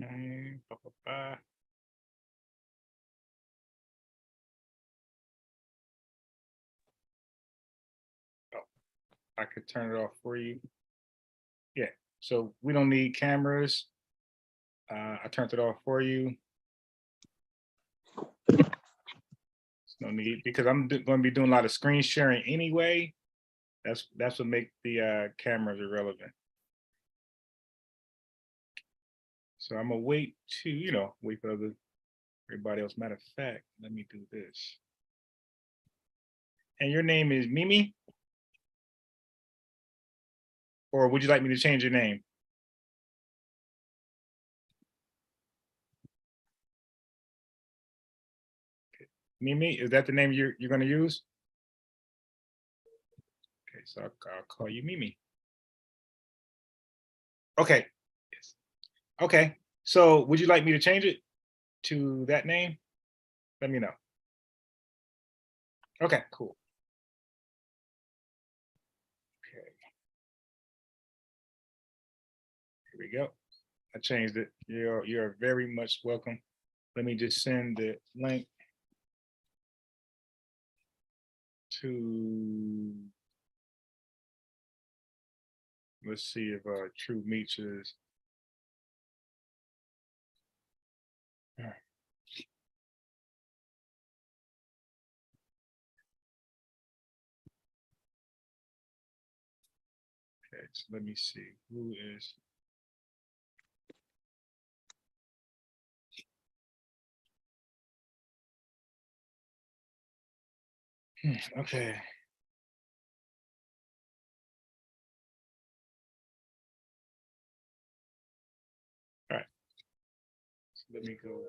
Ba, ba, ba. Oh, I could turn it off for you. Yeah, so we don't need cameras. I turned it off for you. No need because I'm going to be doing a lot of screen sharing anyway. That's what make the cameras irrelevant. So I'm gonna wait to wait for everybody else. Matter of fact, let me do this. And your name is Mimi, or would you like me to change your name? Okay. Mimi, is that the name you're going to use? Okay, so I'll call you Mimi. Okay. Yes. Okay. So would you like me to change it to that name? Let me know. Okay, cool. Okay. Here we go. I changed it. You're very much welcome. Let me just send the link to, let's see if True Meets is. All right. Okay, so let me see who is. Okay. All right. So let me go.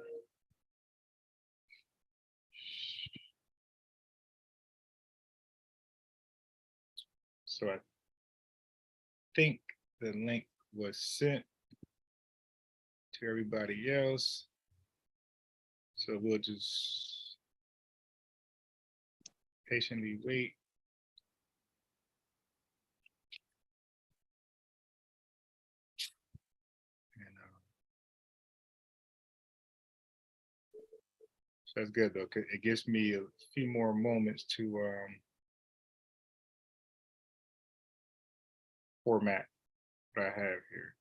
So I think the link was sent to everybody else. So we'll just patiently wait. And so that's good though. It gives me a few more moments to format what I have here.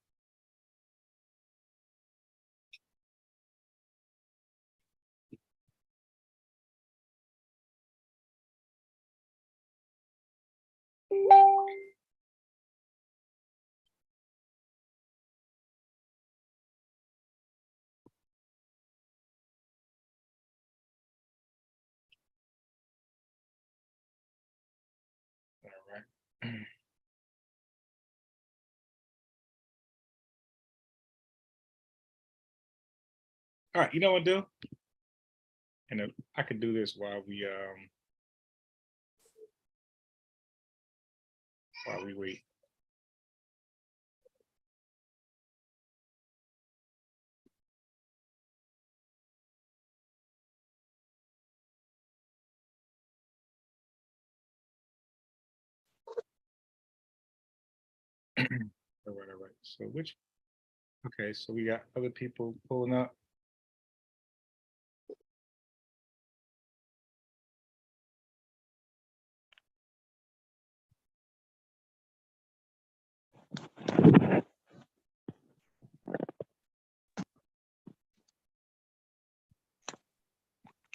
All right. All right, you know what, do? And I could do this while we wait. All right, all right. So okay, so we got other people pulling up.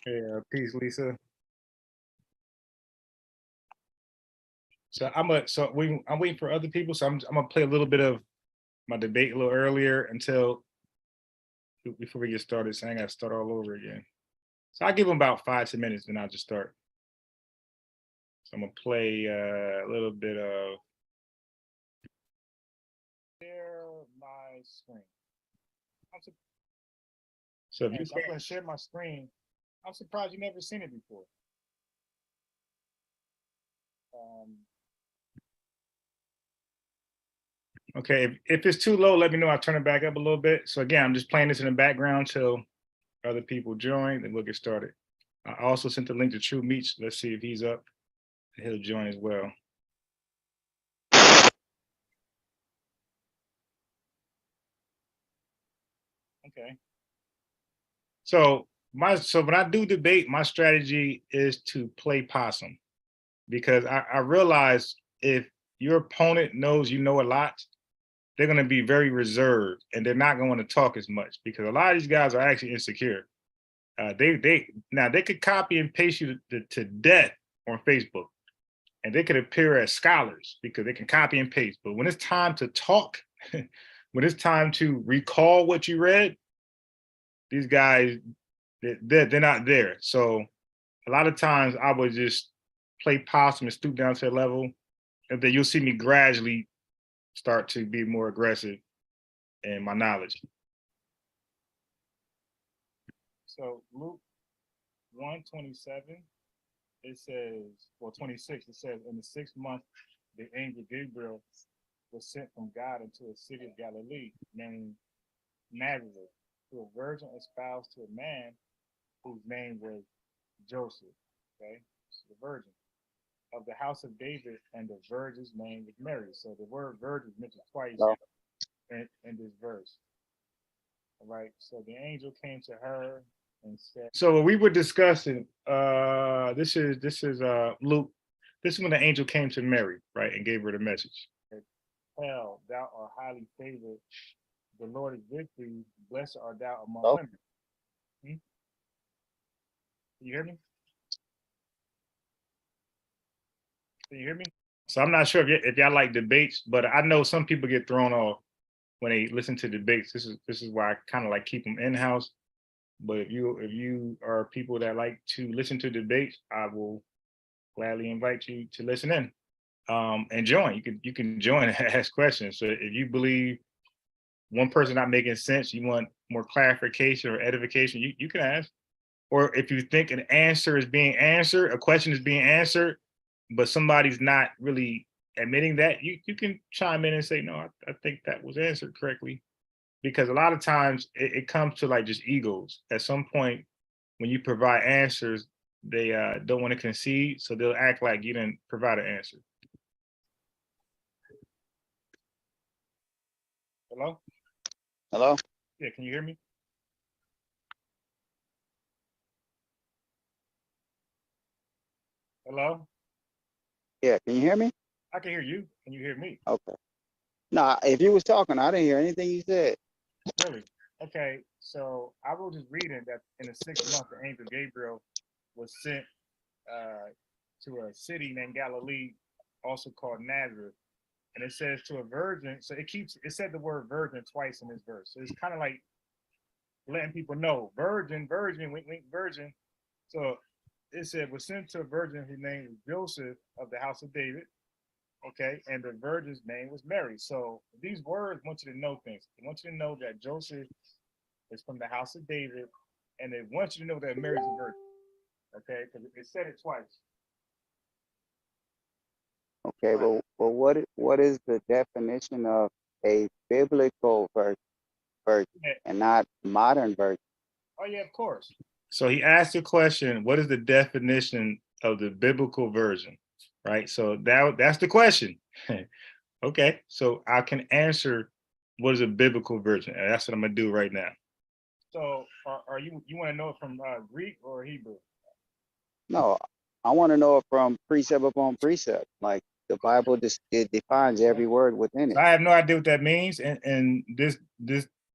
Yeah, peace, Lisa. So I'm waiting for other people. So I'm gonna play a little bit of my debate a little earlier until before we get started. So I ain't gotta start all over again. So I'll give them about 5 to 10 minutes, then I'll just start. So I'm gonna play a little bit of share my screen. So if I'm gonna share my screen, I'm surprised you never seen it before. Okay, if it's too low, let me know. I'll turn it back up a little bit. So again, I'm just playing this in the background till other people join, then we'll get started. I also sent the link to True Meets. Let's see if he's up. He'll join as well. Okay. So when I do debate, my strategy is to play possum, because I realize if your opponent knows you know a lot, they're going to be very reserved and they're not going to talk as much, because a lot of these guys are actually insecure. They could copy and paste you to death on Facebook, and they could appear as scholars because they can copy and paste. But when it's time to talk, when it's time to recall what you read, these guys, they're not there. So a lot of times I would just play possum and stoop down to their level, and then you'll see me gradually start to be more aggressive in my knowledge. So Luke 1:27, it says, well, 26, it says, in the 6th month, the angel Gabriel was sent from God into a city of Galilee named Nazareth, to a virgin espoused to a man whose name was Joseph. Okay, so the virgin of the house of David, and the virgin's name was Mary. So the word virgin is mentioned twice in this verse. All right. So the angel came to her and said. So we were discussing. This is Luke. This is when the angel came to Mary, right, and gave her the message. Hail, thou art highly favored. The Lord is with thee. Blessed art thou among women. Can you hear me? Can you hear me? So I'm not sure if y'all like debates, but I know some people get thrown off when they listen to debates. This is why I kind of like keep them in house. But if you are people that like to listen to debates, I will gladly invite you to listen in and join. You can join and ask questions. So if you believe one person not making sense, you want more clarification or edification, you can ask. Or if you think an answer is being answered, a question is being answered, but somebody's not really admitting that, you can chime in and say, no, I think that was answered correctly. Because a lot of times it comes to like just egos. At some point, when you provide answers, they don't want to concede, so they'll act like you didn't provide an answer. Hello? Hello? Yeah, can you hear me? Hello? Yeah, can you hear me? I can hear you. Can you hear me? Okay. No, if you was talking, I didn't hear anything you said. Really? Okay, so I was just reading that in the 6th month, the angel Gabriel was sent to a city named Galilee, also called Nazareth. And it says to a virgin, so it said the word virgin twice in this verse. So it's kind of like letting people know, virgin, virgin, wink, wink, virgin. So it said, was sent to a virgin whose name was Joseph of the house of David. Okay, and the virgin's name was Mary. So these words want you to know things. They want you to know that Joseph is from the house of David, and they want you to know that Mary's a virgin. Okay, because it said it twice. Okay, but what is the definition of a biblical version Yeah. and not modern version? Oh yeah, of course. So he asked the question, what is the definition of the biblical version? Right. So that's the question. Okay. So I can answer what is a biblical version. And that's what I'm gonna do right now. So are you want to know it from Greek or Hebrew? No, I want to know it from precept upon precept. Like the Bible just it defines every word within it. So I have no idea what that means. And this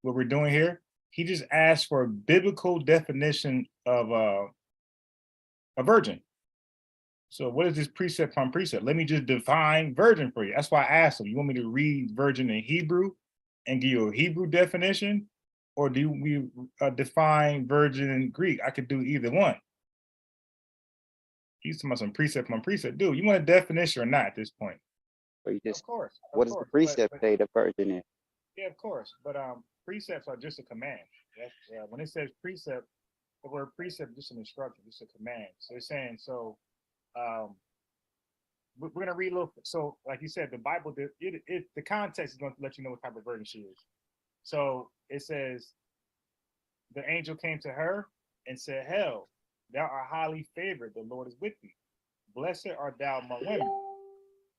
what we're doing here. He just asked for a biblical definition of a virgin. So what is this precept from precept? Let me just define virgin for you. That's why I asked him. You want me to read virgin in Hebrew and give you a Hebrew definition? Or do we define virgin in Greek? I could do either one. He's talking about some precept from precept. Dude, you want a definition or not at this point? So you just, Of course. what does the precept say the virgin is? Yeah, of course. But precepts are just a command. When it says precept, the word precept is just an instruction, just a command. So it's saying, so we're going to read a little. So, like you said, the Bible, the context is going to let you know what type of virgin she is. So it says, the angel came to her and said, Hail, thou art highly favored. The Lord is with thee. Blessed art thou among women.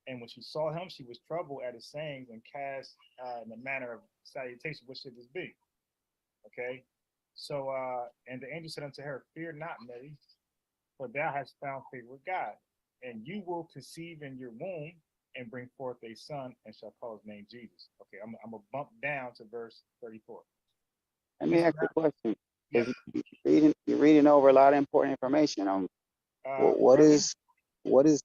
And when she saw him, she was troubled at his sayings and cast in the manner of salutation, what should this be? Okay. So and the angel said unto her, Fear not, Mary, for thou hast found favor with God, and you will conceive in your womb and bring forth a son, and shall call his name Jesus. Okay, I'm gonna bump down to verse 34. Let me ask you a question. Yep. Because you're reading over a lot of important information. What Brother, is what is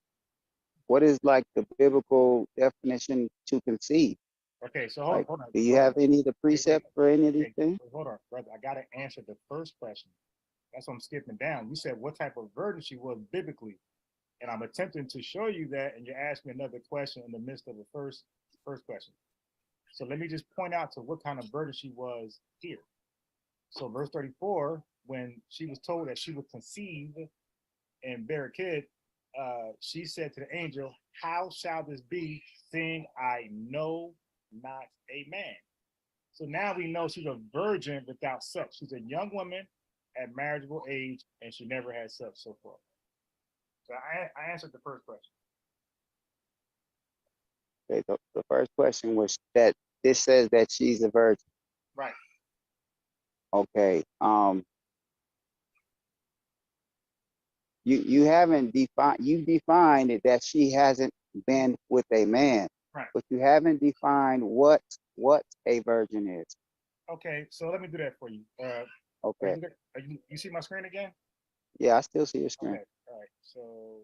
what is like the biblical definition to conceive? okay, so Like, hold on. do you Hold on. have any of the precepts for any of these things? Hold on, brother. I gotta answer the first question. That's what I'm skipping down. You said what type of virgin she was biblically, and I'm attempting to show you that, and you're asking me another question in the midst of the first question. So let me just point out to what kind of virgin she was here. So verse 34, when she was told that she would conceive and bear a kid, she said to the angel, "How shall this be, seeing I know not a man?" So now we know she's a virgin without sex. She's a young woman at marriageable age, and she never had sex so far. So I answered the first question. Okay, the first question was that this says that she's a virgin. Right. Okay. You haven't defined it that she hasn't been with a man, Right. but you haven't defined what a virgin is. Okay, so let me do that for you. Okay. You see my screen again? Yeah, I still see your screen. Okay, all right. So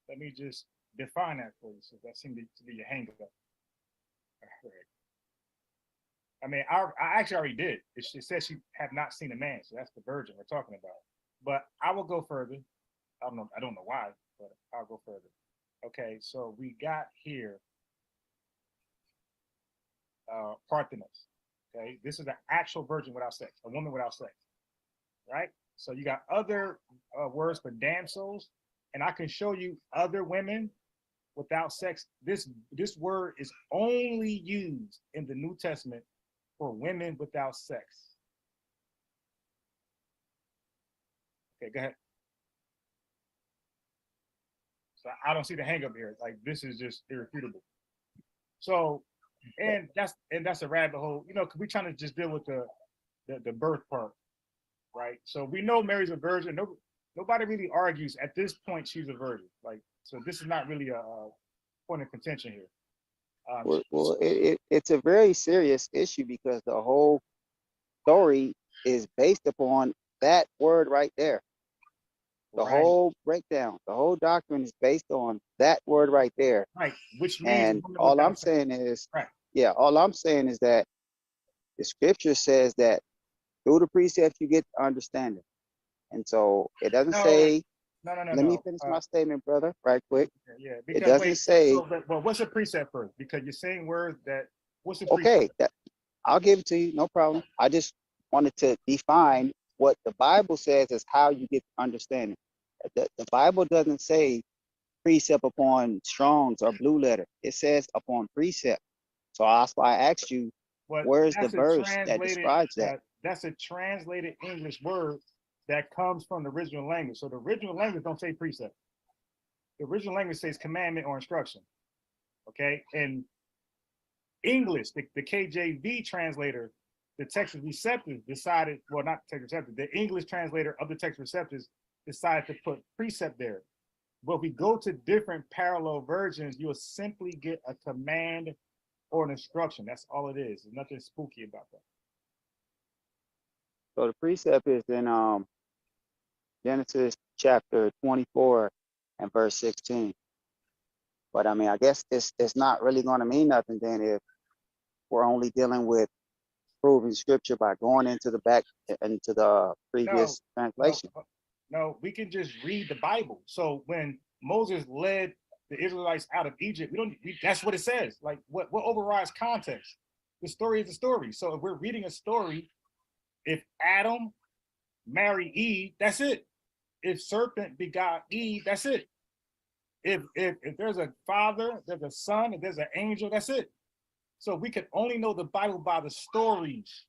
let me just define that for you. So that seemed to be your hang up. Right. I mean, I actually already did. It says she have not seen a man, so that's the virgin we're talking about. But I will go further. I don't know why, but I'll go further. Okay, so we got here Parthenos. Okay, this is an actual virgin without sex, a woman without sex, right? So you got other words for damsels, and I can show you other women without sex. This word is only used in the New Testament for women without sex. Okay, go ahead. So I don't see the hang up here. Like this is just irrefutable. So and that's a rabbit hole, you know, because we're trying to just deal with the birth part, right? So we know Mary's a virgin. Nobody really argues at this point she's a virgin. Like, so this is not really a point of contention here. Well, it's a very serious issue because the whole story is based upon that word right there. The right, whole breakdown, the whole doctrine is based on that word right there. right, which means And all I'm saying is, right. Yeah, all I'm saying is that the scripture says that through the precepts you get understanding. And so it doesn't say, No. let me finish my statement, brother, right quick. Yeah, It because doesn't wait, say, but what's a precept first? Because you're saying words that what's the okay, precept? I'll give it to you, no problem. I just wanted to define what the Bible says is how you get understanding. The Bible doesn't say precept upon Strong's or Blue Letter. It says upon precept. So that's why I asked you, But where's the that's a verse that translated describes that? that's a translated English word that comes from the original language. So the original language don't say precept. The original language says commandment or instruction. Okay, and English, the KJV translator, the text receptors decided, well, not the text receptors, the English translator of the text receptors decided to put precept there. But if we go to different parallel versions, you'll simply get a command or an instruction. That's all it is. There's nothing spooky about that. So the precept is in Genesis chapter 24 and verse 16. But I mean, I guess it's not really going to mean nothing then if we're only dealing with proving scripture by going into the previous translation. No, we can just read the Bible. So when Moses led the Israelites out of Egypt, that's what it says. Like what overrides context? The story is the story. So if we're reading a story, if Adam married Eve, that's it. If serpent begot Eve, that's it. If there's a father, there's a son, if there's an angel, that's it. So we can only know the Bible by the stories.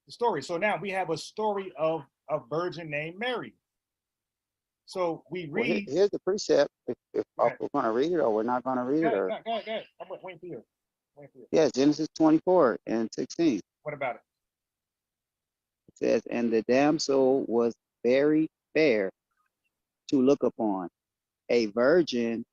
The story. So now we have a story of a virgin named Mary. So we read. Well, here's the precept. If we're going to read it or we're not going to read it. Go ahead. I'm waiting for you. Yeah, Genesis 24 and 16. What about it? It says, and the damsel was very fair to look upon, a virgin,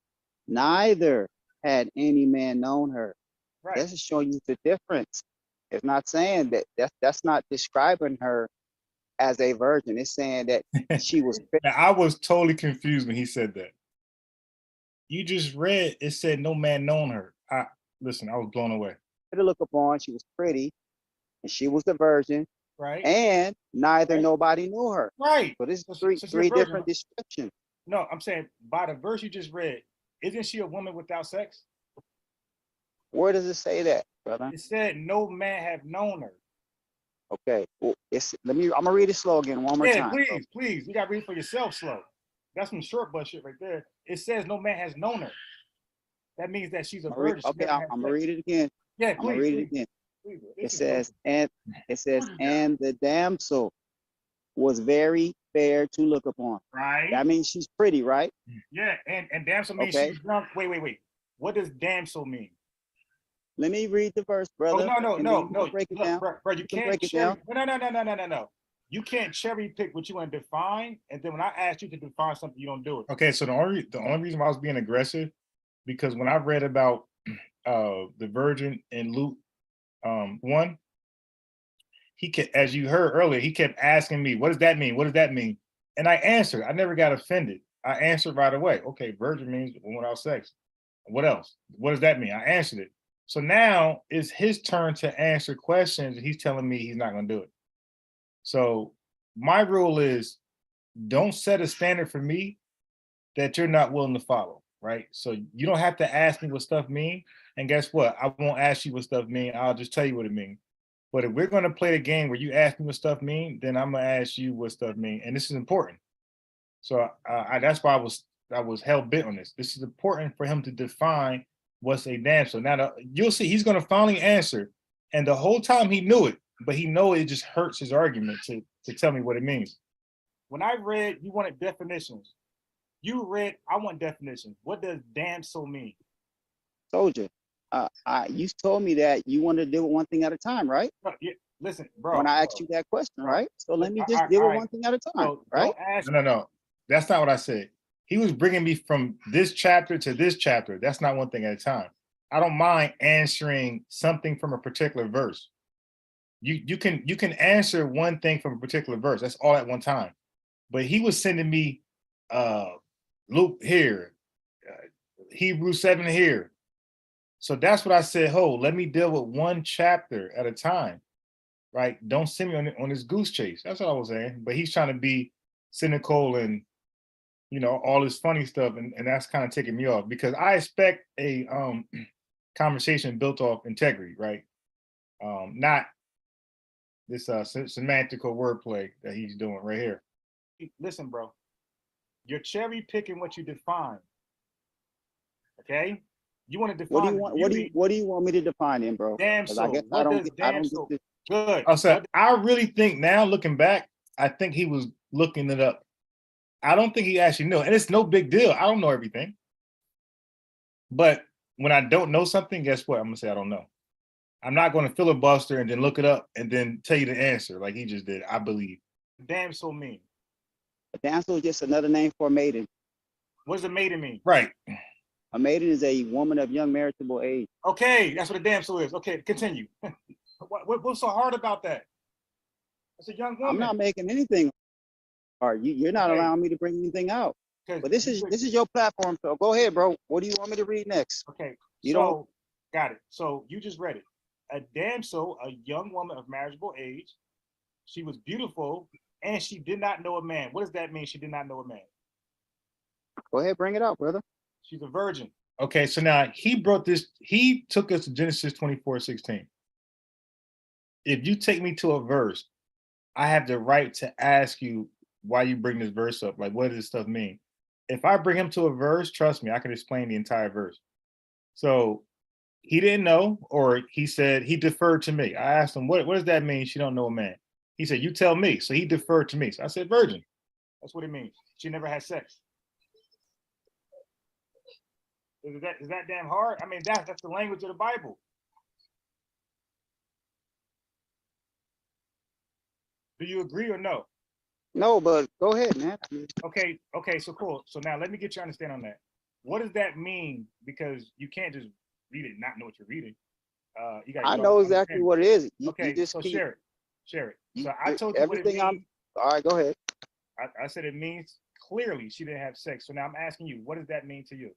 neither had any man known her. Right. This is showing you the difference. It's not saying that that's not describing her as a virgin. It's saying that she was fair Now, I was totally confused when he said that. You just read it said no man known her. Listen, I was blown away. to look upon. She was pretty, and she was a virgin, Right. and neither Right. nobody knew her. Right. So this is So three she's a three virgin, different huh? descriptions. No, I'm saying by the verse you just read, isn't she a woman without sex? Where does it say that, brother? It said no man have known her. Okay, well, I'm gonna read it slow again one more Yeah, time. please, please. You gotta read for yourself slow. That's some short butt shit right there. It says no man has known her. That means that she's a virgin. She Okay, never had I'm gonna sex. read it again. Yeah, I'm gonna please, read it please, again. please. It This is says, perfect. and the damsel was very fair to look upon. Right. That means she's pretty, right? Yeah, and damsel means Okay. she's drunk. Wait. What does damsel mean? Let me read the verse, Oh brother. no. and then you can break it Look, down. bro, you can can't break it cherry. down. No. You can't cherry pick what you want to define, and then when I ask you to define something, you don't do it. Okay, so the only reason why I was being aggressive, because when I read about the virgin in Luke 1, he kept, as you heard earlier, he kept asking me, what does that mean? What does that mean? And I answered. I never got offended. I answered right away. Okay, virgin means woman without sex. What else? What does that mean? I answered it. So now it's his turn to answer questions, and he's telling me he's not going to do it. So my rule is, don't set a standard for me that you're not willing to follow, right? So you don't have to ask me what stuff mean. And guess what? I won't ask you what stuff mean. I'll just tell you what it means. But if we're going to play the game where you ask me what stuff mean, then I'm going to ask you what stuff mean. And this is important. So that's why I was hell bent on this. This is important for him to define what's a damsel. Now you'll see he's going to finally answer, and the whole time he knew it, but he know it just hurts his argument to tell me what it means. When I read, you wanted definitions. You read, I want definitions. What does damsel mean? Told you. You told me that you wanted to deal with one thing at a time, right? No, listen, bro. When I asked you that question, right? So let me just I- deal with I- one thing at a time, So right? don't ask. No. That's not what I said. He was bringing me from this chapter to this chapter. That's not one thing at a time. I don't mind answering something from a particular verse. You can answer one thing from a particular verse. That's all at one time. But he was sending me Luke here, Hebrews 7 here. So that's what I said. Let me deal with one chapter at a time, right? Don't send me on this goose chase. That's what I was saying. But he's trying to be cynical and all this funny stuff, and that's kind of taking me off, because I expect a conversation built off integrity, right? Not this semantical wordplay that he's doing right here. Listen, bro, you're cherry picking what you define. Okay, you want to define. What do you want me to define in, bro? Damsel. I guess What I don't does get damsel? this. Good. Oh, so I really think now, looking back, I think he was looking it up. I don't think he actually knew, and it's no big deal. I don't know everything, but when I don't know something, guess what? I'm gonna say I don't know. I'm not going to filibuster and then look it up and then tell you the answer like he just did. I believe. Damsel mean? A damsel is just another name for a maiden. What does a maiden mean? Right. A maiden is a woman of young marriageable age. Okay, that's what a damsel is. Okay, continue. What's so hard about that? It's a young woman. I'm not making anything hard. You're not allowing me to bring anything out. But this is your platform, so go ahead, bro. What do you want me to read next? Okay, got it. So you just read it. A damsel, a young woman of marriageable age. She was beautiful, and she did not know a man. What does that mean? She did not know a man. Go ahead, bring it out, brother. She's a virgin. Okay, so now he took us to Genesis 24:16. If you take me to a verse, I have the right to ask you why you bring this verse up. Like, what does this stuff mean? If I bring him to a verse, trust me, I can explain the entire verse. So he didn't know, or he said he deferred to me. I asked him, what does that mean? She don't know a man. He said, you tell me. So he deferred to me. So I said, virgin. That's what it means. She never had sex. Is that damn hard? I mean, that's the language of the Bible. Do you agree or no? No, but go ahead, man. Okay, so cool. So now let me get your understanding on that. What does that mean? Because you can't just read it and not know what you're reading. You got I you gotta know exactly understand it. what it is. You Okay, just so keep share it. you, So I told you what it everything. means. All right. Go ahead. I said it means clearly she didn't have sex. So now I'm asking you, what does that mean to you?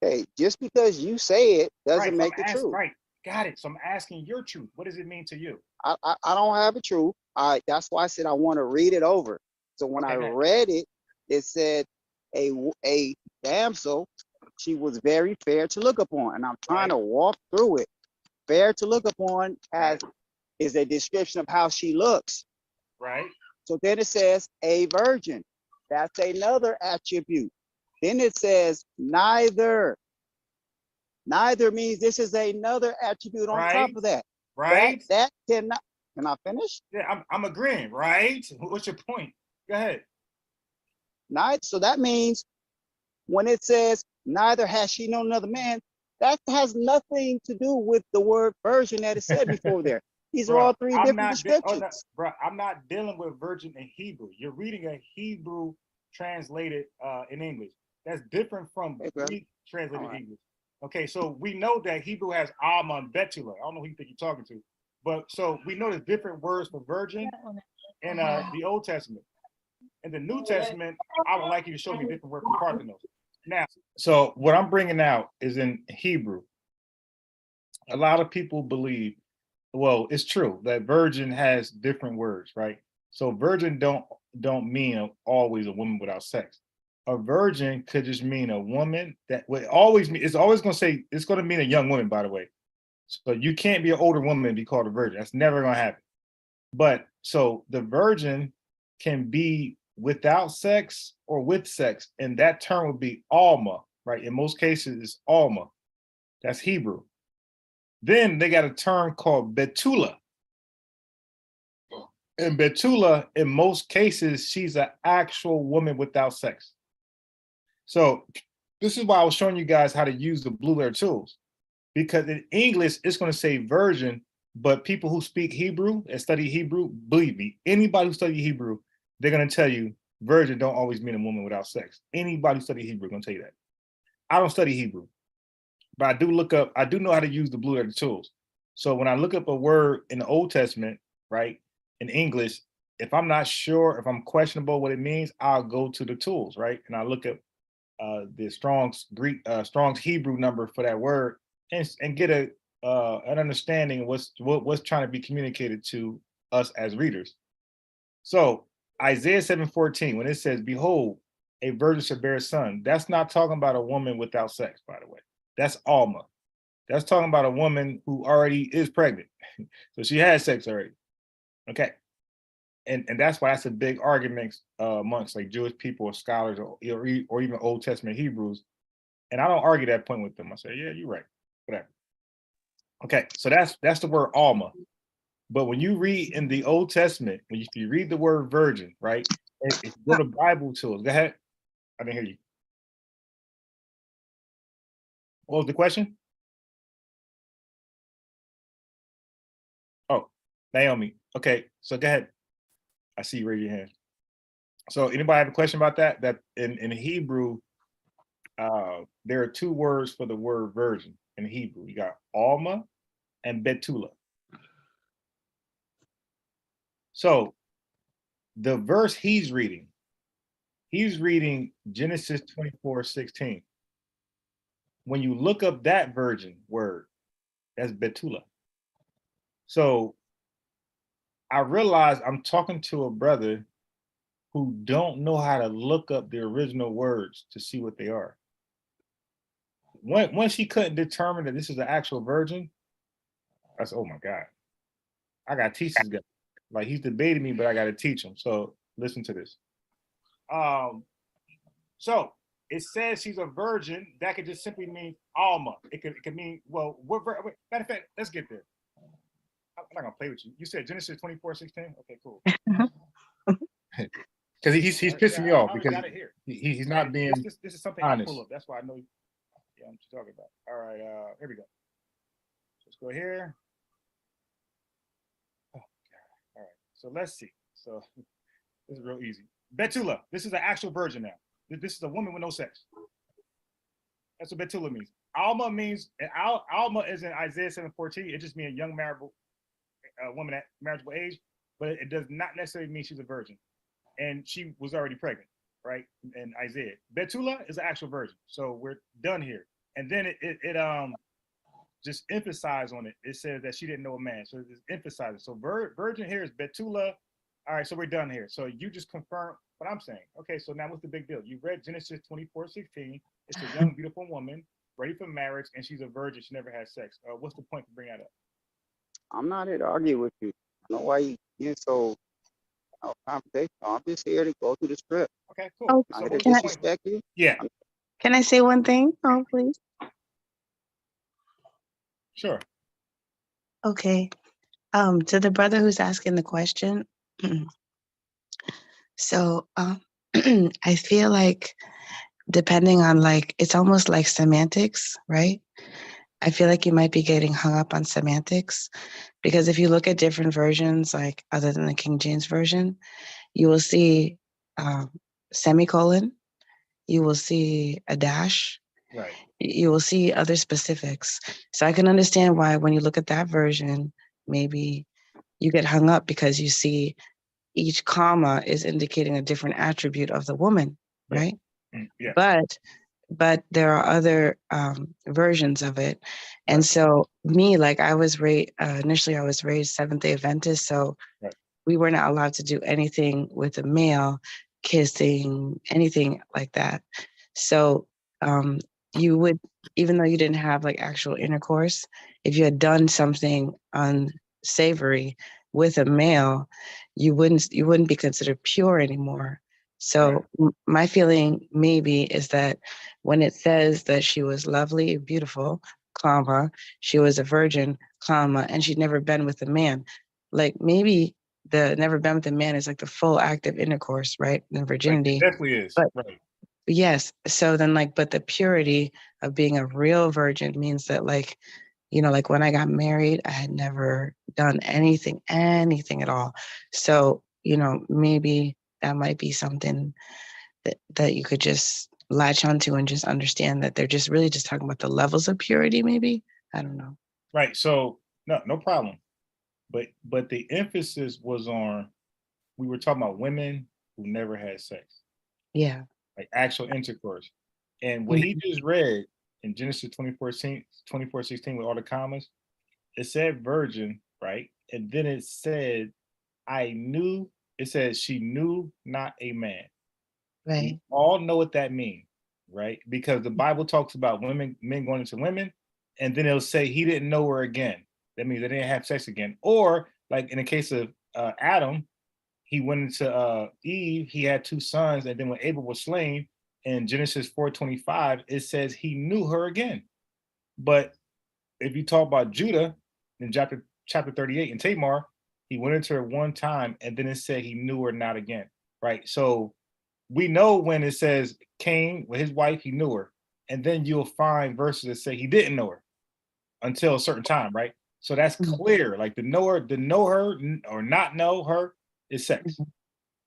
Hey, just because you say it Right. doesn't So I'm make it asking. true. Right. Got it. So I'm asking your truth. What does it mean to you? I don't have a truth. That's why I said I want to read it over. So when I Okay, man. read it, it said a damsel, she was very fair to look upon, and I'm trying to walk through it. Fair to look upon is a description of how she looks. Right. So then it says a virgin. That's another attribute. Then it says neither. Neither means this is another attribute on top Right. of that. Right. That cannot. Can I finish? Yeah, I'm agreeing. Right. What's your point? Go ahead. Neither. So that means when it says neither has she known another man, that has nothing to do with the word virgin that is said before there. These are Bro, all three different descriptions. bro, I'm not dealing with virgin in Hebrew. You're reading a Hebrew translated in English. That's different from Hey, Greek translated right. English. Okay, so we know that Hebrew has Alma and Betula. I don't know who you think you're talking to, but so we know there's different words for virgin in the Old Testament. In the New Testament, I would like you to show me different word for Parthenos. Now, so what I'm bringing out is in Hebrew. A lot of people believe, well, it's true that virgin has different words, right? So virgin don't mean always a woman without sex. A virgin could just mean a woman that would always mean, it's always going to say, it's going to mean a young woman, by the way. So you can't be an older woman and be called a virgin. That's never going to happen. But so the virgin can be without sex or with sex, and that term would be alma, right? In most cases, it's alma. That's Hebrew. Then they got a term called betula. And betula, in most cases, she's an actual woman without sex. So this is why I was showing you guys how to use the Blue Letter tools. Because in English, it's going to say virgin, but people who speak Hebrew and study Hebrew, believe me, anybody who study Hebrew, they're going to tell you virgin don't always mean a woman without sex. Anybody who study Hebrew is going to tell you that. I don't study Hebrew, but I do know how to use the Blue Letter tools. So when I look up a word in the Old Testament, right, in English, if I'm not sure, if I'm questionable what it means, I'll go to the tools, right? And I look up the Strong's Hebrew number for that word and get an understanding of what's trying to be communicated to us as readers. So Isaiah 7:14, when it says, "Behold, a virgin shall bear a son," that's not talking about a woman without sex, by the way. That's Alma. That's talking about a woman who already is pregnant. So she had sex already. Okay. And that's why that's a big argument amongst like Jewish people or scholars or even Old Testament Hebrews. And I don't argue that point with them. I say, yeah, you're right. Whatever. Okay, so that's the word Alma. But when you read in the Old Testament, if you read the word virgin, right? If you go to Bible tools, go ahead. I didn't hear you. What was the question? Oh, Naomi. Okay, so go ahead. I see you raise your hand. So anybody have a question about that? That in Hebrew, there are two words for the word virgin in Hebrew. You got Alma and Betula. So the verse he's reading Genesis 24:16. When you look up that virgin word, that's Betula. So I realize I'm talking to a brother who don't know how to look up the original words to see what they are. Once he couldn't determine that this is an actual virgin, I said, oh my God, I got to teach this guy. Like he's debating me, but I got to teach him. So listen to this. So it says she's a virgin. That could just simply mean Alma. It could mean, well, matter of fact, let's get there. I'm not gonna play with you. You said Genesis 24:16. Okay, cool. Because he's pissing me off because got it here. He's not being this is something honest. I pull up. That's why I know. Yeah, I'm talking about. All right, here we go. Let's go here. Oh God. All right. So let's see. So this is real easy. Betula. This is an actual virgin now. This is a woman with no sex. That's what Betula means. Alma means, and Alma is in Isaiah 7:14. It just means a young marriageable woman at marriageable age, but it does not necessarily mean she's a virgin. And she was already pregnant, right? In Isaiah. Betula is an actual virgin. So we're done here. And then it just emphasize on it. It says that she didn't know a man. So it's emphasizing. So virgin here is Betula. All right, so we're done here. So you just confirm what I'm saying. Okay, so now what's the big deal? You read Genesis 24:16. It's a young, beautiful woman ready for marriage, and she's a virgin. She never had sex. What's the point to bring that up? I'm not here to argue with you. I don't know why you get so confrontational. I'm just here to go through the script. Okay, cool. Oh, So I'm here to what's the point? disrespect you. Yeah, Can I say one thing? Oh, please. sure. Okay. To the brother who's asking the question. So, I feel like depending on like, it's almost like semantics, right? I feel like you might be getting hung up on semantics because if you look at different versions, like other than the King James version, you will see semicolon, you will see a dash, Right. you will see other specifics. So I can understand why when you look at that version, maybe you get hung up because you see each comma is indicating a different attribute of the woman, Yeah. right? Yeah. But there are other versions of it. And Right. so me, like I was raised, initially I was raised Seventh-day Adventist. So Right. we were not allowed to do anything with a male, kissing, anything like that. So you would, even though you didn't have like actual intercourse, if you had done something unsavory with a male, you wouldn't be considered pure anymore. So my feeling maybe is that when it says that she was lovely, beautiful, comma, she was a virgin, comma, and she'd never been with a man, like maybe the never been with a man is like the full active intercourse, right? The virginity. It definitely is. But right. yes. So then like, but the purity of being a real virgin means that like, like when I got married, I had never done anything at all. So, maybe that might be something that you could just latch onto and just understand that they're just really just talking about the levels of purity, maybe. I don't know. Right. So no problem. But the emphasis was on, we were talking about women who never had sex, Yeah. like actual intercourse. And what he just read in Genesis 24:16 with all the commas, it said virgin, right? And then it said, it says she knew not a man. Right. We all know what that means, right? Because the Bible talks about men going into women, and then it'll say he didn't know her again. That means they didn't have sex again. Or like in the case of Adam, he went into Eve, he had 2 sons, and then when Abel was slain in Genesis 4:25, it says he knew her again. But if you talk about Judah in chapter 38 in Tamar, he went into her one time, and then it said he knew her not again, right? So we know when it says Cain with his wife, he knew her. And then you'll find verses that say he didn't know her until a certain time, right? So that's clear. Like to know her or not know her is sex.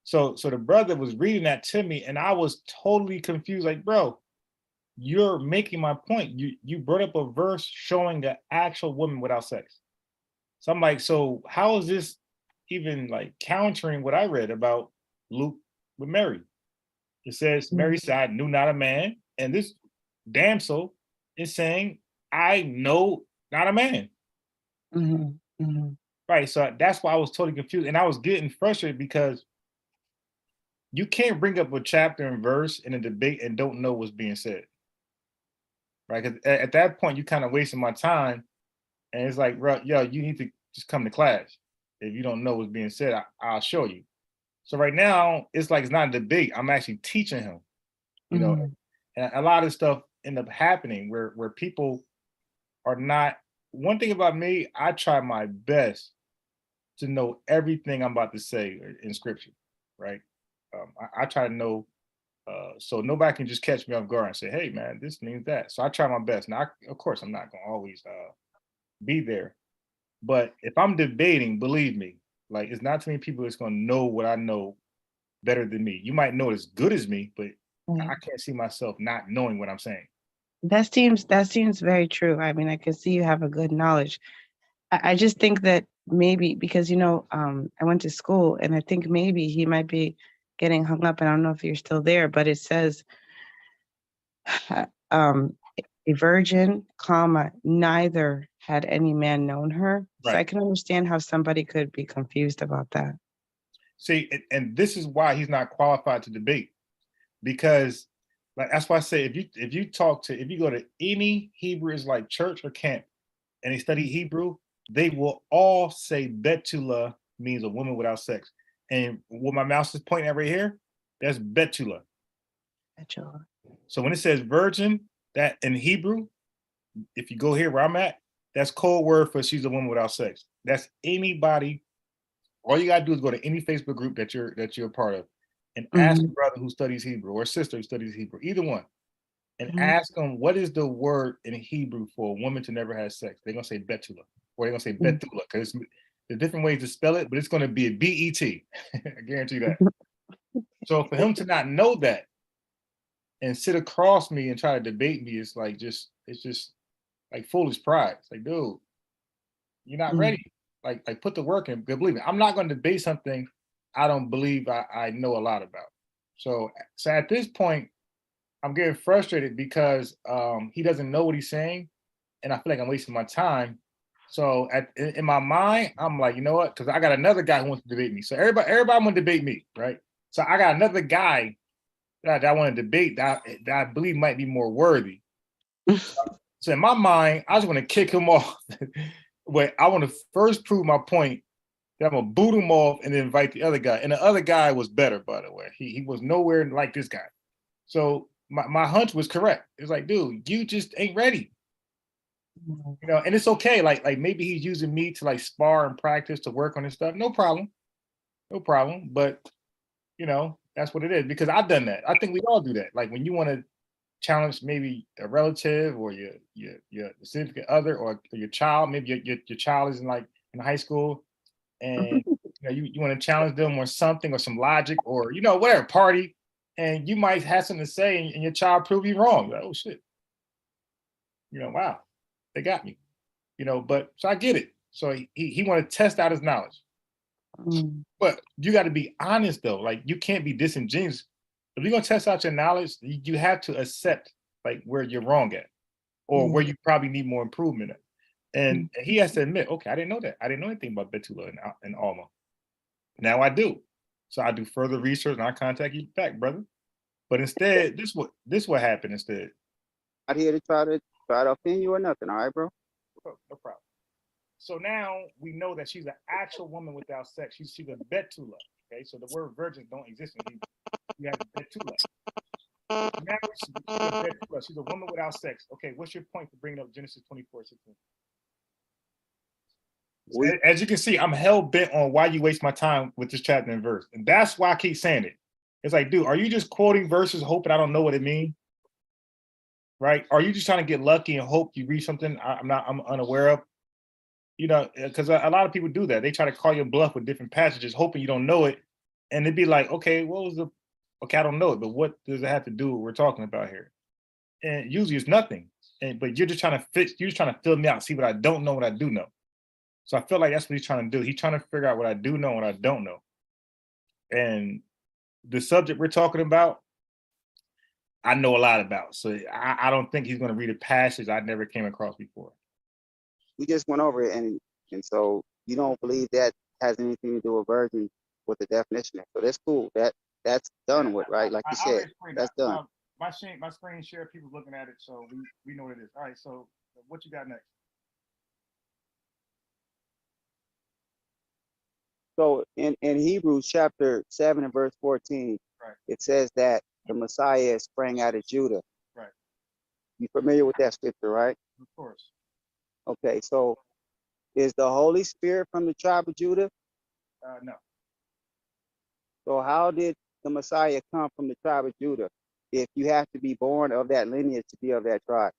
So the brother was reading that to me, and I was totally confused. Like, bro, you're making my point. You brought up a verse showing an actual woman without sex. So I'm like, so how is this even like countering what I read about Luke with Mary? It says, Mary said, I knew not a man. And this damsel is saying, I know not a man. Right. So that's why I was totally confused. And I was getting frustrated because you can't bring up a chapter and verse in a debate and don't know what's being said. Right. Because at that point, you kind of wasting my time. And it's like, yo, you need to just come to class. If you don't know what's being said, I'll show you. So right now, it's like it's not a debate. I'm actually teaching him. And a lot of stuff end up happening where people are not. One thing about me, I try my best to know everything I'm about to say in scripture, right? I try to know so nobody can just catch me off guard and say, hey man, this means that. So I try my best. Now, of course, I'm not gonna always be there, but if I'm debating, believe me, Like, it's not too many people that's gonna know what I know better than me. You might know it as good as me, but Right. I can't see myself not knowing what I'm saying. That seems very true. I mean, I can see you have a good knowledge. I just think that maybe because I went to school and I think maybe he might be getting hung up, and I don't know if you're still there, but it says um a virgin, comma, neither had any man known her. So I Right. can understand how somebody could be confused about that. See, and this is why he's not qualified to debate, because like that's why I say if you go to any Hebrew Israelite church or camp and they study Hebrew, they will all say Betula means a woman without sex. And what my mouse is pointing at right here, that's Betula. Betula. So when it says virgin, that in Hebrew, if you go here where I'm at, that's code word for she's a woman without sex. That's anybody. All you gotta do is go to any Facebook group that you're a part of, and ask a Mhm, brother who studies Hebrew or a sister who studies Hebrew, either one, and mhm, ask them what is the word in Hebrew for a woman to never have sex. They're gonna say betula, or they're gonna say mhm. betula, because there's different ways to spell it, but it's gonna be a B-E-T. I guarantee that. So for him to not know that and sit across me and try to debate me, it's just like foolish pride. It's like, dude, you're not Mm, ready. Like put the work in. But believe me, I'm not going to debate something I don't believe I know a lot about. So at this point, I'm getting frustrated because he doesn't know what he's saying, and I feel like I'm wasting my time. So in my mind, I'm like, you know what? Because I got another guy who wants to debate me. So everybody want to debate me, right? So I got another guy that I want to debate that I believe might be more worthy. So in my mind, I just want to kick him off. But I want to first prove my point that I'm gonna boot him off and then invite the other guy. And the other guy was better, by the way. He was nowhere like this guy. So my hunch was correct. It's like, dude, you just ain't ready. mm, And it's okay. Like maybe he's using me to like spar and practice to work on his stuff. No problem. No problem. But that's what it is. Because I've done that. I think we all do that. Like when you want to challenge maybe a relative or your significant other or your child, maybe your child is in high school, and you want to challenge them or something or some logic or whatever party, and you might have something to say and your child prove you wrong. You're like, oh shit, wow, they got me. But so I get it. So he want to test out his knowledge. mm, But you got to be honest though. Like you can't be disingenuous. If you're gonna test out your knowledge, you have to accept like where you're wrong at or yeah, where you probably need more improvement at. And mm, he has to admit, okay, I didn't know that. I didn't know anything about Betula and Alma. Now I do. So I do further research and I contact you back, brother. But instead, this what happened instead. Not here to try to offend you or nothing. All right, bro. No problem. So now we know that she's an actual woman without sex. She's a betula. Okay, so the word virgin don't exist in Hebrew. You have betula. Now she's a betula. She's a woman without sex. Okay, what's your point for bringing up Genesis 24:16? We As you can see, I'm hell bent on why you waste my time with this chapter and verse, and that's why I keep saying it. It's like, dude, are you just quoting verses hoping I don't know what it means? Right? Are you just trying to get lucky and hope you read something I'm unaware of? Because a lot of people do that. They try to call your bluff with different passages, hoping you don't know it, and it'd be like, okay, okay, I don't know it, but what does it have to do with what we're talking about here? And usually it's nothing. But you're just trying to fill me out, see what I don't know, what I do know. So I feel like that's what he's trying to do. He's trying to figure out what I do know and what I don't know. And the subject we're talking about, I know a lot about. So I don't think he's going to read a passage I never came across before. just went over it, and so you don't believe that has anything to do with virgin with the definition. So that's cool. That's done with, right? Like you said, that's done. My screen share, people looking at it, so we know what it is. All right, so what you got next? So in Hebrews chapter 7 and verse 14, Right. it says that the Messiah sprang out of Judah. Right. You familiar with that scripture, right? Of course. Okay, so is the Holy Spirit from the tribe of Judah? No. So how did the Messiah come from the tribe of Judah if you have to be born of that lineage to be of that tribe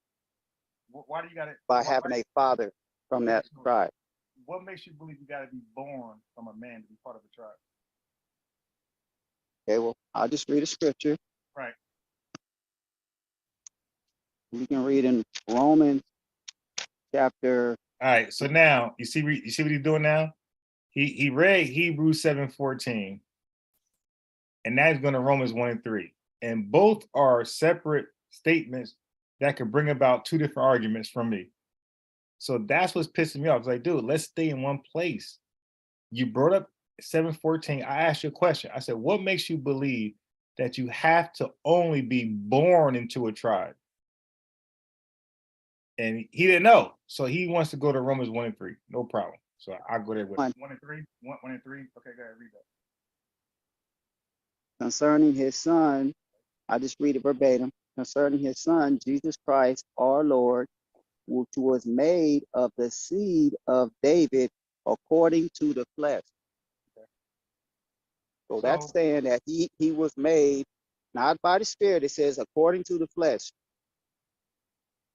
Why do you got it? by having a father from that tribe? what makes you believe you got to be born from a man to be part of a tribe? Okay, well, I'll just read a scripture. Right. We can read in Romans chapter. All right. So now you see what he's doing now. He read Hebrews 7:14, and now he's going to Romans 1:3, and both are separate statements that could bring about two different arguments from me. So that's what's pissing me off. It's like, dude, let's stay in one place. You brought up 7:14. I asked you a question. I said, what makes you believe that you have to only be born into a tribe? And he didn't know. So he wants to go to Romans 1:3. No problem. So I'll go there with 1:3. 1:3. Okay, go ahead, read that. Concerning his son, I just read it verbatim. Concerning his son, Jesus Christ, our Lord, which was made of the seed of David according to the flesh. Okay. So that's saying that he was made not by the spirit. It says according to the flesh.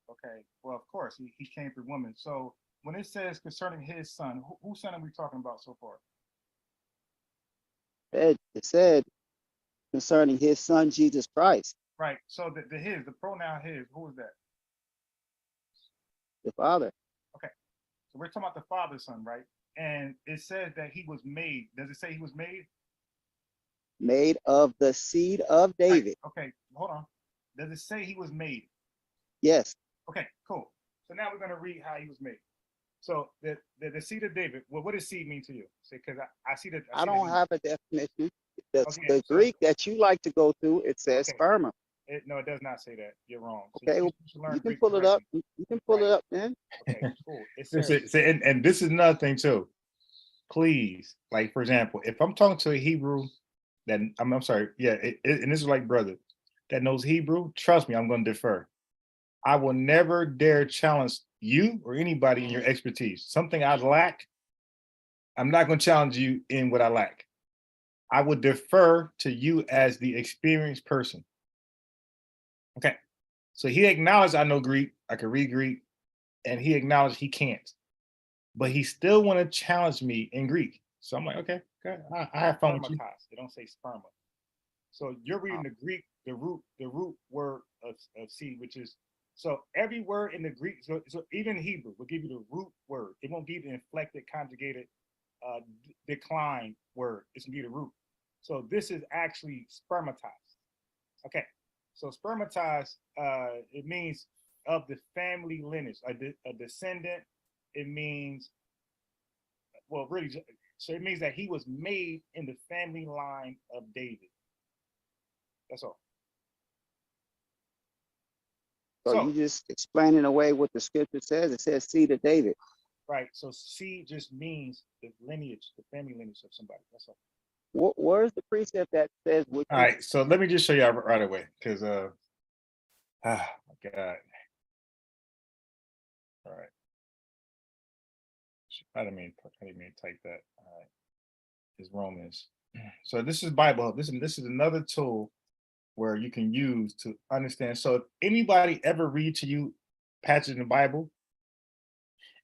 Okay. Well, of course, he came through woman. So when it says concerning his son, whose son are we talking about so far? It said concerning his son, Jesus Christ. Right. So the pronoun his, who is that? The Father. Okay. So we're talking about the Father's son, right? And it says that he was made. Does it say he was made? Made of the seed of David. Right. Okay, hold on. Does it say he was made? Yes. Okay, cool. So now we're going to read how he was made. So the seed of David, well, what does seed mean to you? Because I see that. I don't have a definition. The Okay, Greek that you like to go through, it says Okay. sperma. No, it does not say that. You're wrong. So Okay, should learn you can Greek pull it up. correctly. You can pull Right. it up, man. Okay, cool. It says, and this is another thing too. Please, like for example, if I'm talking to a Hebrew that I'm sorry, yeah, and this is like brother that knows Hebrew, trust me, I'm going to defer. I will never dare challenge you or anybody in your expertise. Something I lack, I'm not going to challenge you in what I lack. I would defer to you as the experienced person. Okay. So he acknowledged I know Greek, I can read Greek, and he acknowledged he can't. But he still want to challenge me in Greek. So I'm like, okay, I have fun with you. They don't say sperma. So you're reading the Greek, the root word of seed, which is, so every word in the Greek, so even Hebrew will give you the root word. It won't give you the inflected, conjugated, decline word. It's gonna be the root. So this is actually spermatized. Okay. So spermatized, it means of the family lineage, a descendant. It means, well, really, so it means that he was made in the family line of David. That's all. So you just explaining away what the scripture says. It says seed of David. Right. So seed just means the lineage, the family lineage of somebody. That's all. Where's the precept that says? All right. So let me just show you right away, because oh my God. All right. I didn't mean to type that. All right. Is Romans. So this is Bible. This is another tool where you can use to understand. So if anybody ever read to you passage in the Bible,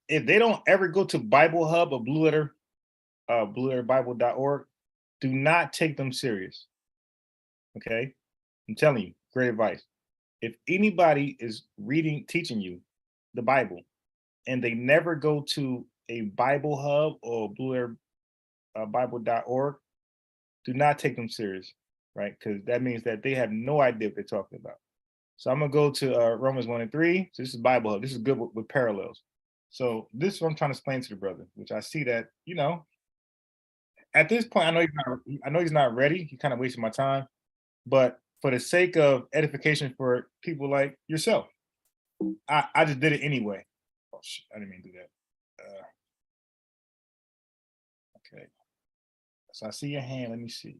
if they don't ever go to Bible Hub or blueletterbible.org, do not take them serious. Okay? I'm telling you, great advice. If anybody is teaching you the Bible, and they never go to a Bible Hub or blueletterbible.org, do not take them serious, right? Because that means that they have no idea what they're talking about. So I'm gonna go to Romans 1:3. So this is Bible Hub. This is good with parallels. So this is what I'm trying to explain to the brother, which I see that, at this point, I know he's not ready. He kind of wasting my time, but for the sake of edification for people like yourself, I just did it anyway. Oh shit, I didn't mean to do that. Okay. So I see your hand. Let me see.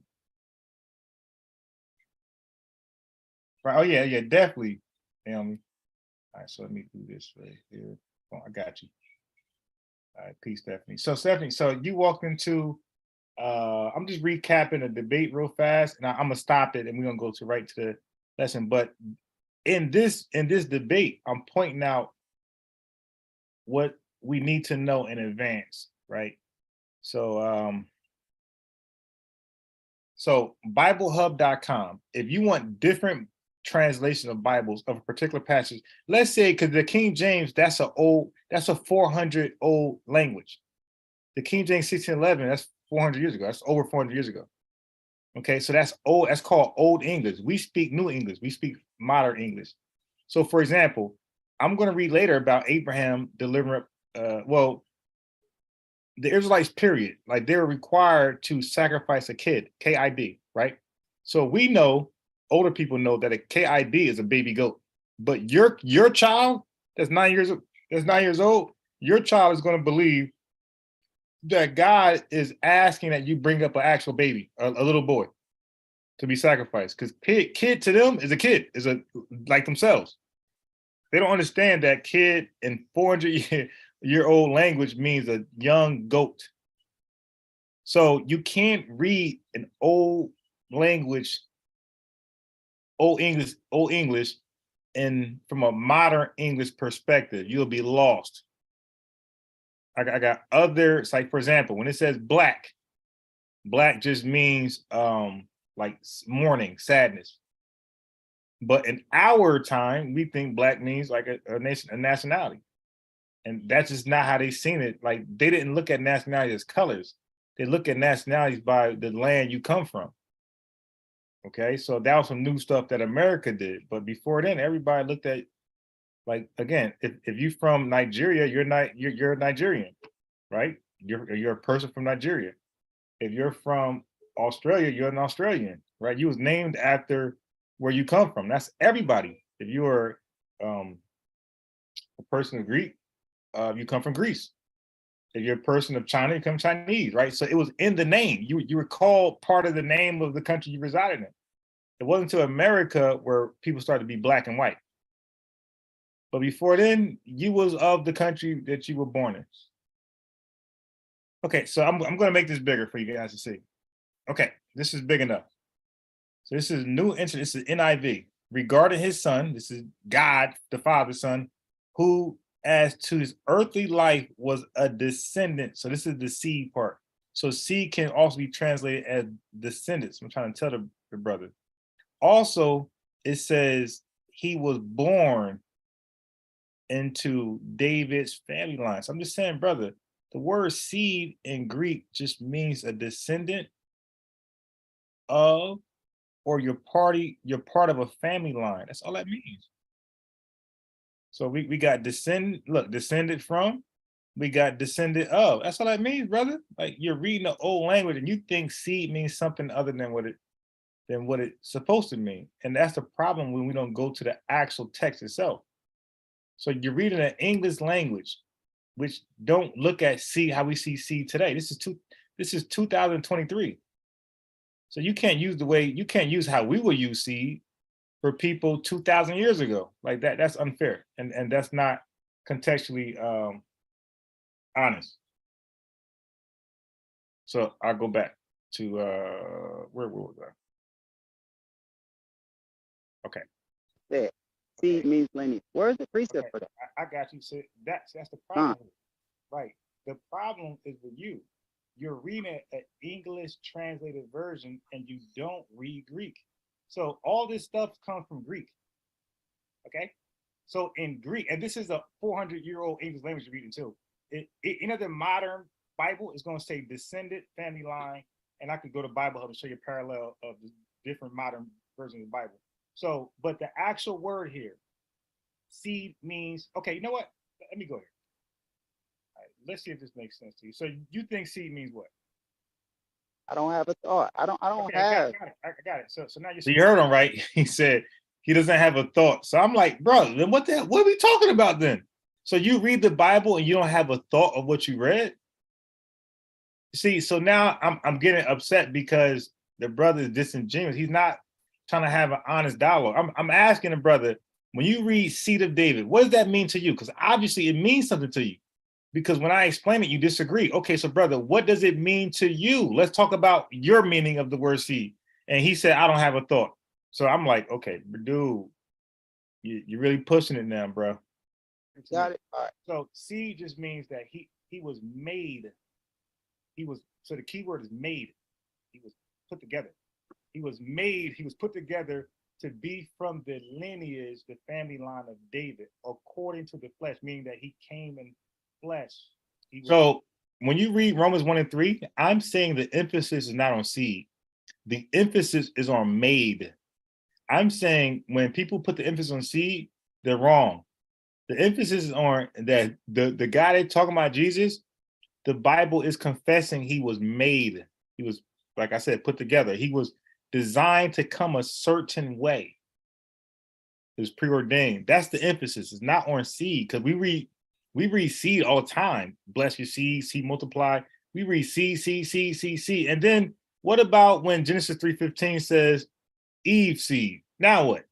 Right. Oh yeah, definitely. All right, so let me do this right here. Oh, I got you. All right, peace, Stephanie. So Stephanie, so you walked into I'm just recapping the debate real fast, and I'm gonna stop it and we're gonna go right to the lesson. But in this debate, I'm pointing out what we need to know in advance right? So so BibleHub.com. If you want different translation of Bibles of a particular passage, let's say because the King James, that's a 400 old language. The King James 1611, that's 400 years ago. That's over 400 years ago. Okay, so that's old. That's called Old English. We speak New English. We speak modern English. So, for example, I'm going to read later about Abraham delivering. Well, the Israelites, period, like they were required to sacrifice a kid, KID, right? So we know, older people know that a KID is a baby goat. But your child that's 9 years old, your child is going to believe that God is asking that you bring up an actual baby, a little boy, to be sacrificed. Because kid to them is a kid, is a like themselves. They don't understand that kid in 400-year-old language means a young goat. So you can't read an old language, old English, and from a modern English perspective, you'll be lost. I got others, like for example, when it says black just means like mourning, sadness. But in our time, we think black means like a nation, a nationality. And that's just not how they seen it. Like they didn't look at nationality as colors. They look at nationalities by the land you come from. Okay, so that was some new stuff that America did. But before then, everybody looked at, like, again, if you're from Nigeria, you're a Nigerian, right? You're a person from Nigeria. If you're from Australia, you're an Australian, right? You was named after where you come from. That's everybody. If you are a person of Greek, you come from Greece. If you're a person of China, you come Chinese, right? So it was in the name. You were called part of the name of the country you resided in. It wasn't until America where people started to be black and white. But before then, you was of the country that you were born in. Okay, so I'm going to make this bigger for you guys to see. Okay, this is big enough. So this is New International. This is NIV. Regarding his son, this is God, the Father's son, who as to his earthly life was a descendant. So this is the seed part. So seed can also be translated as descendants. I'm trying to tell the brother. Also, it says he was born into David's family line. So I'm just saying, brother, the word seed in Greek just means a descendant of, or you're part of a family line. That's all that means. So we got descended from, we got descended of. That's all that means, brother. Like you're reading the old language and you think seed means something other than what it's supposed to mean. And that's the problem when we don't go to the actual text itself. So you're reading an English language, which don't look at seed how we see seed today. This is 2023. So you can't use how we will use seed for people 2,000 years ago. Like that, that's unfair. And that's not contextually honest. So I'll go back to where was I? Okay. That seed means lineage. Where's the precept for that? I got you. So that's the problem. Right. The problem is with you. You're reading an English translated version and you don't read Greek. So all this stuff comes from Greek. Okay. So in Greek, and this is a 400-year-old English language you're reading too. The modern Bible is going to say descendant, family line, and I could go to Bible Hub and show you a parallel of the different modern versions of the Bible. So, but the actual word here, seed means, okay, you know what? Let me go here. All right, let's see if this makes sense to you. So you think seed means what? I don't have a thought. I don't Okay, have. I got it. So now you heard him right. He said he doesn't have a thought. So I'm like, bro, then what are we talking about then? So you read the Bible and you don't have a thought of what you read? See, so now I'm getting upset because the brother is disingenuous. He's not trying to have an honest dialogue. I'm asking the brother, when you read seed of David, what does that mean to you? Because obviously it means something to you. Because when I explain it, you disagree. Okay, so brother, what does it mean to you? Let's talk about your meaning of the word seed. And he said, I don't have a thought. So I'm like, okay, dude, you're really pushing it now, bro. Got it. All right. So seed just means that he was made so the key word is made. He was put together. He was made, he was put together to be from the lineage, the family line of David, according to the flesh, meaning that he came in flesh. So when you read Romans 1 and 3, I'm saying the emphasis is not on seed. The emphasis is on made. I'm saying when people put the emphasis on seed, they're wrong. The emphasis is on that the guy they're talking about, Jesus, the Bible is confessing he was made. He was, like I said, put together. He was designed to come a certain way. It was preordained. That's the emphasis. It's not on seed, because we read seed all the time. Bless your seed, seed multiply. We read seed, seed, seed, seed, seed. And then what about when Genesis 3:15 says Eve seed? Now what?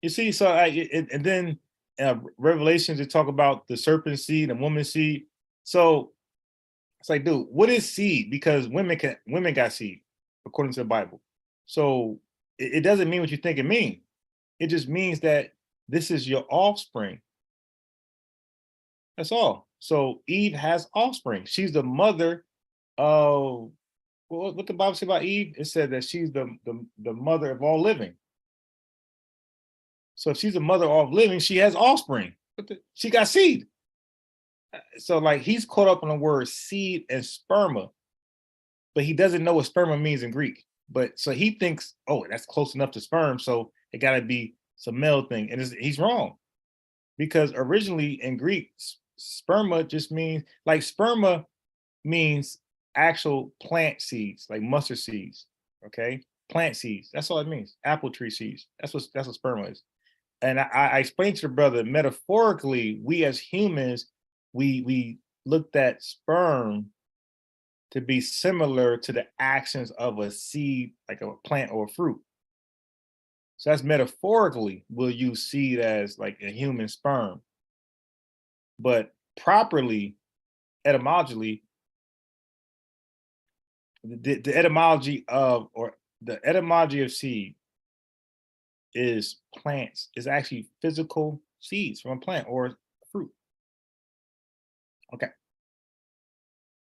You see, so and then Revelations, they talk about the serpent seed and woman seed. So it's like, dude, what is seed? Because women got seed according to the Bible. So it doesn't mean what you think it means. It just means that this is your offspring. That's all. So Eve has offspring. She's the mother of, well, what the Bible say about Eve? It said that she's the mother of all living. So if she's the mother of all living, she has offspring. She got seed. So like he's caught up on the word seed and sperma, but he doesn't know what sperma means in Greek. But so he thinks, oh, that's close enough to sperm, so it got to be some male thing, and he's wrong, because originally in Greek, sperma just means, like, sperma means actual plant seeds, like mustard seeds. Okay, plant seeds. That's all it means. Apple tree seeds. That's what sperma is. And I explained to the brother, metaphorically, we as humans, we looked at sperm to be similar to the actions of a seed, like a plant or a fruit. So that's metaphorically, we'll use seed as like a human sperm. But properly, etymologically, the etymology of, or the etymology of seed is plants, is actually physical seeds from a plant or fruit. Okay.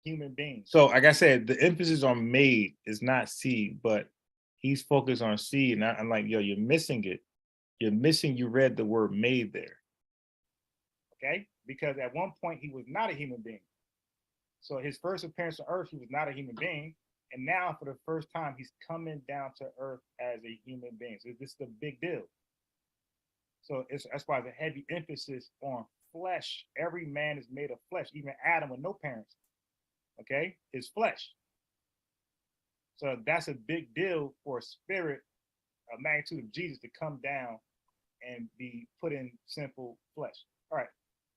Human beings. So like I said, the emphasis on made is not seed, but he's focused on seed. And I'm like, yo, you're missing it. You read the word made there. Okay? Because at one point he was not a human being. So his first appearance on earth, he was not a human being. And now for the first time, he's coming down to earth as a human being. So this is the big deal. So that's why there's a heavy emphasis on flesh. Every man is made of flesh, even Adam with no parents. Okay, his flesh. So that's a big deal for a spirit, a magnitude of Jesus, to come down and be put in sinful flesh. All right.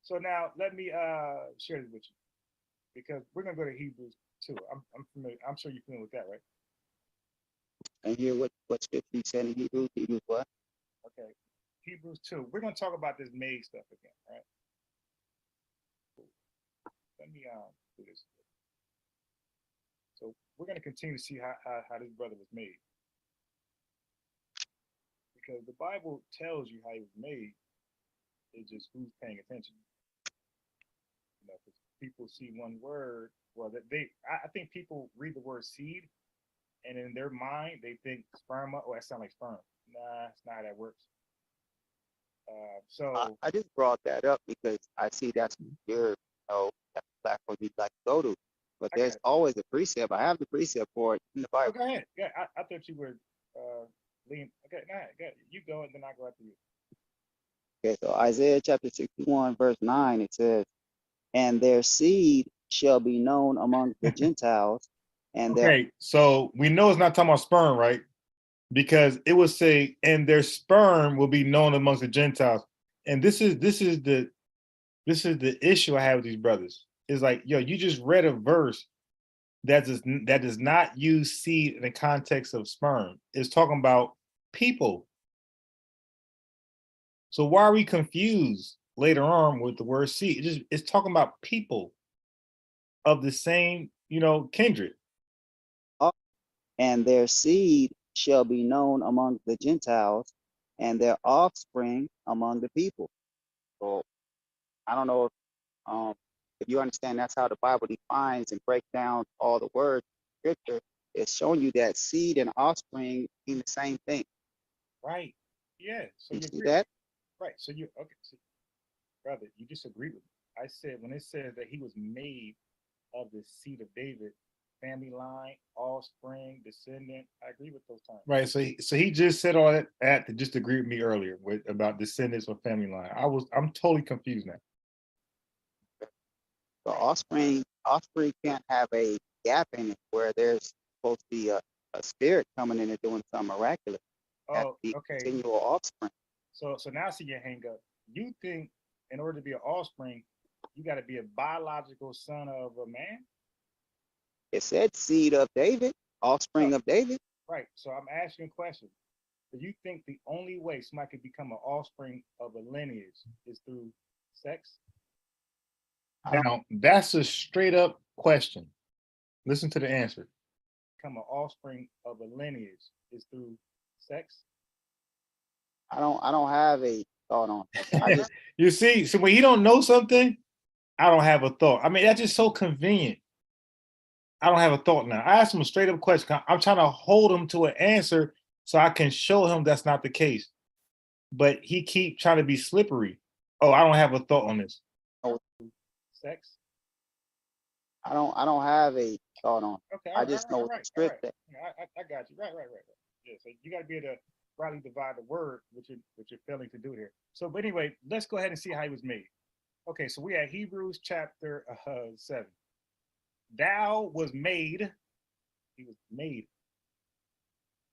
So now let me share this with you, because we're gonna go to Hebrews 2. I'm familiar. I'm sure you're familiar with that, right? And here, what scripture you said in Hebrews? Hebrews what? Okay. Hebrews 2. We're gonna talk about this made stuff again, right? Let me do this. So we're going to continue to see how this brother was made, because the Bible tells you how he was made. It's just who's paying attention. You know, because people see one word. Well, I think people read the word seed, and in their mind they think sperma. Oh, that sounds like sperm. Nah, it's not how that works. So I just brought that up because I see that's your, that platform you'd like to go to. But there's always a precept. I have the precept for it in the Bible. Oh, go ahead. Yeah, I thought you were lean. Okay, go ahead. You go, and then I go after you. Okay, so Isaiah chapter 61, verse 9, it says, and their seed shall be known among the Gentiles. And okay, so we know it's not talking about sperm, right? Because it would say, and their sperm will be known amongst the Gentiles. And this is the issue I have with these brothers. Is like, yo, you just read a verse that does not use seed in the context of sperm. It's talking about people. So why are we confused later on with the word seed? It's talking about people of the same, kindred. and their seed shall be known among the Gentiles, and their offspring among the people. So I don't know if if you understand that's how the Bible defines and breaks down all the words in scripture, it's showing you that seed and offspring mean the same thing. Right. Yeah. So You you see agree. that? Right. So you okay. So, brother, you disagree with me. I said when it says that he was made of the seed of David, family line, offspring, descendant. I agree with those terms. Right. So he just said all that to just agree with me earlier with about descendants or family line. I'm totally confused now. The offspring can't have a gap in it where there's supposed to be a spirit coming in and doing something miraculous. Oh, okay. Continual offspring. So now I see your hang up. You think in order to be an offspring, you got to be a biological son of a man? It said seed of David, offspring of David. Right. So I'm asking a question. Do you think the only way somebody could become an offspring of a lineage is through sex? Now, that's a straight up question. Listen to the answer. Become an offspring of a lineage is through sex? I don't have a thought on it. I just You see, so when you don't know something, I don't have a thought. I mean, that's just so convenient. I don't have a thought now. I asked him a straight up question. I'm trying to hold him to an answer so I can show him that's not the case. But he keep trying to be slippery. Oh, I don't have a thought on this. Sex? I don't have a thought on it. Okay, I just know the script. Yeah, I got you. Right. Yeah, so you got to be able to rightly divide the word, which you're failing to do here. So, but anyway, let's go ahead and see how he was made. Okay, so we had Hebrews chapter 7. Thou was made, he was made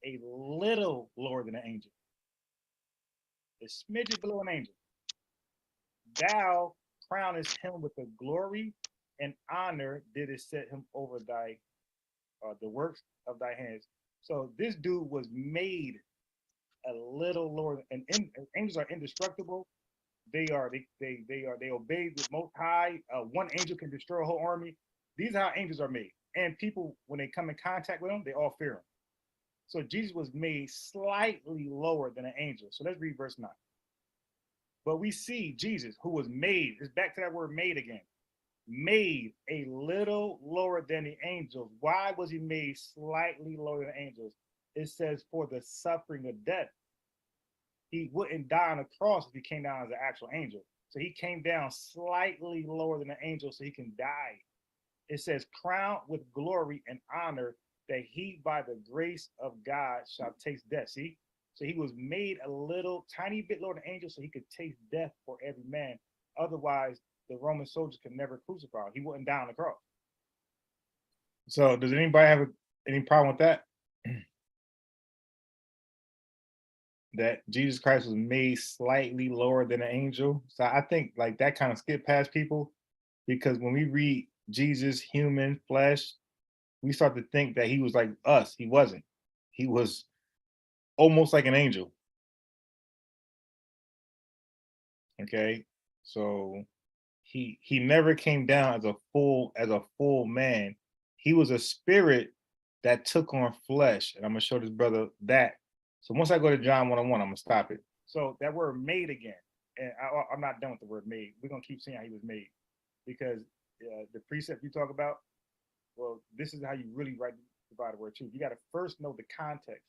a little lower than an angel, a smidget below an angel. Thou crownest him with the glory and honor did it set him over thy the works of thy hands. So this dude was made a little lower, and angels are indestructible. They obey the Most High. One angel can destroy a whole army. These are how angels are made, and people when they come in contact with them, they all fear him. So Jesus was made slightly lower than an angel. So let's read verse 9. But we see Jesus, who was made. It's back to that word "made" again. Made a little lower than the angels. Why was he made slightly lower than angels? It says for the suffering of death. He wouldn't die on the cross if he came down as an actual angel. So he came down slightly lower than an angel so he can die. It says crowned with glory and honor that he by the grace of God shall taste death. See? So he was made a little tiny bit lower than angel so he could taste death for every man. Otherwise, the Roman soldiers could never crucify him. He wouldn't die on the cross. So does anybody have any problem with that? That Jesus Christ was made slightly lower than an angel. So I think like that kind of skip past people because when we read Jesus, human flesh, we start to think that he was like us. He wasn't. He was almost like an angel. Okay. So he never came down as a full man. He was a spirit that took on flesh. And I'm gonna show this brother that. So once I go to John 1:1, I'm gonna stop it. So that word "made" again, and I'm not done with the word "made." We're gonna keep seeing how he was made, because the precept you talk about, well, this is how you really divide the word truth. You got to first know the context.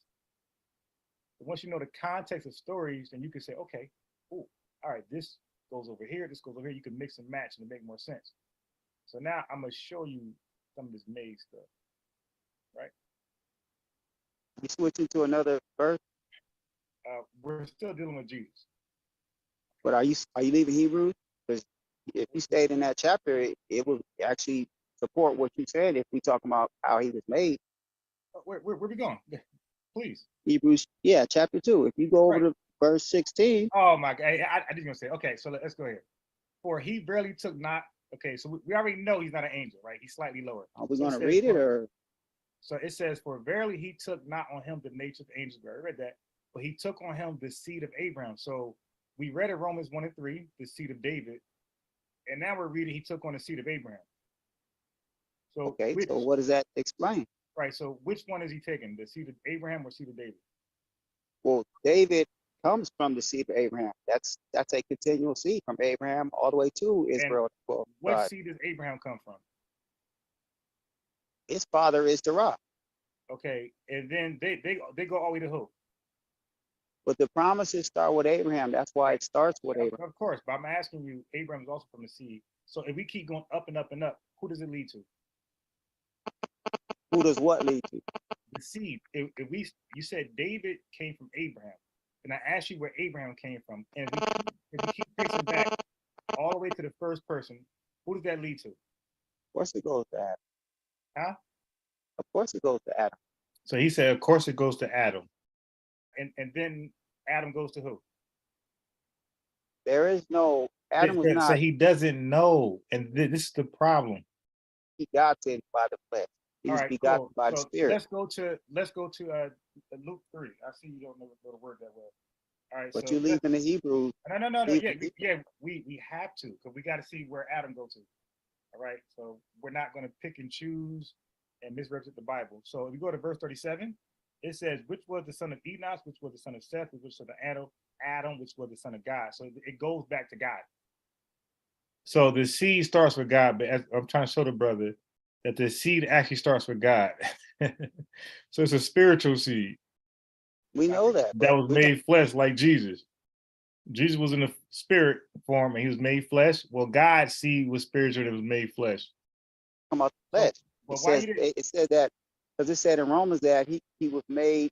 But once you know the context of stories, then you can say, okay, oh, all right, this goes over here, this goes over here. You can mix and match and make more sense. So now I'm gonna show you some of this "made" stuff, right? You switching to another verse, We're still dealing with Jesus. but are you leaving Hebrews? Because if you stayed in that chapter, it would actually support what you said if we talk about how he was made. Where we going? Please. Hebrews, yeah, chapter 2. If you go over to verse 16. Oh my God, I didn't gonna say. Okay, so let's go here. For he barely took not. Okay, so we already know he's not an angel, right? He's slightly lower. Are we going to read it or? So it says, for verily he took not on him the nature of the angels. I read that, but he took on him the seed of Abraham. So we read in Romans 1:3, the seed of David, and now we're reading he took on the seed of Abraham. So okay, so what does that explain? Right. So which one is he taking? The seed of Abraham or seed of David? Well, David comes from the seed of Abraham. That's a continual seed from Abraham all the way to Israel. Well, What seed does Abraham come from? his father is Terah. Okay, and then they go all the way to who? But the promises start with Abraham. That's why it starts with Abraham. Of course, but I'm asking you, Abraham is also from the seed. So if we keep going up and up and up, who does it lead to? Who does what lead to? The seed. If you said David came from Abraham, and I asked you where Abraham came from, and if we keep tracing back all the way to the first person, who does that lead to? Of course it goes to Adam. Huh? Of course it goes to Adam. So he said, of course it goes to Adam. And then Adam goes to who? There is no, Adam was So not he doesn't know, and this is the problem. begotten by the flesh. He was begotten by the spirit. Let's go to Luke 3. I see you don't know the word that well. All right, But so you leave in the Hebrews. No. Yeah, we have to, because we got to see where Adam goes to. All right, so we're not going to pick and choose and misrepresent the Bible. So if you go to verse 37, it says, which was the son of Enos, which was the son of Seth, which was the son of Adam, which was the son of God. So it goes back to God. So the seed starts with God, but as I'm trying to show the brother that the seed actually starts with God. So it's a spiritual seed. We know that. That was made flesh like Jesus. Jesus was in the spirit form and he was made flesh. Well, God's seed was spiritual and it was made flesh. Come out the flesh. Well, it said that, because it said in Romans that he was made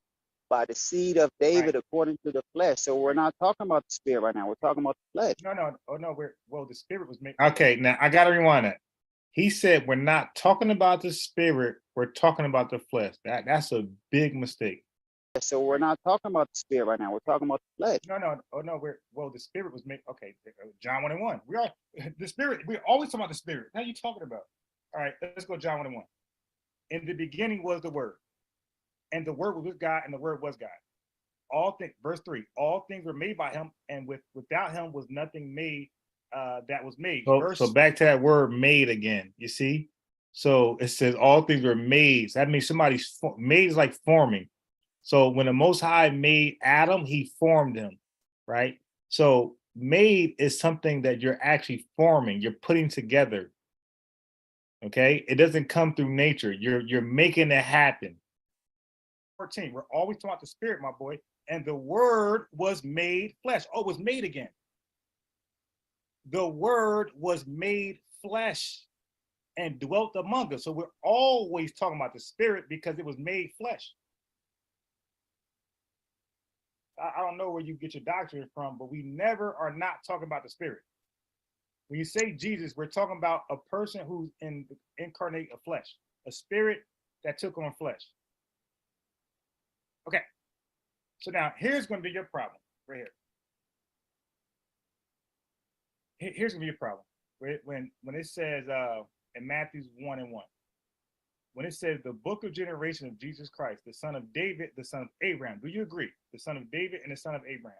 by the seed of David according to the flesh. So we're not talking about the spirit right now. We're talking about the flesh. No. The spirit was made. Okay, now I got to rewind that. He said we're not talking about the spirit. We're talking about the flesh. That's a big mistake. So we're not talking about the spirit right now. We're talking about the flesh. No. The spirit was made. Okay, John 1:1. We are the spirit. We're always talking about the spirit. What are you talking about? All right, let's go John 1:1. In the beginning was the Word, and the Word was with God, and the Word was God. All things, verse 3, all things were made by him, and without him was nothing made that was made. So back to that word made again, you see? So it says all things were made. So that means somebody's made is like forming. So when the Most High made Adam, he formed him, right? So made is something that you're actually forming, you're putting together. Okay, it doesn't come through nature. You're making it happen. 14. We're always talking about the spirit, my boy. And the word was made flesh. Oh, it was made again. The word was made flesh and dwelt among us. So we're always talking about the spirit because it was made flesh. I don't know where you get your doctrine from, but we never are not talking about the spirit. When you say Jesus, we're talking about a person who's incarnate of flesh, a spirit that took on flesh. Okay. So now here's going to be your problem right here. Here's going to be your problem. When it says in Matthew 1:1, when it says the book of generation of Jesus Christ, the son of David, the son of Abraham. Do you agree? The son of David and the son of Abraham.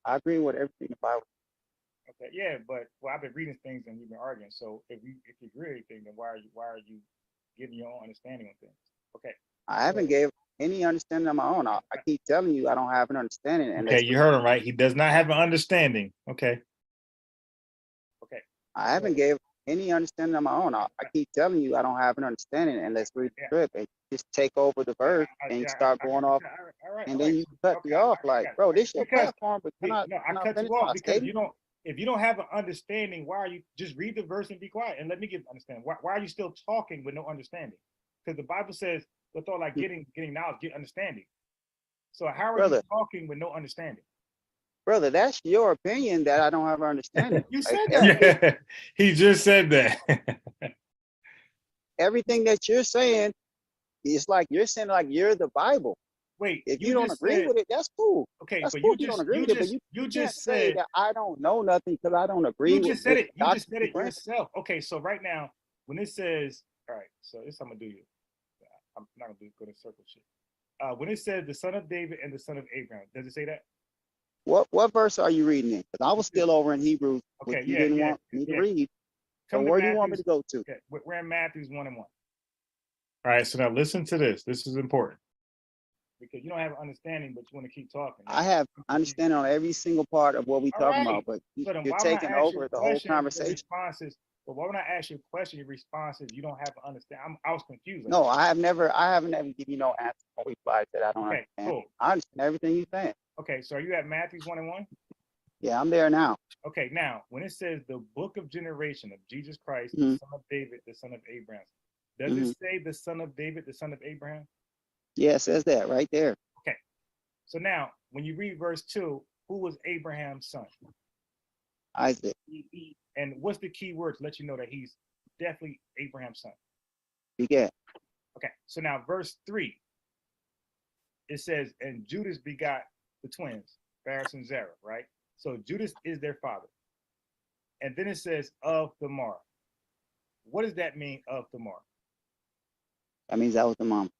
I agree with everything the Bible. Okay, yeah, but I've been reading things and we've been arguing. So if you agree with anything, then why are you giving your own understanding on things? Okay. I haven't gave any understanding of my own. I keep telling you I don't have an understanding. Okay, you heard him right. He does not have an understanding. Okay. I haven't gave any understanding of my own. I keep telling you I don't have an understanding, and let's read the script and just take over the verse and you start going off, and then you cut me off like, bro, this your platform, but I cut you off because if you don't have an understanding, why are you just read the verse and be quiet and let me get understanding? Why are you still talking with no understanding? Because the Bible says with all like getting knowledge, get understanding. So how are you talking with no understanding? Brother, that's your opinion that I don't have an understanding. You said that. Yeah, he just said that. Everything that you're saying, it's like you're saying like you're the Bible. Wait, if you don't agree with it, that's cool. Okay, that's but cool. You don't agree with it, but you just say that I don't know nothing because I don't agree with it. You just said it yourself. Okay, so right now, when it says, all right, so this I'm gonna do you. I'm not gonna go to circle shit. When it says the son of David and the son of Abraham, does it say that? What verse are you reading in? Because I was still over in Hebrews. Okay, you didn't want me to read. So where do you want me to go to? Okay, we're in Matthew 1:1. All right, so now listen to this. This is important. because you don't have an understanding, but you want to keep talking. I have understanding on every single part of what we All talking right. about, but So then you're why when I taking ask you over a the whole question, your conversation. responses, but why when I ask you a question, your responses, you don't have to understand. I was confused. No, I haven't ever give you no answer or reply that I don't Okay, understand. cool. I understand everything you're saying. Okay, so are you at Matthew 1:1? Yeah, I'm there now. Okay, now when it says the book of generation of Jesus Christ, Mhm. the son of David, the son of Abraham, does Mhm. it say the son of David, the son of Abraham? Yeah, it says that right there. Okay, so now when you read verse 2, who was Abraham's son? Isaac. And what's the key word to let you know that he's definitely Abraham's son? Begat. Okay, so now verse 3, it says, and Judas begot the twins, Phares and Zerah, right? So Judas is their father. And then it says of Thamar. What does that mean, of Thamar? That means that was the mom.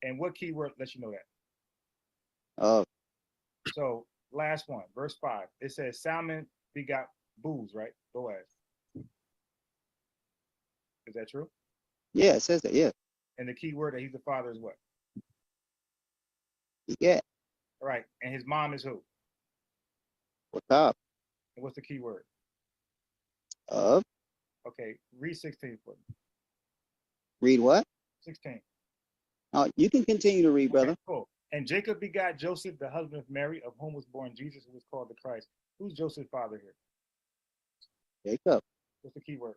And what key word lets you know that? Oh, So last one, verse 5, it says Salmon begot Booz, right? Boaz. Is that true? yeah, it says that. Yeah, And the key word that he's the father is what? begat. All right. And his mom is who? What's up? And what's the key word? Of. Okay, read 16 for me. Read what? 16. Oh, you can continue to read, brother. Okay, cool. And Jacob begot Joseph, the husband of Mary, of whom was born Jesus, who was called the Christ. Who's Joseph's father here? Jacob. What's the key word?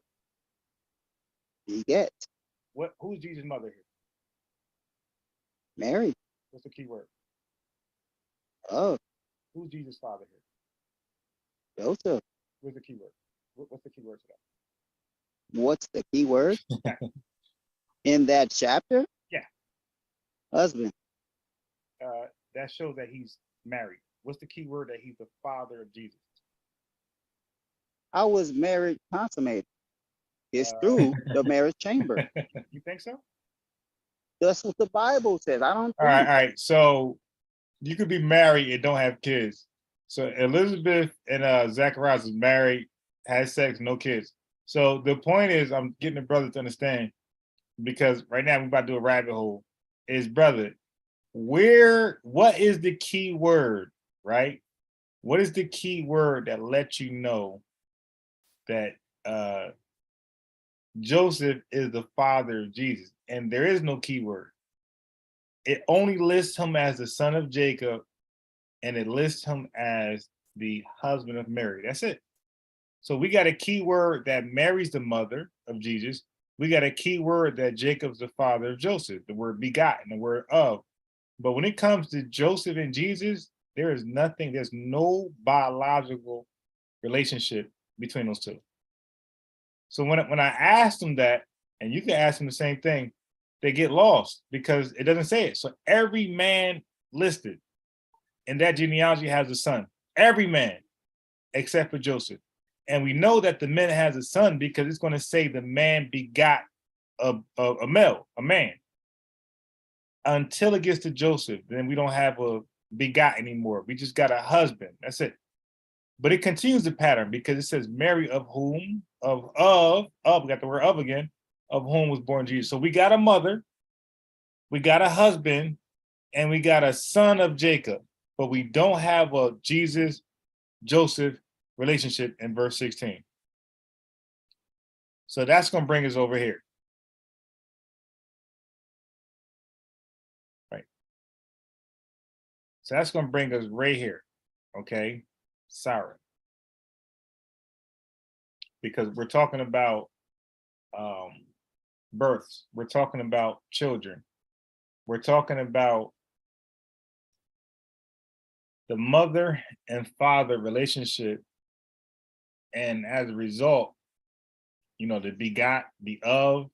Begat. Who's Jesus' mother here? Mary. What's the key word? Of. Who's Jesus' father here? Joseph. What's the key word? What's the key word to What's the key word that? in that chapter? Yeah. Husband. That shows that he's married. What's the key word that he's the father of Jesus? I was married consummated. It's through the marriage chamber. You think so? That's what the Bible says. I don't All right, think. all right. So you could be married and don't have kids. So Elizabeth and Zacharias is married, has sex, no kids. So the point is, I'm getting the brother to understand, because right now we're about to do a rabbit hole. Is brother, what is the key word, right? What is the key word that lets you know that Joseph is the father of Jesus? And there is no key word. It only lists him as the son of Jacob, and it lists him as the husband of Mary. That's it. So we got a key word that Mary's the mother of Jesus. We got a key word that Jacob's the father of Joseph, the word begotten, the word of. But when it comes to Joseph and Jesus, there's no biological relationship between those two. So when I asked them that, and you can ask them the same thing, they get lost because it doesn't say it. So every man listed in that genealogy has a son. Every man except for Joseph. And we know that the man has a son because it's going to say the man begot a male, a man. Until it gets to Joseph, then we don't have a begot anymore. We just got a husband. That's it. But it continues the pattern because it says Mary, of whom, we got the word of again, of whom was born Jesus. So we got a mother, we got a husband, and we got a son of Jacob, but we don't have a Jesus Joseph relationship in verse 16. So that's going to bring us over here. Right. So that's going to bring us right here. Okay. Sarah. Because we're talking about births. We're talking about children. We're talking about the mother and father relationship. And as a result, the begot, the of.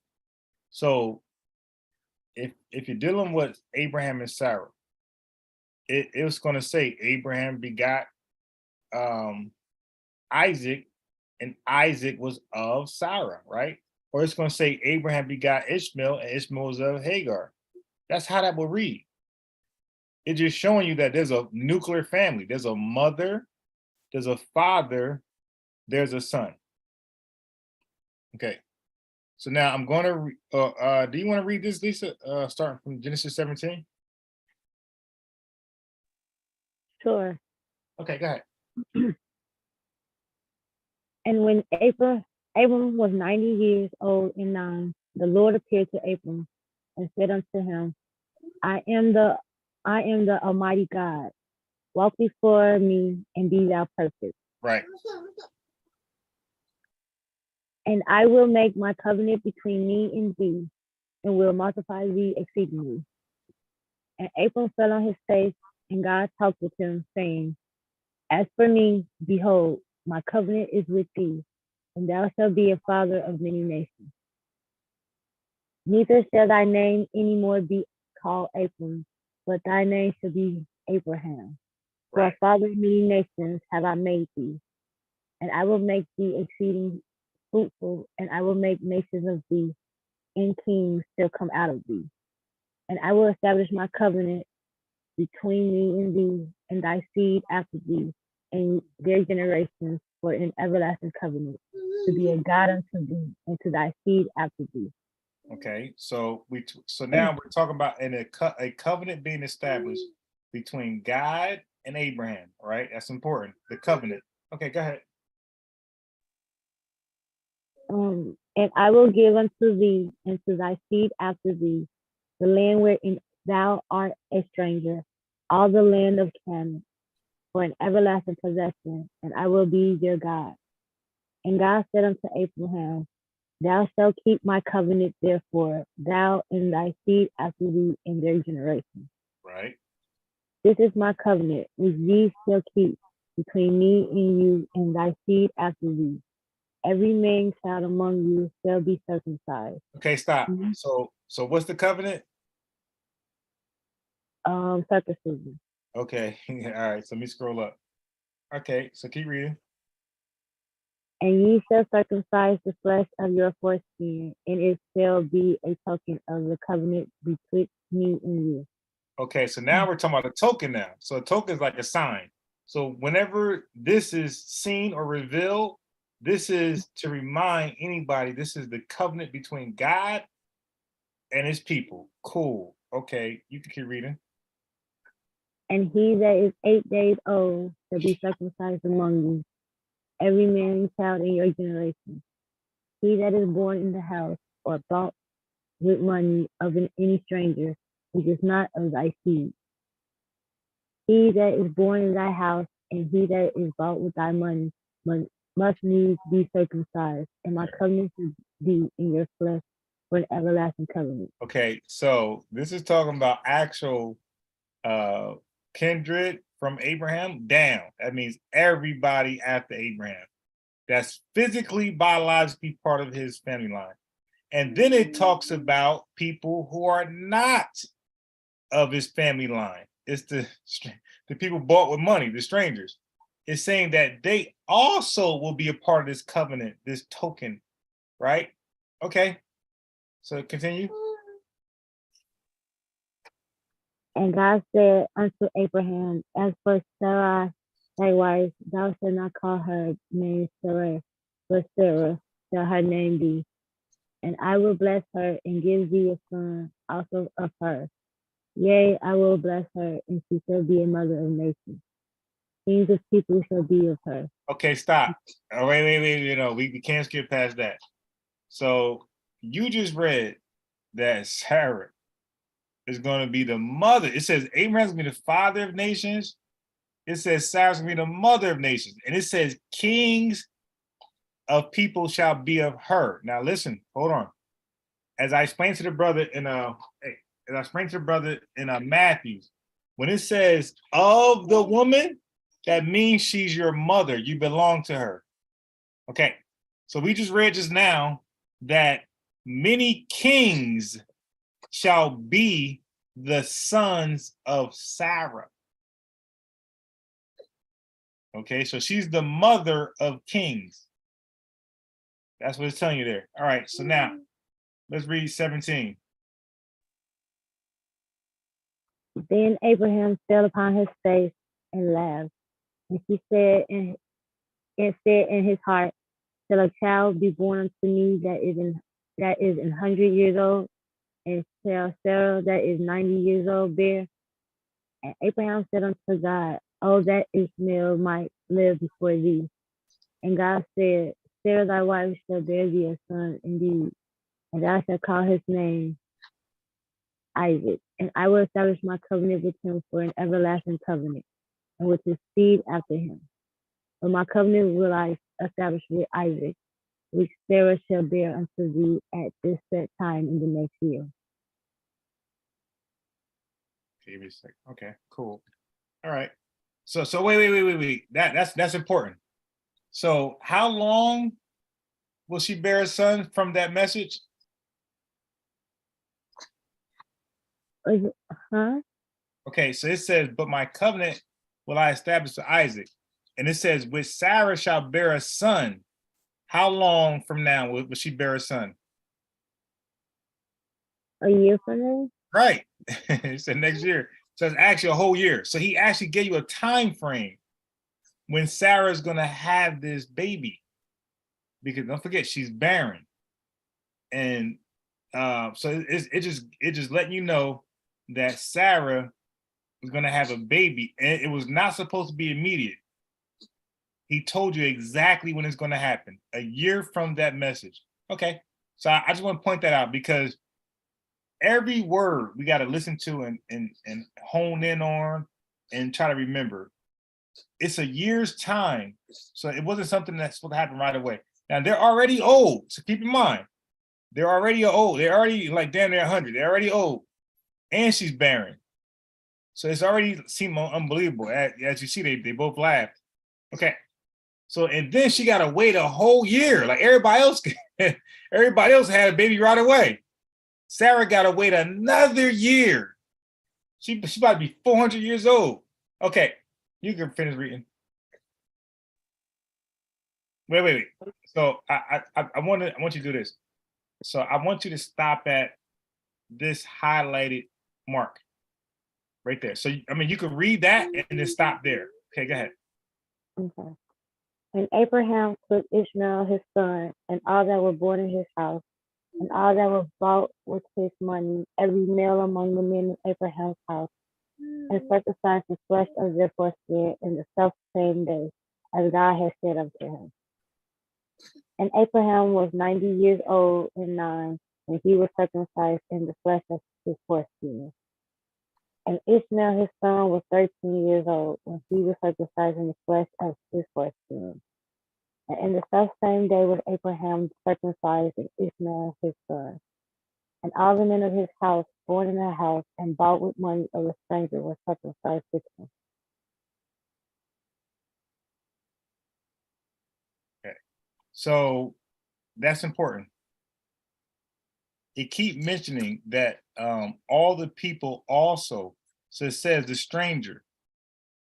So if you're dealing with Abraham and Sarah, it was going to say Abraham begot Isaac, and Isaac was of Sarah, right? Or it's going to say Abraham begot Ishmael, and Ishmael was of Hagar. That's how that will read. It's just showing you that there's a nuclear family. There's a mother, there's a father, there's a son. Okay. So now I'm going to, do you want to read this, Lisa, starting from Genesis 17? Sure. Okay, go ahead. And when Abram was 90 years old and 9, the Lord appeared to Abram and said unto him, I am the Almighty God. Walk before me and be thou perfect. Right. And I will make my covenant between me and thee, and will multiply thee exceedingly. And Abram fell on his face, and God talked with him, saying, As for me, behold, my covenant is with thee, and thou shalt be a father of many nations. Neither shall thy name any more be called Abram, but thy name shall be Abraham. For Right. a father of many nations have I made thee, and I will make thee exceeding fruitful, and I will make nations of thee, and kings shall come out of thee. And I will establish my covenant between me and thee, and thy seed after thee, and their generations for an everlasting covenant, to be a God unto thee, and to thy seed after thee. Okay, so now we're talking about a covenant being established between God and Abraham, right? That's important. The covenant. Okay, go ahead. And I will give unto thee and to thy seed after thee the land wherein thou art a stranger, all the land of Canaan, for an everlasting possession, and I will be their God. And God said unto Abraham, Thou shalt keep my covenant, therefore, thou and thy seed after thee in their generations. Right. This is my covenant, which ye shall keep between me and you and thy seed after thee. Every man child among you shall be circumcised. Okay, stop. So what's the covenant? Circumcision. Okay, all right. So let me scroll up. Okay, so keep reading. And ye shall circumcise the flesh of your foreskin, and it shall be a token of the covenant betwixt me and you. Okay, so now we're talking about a token now. So a token is like a sign. So whenever this is seen or revealed, this is to remind anybody this is the covenant between God and his people. Cool. Okay, you can keep reading. And he that is 8 days old shall be circumcised among you, every man and child in your generation. He that is born in the house or bought with money of any stranger, which is not of thy seed. He that is born in thy house and he that is bought with thy money must needs be circumcised, and my covenant shall be in your flesh for an everlasting covenant. Okay, so this is talking about actual kindred from Abraham down. That means everybody after Abraham that's physically, biologically part of his family line. And then it talks about people who are not of his family line. It's the people bought with money, the strangers. It's saying that they also will be a part of this covenant, this token, right? Okay, so continue. And God said unto Abraham, As for Sarah thy wife, thou shalt not call her name Sarah, but Sarah shall her name be. And I will bless her and give thee a son also of her. Yea, I will bless her, and she shall be a mother of nations. Kings of people shall be of her. Okay, stop. Oh, wait. You know, we can't skip past that. So you just read that Sarah is going to be the mother. It says Abraham's going to be the father of nations. It says Sarah's going to be the mother of nations. And it says kings of people shall be of her. Now listen, hold on. As I explained to the brother in Matthews, when it says of the woman, that means she's your mother. You belong to her. Okay. So we just read just now that many kings shall be the sons of Sarah. Okay, so she's the mother of kings. That's what it's telling you there. All right, so now let's read 17. Then Abraham fell upon his face and laughed. And he said in his heart, Shall a child be born unto me that is 100 years old? And shall Sarah that is 90 years old bear? And Abraham said unto God, oh, that Ishmael might live before thee. And God said, Sarah thy wife shall bear thee a son indeed, and thou shalt call his name Isaac. And I will establish my covenant with him for an everlasting covenant, and with his seed after him. But my covenant will I establish with Isaac, which Sarah shall bear unto thee at this set time in the next year. Give me a sec. Okay, cool. All right. So wait. That's important. So how long will she bear a son from that message? Huh? Okay, so it says, but my covenant will I establish with Isaac. And it says, with Sarah shall bear a son. How long from now will she bear a son? A year from now? Right. It said next year. So it's actually a whole year. So he actually gave you a time frame when Sarah's going to have this baby. Because don't forget, she's barren. And so it just letting you know that Sarah was going to have a baby, and it was not supposed to be immediate. He told you exactly when it's going to happen, a year from that message. Okay, so I just want to point that out, because every word we got to listen to and hone in on and try to remember. It's a year's time, so it wasn't something that's supposed to happen right away. Now they're already old, so keep in mind, they're already old. They're already like damn near 100. They're already old, and she's barren. So it's already seemed unbelievable. As you see, they both laughed. Okay. So, and then she got to wait a whole year. Like everybody else, everybody else had a baby right away. Sarah got to wait another year. She about to be 400 years old. Okay. You can finish reading. Wait. So I want you to do this. So I want you to stop at this highlighted mark right there. So, I mean, you could read that and then stop there. Okay, go ahead. Okay. And Abraham took Ishmael his son, and all that were born in his house, and all that was bought with his money, every male among the men of Abraham's house, and circumcised the flesh of their foreskin in the self-same day, as God had said unto him. And Abraham was 90 years old and 9, when he was circumcised in the flesh of his foreskin. And Ishmael his son was 13 years old, when he was circumcised in the flesh of his foreskin. And in the self-same day was Abraham circumcised and Ishmael his son. And all the men of his house, born in the house, and bought with money of a stranger, were circumcised with him. Okay. So that's important. It keep mentioning that all the people also, so it says the stranger.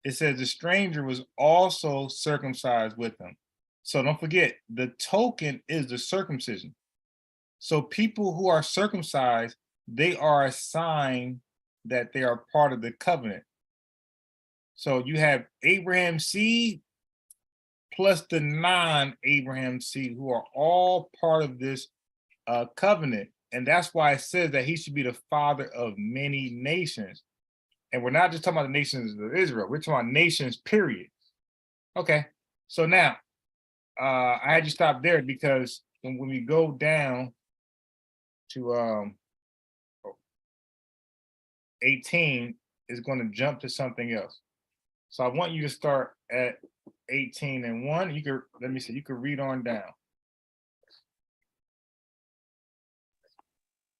It says the stranger was also circumcised with him. So don't forget, the token is the circumcision. So people who are circumcised, they are a sign that they are part of the covenant. So you have Abraham's seed plus the non-Abraham seed, who are all part of this covenant. And that's why it says that he should be the father of many nations. And we're not just talking about the nations of Israel, we're talking about nations, period. Okay, so now, I had you stop there because when we go down to 18, it's going to jump to something else. So I want you to start at 18 and 1. You could, let me see, you could read on down.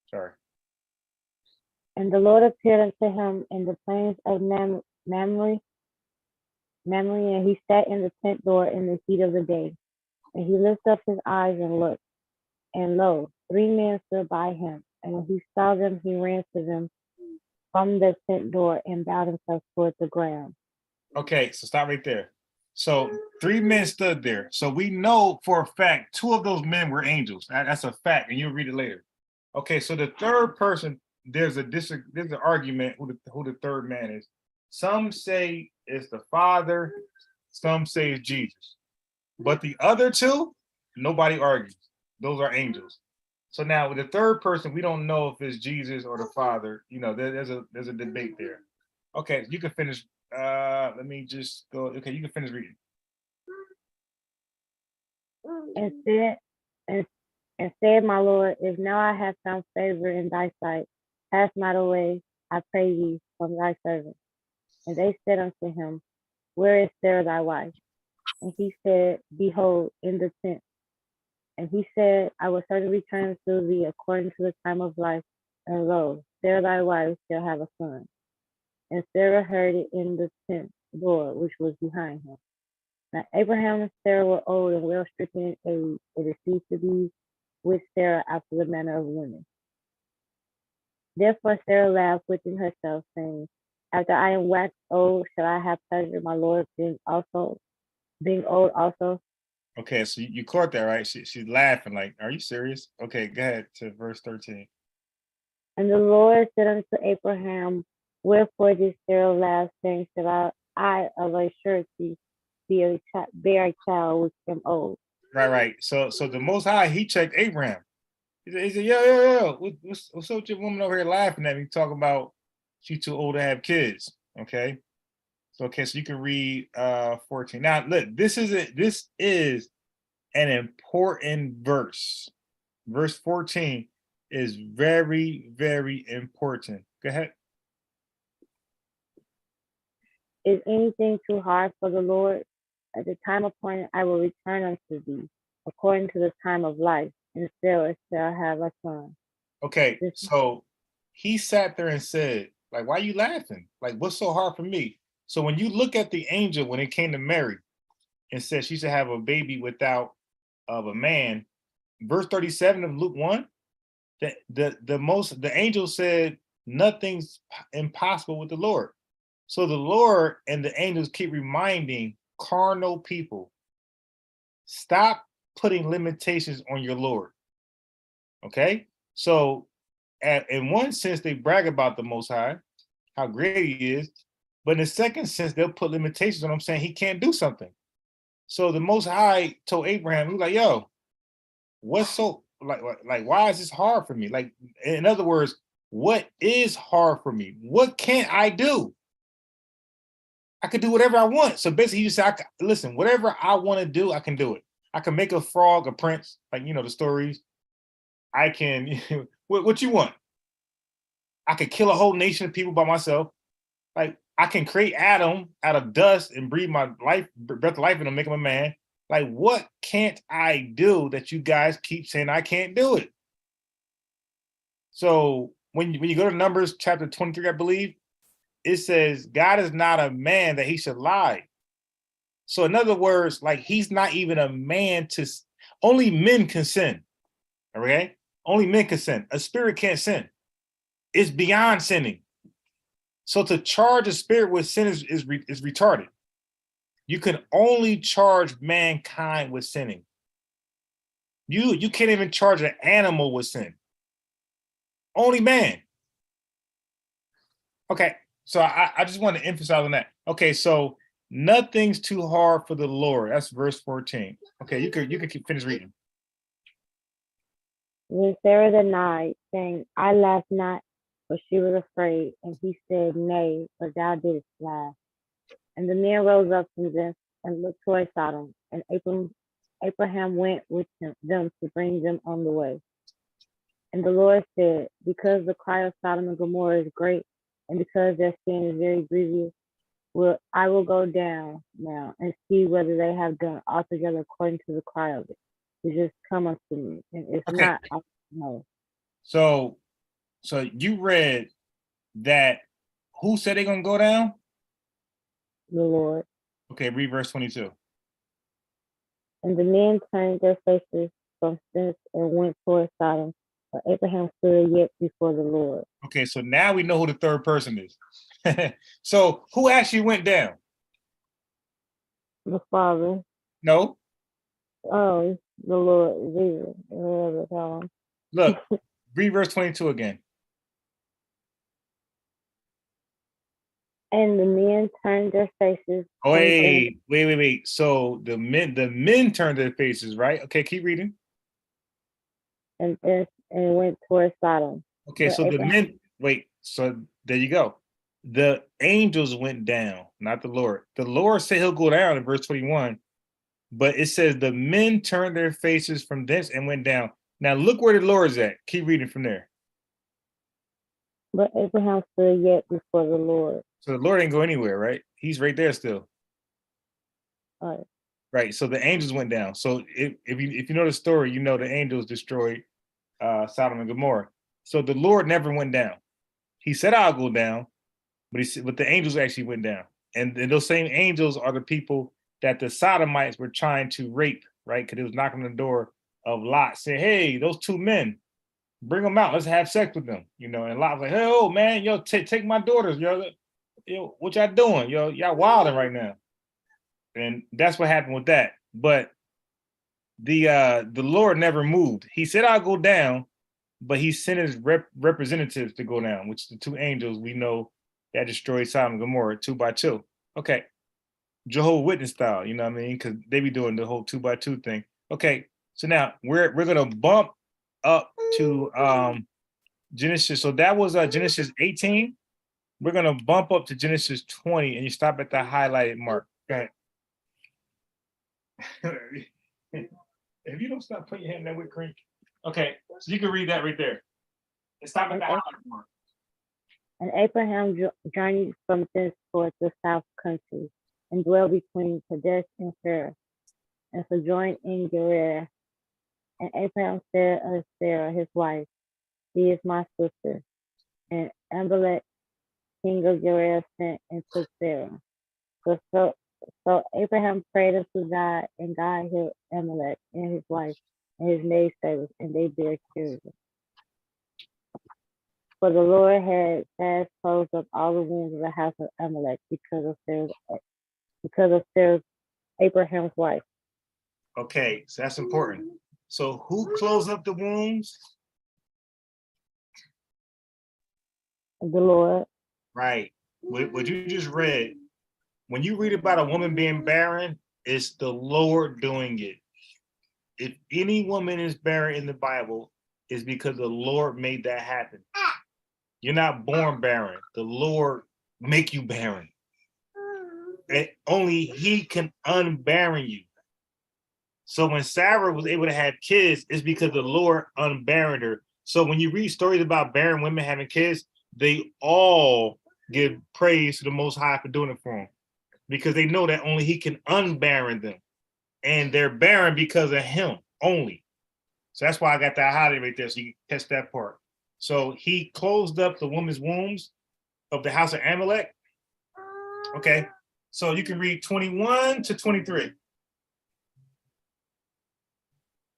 Sorry. And the Lord appeared unto him in the plains of Mamre, and he sat in the tent door in the heat of the day. And he lifted up his eyes and looked, and lo, 3 men stood by him. And when he saw them, he ran to them from the tent door and bowed himself toward the ground. Okay, so stop right there. So 3 men stood there. So we know for a fact 2 of those men were angels. That's a fact, and you'll read it later. Okay, so the third person, there's an argument who the third man is. Some say it's the Father, some say it's Jesus. But the other 2, nobody argues. Those are angels. So now with the third person, we don't know if it's Jesus or the Father. You know, there's a debate there. Okay, you can finish let me just go. Okay, you can finish reading. And said, and, and said, my Lord, if now I have found favor in thy sight, pass not away, I pray thee, from thy servant. And they said unto him, where is Sarah thy wife? And he said, behold, in the tent. And he said, I will certainly return to thee according to the time of life, and lo, Sarah thy wife shall have a son. And Sarah heard it in the tent door which was behind him. Now Abraham and Sarah were old and well stricken in age, and it ceased to be with Sarah after the manner of women. Therefore Sarah laughed within herself, saying, after I am waxed old, shall I have pleasure, my Lord, being old also? Okay, so you caught that, right? She's laughing like, are you serious? Okay, go ahead to verse 13. And the Lord said unto Abraham, wherefore did Sarah laugh, saying, shall I of a surety bear a child which am old? Right. So the Most High, he checked Abraham. He said, yo, what's up with your woman over here laughing at me, talking about she too old to have kids? Okay. So you can read 14. Now look, this is an important verse. Verse 14 is very, very important. Go ahead. Is anything too hard for the Lord? At the time appointed, I will return unto thee, according to the time of life, and Sarah shall have a son. Okay, so he sat there and said, like, why are you laughing? Like, what's so hard for me? So when you look at the angel, when it came to Mary and said she should have a baby without of a man, verse 37 of Luke 1, the angel said, nothing's impossible with the Lord. So the Lord and the angels keep reminding carnal people, stop putting limitations on your Lord. Okay, so in one sense, they brag about the Most High, how great he is. But in the second sense, they'll put limitations on him, saying he can't do something. So the Most High told Abraham, he's like, yo, what's so, like, why is this hard for me? Like, in other words, what is hard for me? What can't I do? I could do whatever I want. So basically, he just said, listen, whatever I want to do, I can do it. I can make a frog a prince, like, you know, the stories. I can, what you want? I could kill a whole nation of people by myself. Like, I can create Adam out of dust and breathe my breath of life in him, make him a man. Like, what can't I do that you guys keep saying I can't do it? So when you go to Numbers chapter 23, I believe, it says, God is not a man that he should lie. So in other words, like, he's not even a man to, only men can sin. Okay? Only men can sin. A spirit can't sin. It's beyond sinning. So to charge a spirit with sin is retarded. You can only charge mankind with sinning. You can't even charge an animal with sin. Only man. Okay, so I just want to emphasize on that. Okay, so nothing's too hard for the Lord. That's verse 14. Okay, you can keep finish reading. When Sarah denied, saying, I laughed not, for she was afraid. And he said, nay, but thou didst laugh. And the men rose up from them and looked toward Sodom. And Abraham went with them to bring them on the way. And the Lord said, because the cry of Sodom and Gomorrah is great, and because their sin is very grievous, I will go down now and see whether they have done altogether according to the cry of it. To just come unto me. And if not, I know. So you read that, who said they're gonna go down? The Lord. Okay, read verse 22. And the men turned their faces from thence and went toward Sodom, but Abraham stood yet before the Lord. Okay, so now we know who the third person is. So who actually went down? The Father. No. Oh, the Lord, Jesus, whatever call him. Look, read verse 22 again. And the men turned their faces. Oh, wait. So the men turned their faces, right? Okay, keep reading. And went toward Sodom. Okay, but so Abraham, the men, wait, so there you go. The angels went down, not the Lord. The Lord said he'll go down in verse 21, but it says the men turned their faces from thence and went down. Now look where the Lord's at. Keep reading from there. But Abraham stood yet before the Lord. So the Lord ain't go anywhere, right? He's right there still. Right. Right. So the angels went down. So if you know the story, you know the angels destroyed Sodom and Gomorrah. So the Lord never went down. He said, I'll go down, but the angels actually went down. And those same angels are the people that the Sodomites were trying to rape, right? Because it was knocking on the door of Lot, saying, hey, those two men, bring them out. Let's have sex with them. You know, and Lot was like, hey, oh, man, yo, take my daughters. Yo, what y'all doing? Yo, y'all wilding right now. And that's what happened with that. But the Lord never moved. He said, I'll go down, but he sent his representatives to go down, which the two angels we know that destroyed Sodom and Gomorrah 2 by 2. Okay. Jehovah's Witness style, you know what I mean? Because they be doing the whole 2 by 2 thing. Okay, so now we're gonna bump up to Genesis. So that was Genesis 18. We're gonna bump up to Genesis 20, and you stop at the highlighted mark. Go ahead. If you don't stop putting your hand in that whipped cream. Okay, so you can read that right there. And stop at the highlighted mark. And Abraham journeyed from thence toward the south country, and dwelt between Kadesh and Sarah, and sojourned in Gerar. And Abraham said unto Sarah his wife, she is my sister. And Abimelech, king of Gerar, sent and took Sarah. So Abraham prayed unto God, and God healed Abimelech and his wife and his maidservants, and they bare children. For the Lord had fast closed up all the wombs of the house of Abimelech because of Sarah, Abraham's wife. Okay, so that's important. So who closed up the wombs? The Lord. Right. What you just read, when you read about a woman being barren, it's the Lord doing it. If any woman is barren in the Bible, it's because the Lord made that happen. You're not born barren. The Lord make you barren. And only he can unbarren you. So when Sarah was able to have kids, it's because the Lord unbarrened her. So when you read stories about barren women having kids, they all give praise to the Most High for doing it for them, because they know that only he can unbarren them. And they're barren because of him only. So that's why I got that highlight right there, so you can catch that part. So he closed up the woman's wombs of the house of Amalek. Okay, so you can read 21 to 23.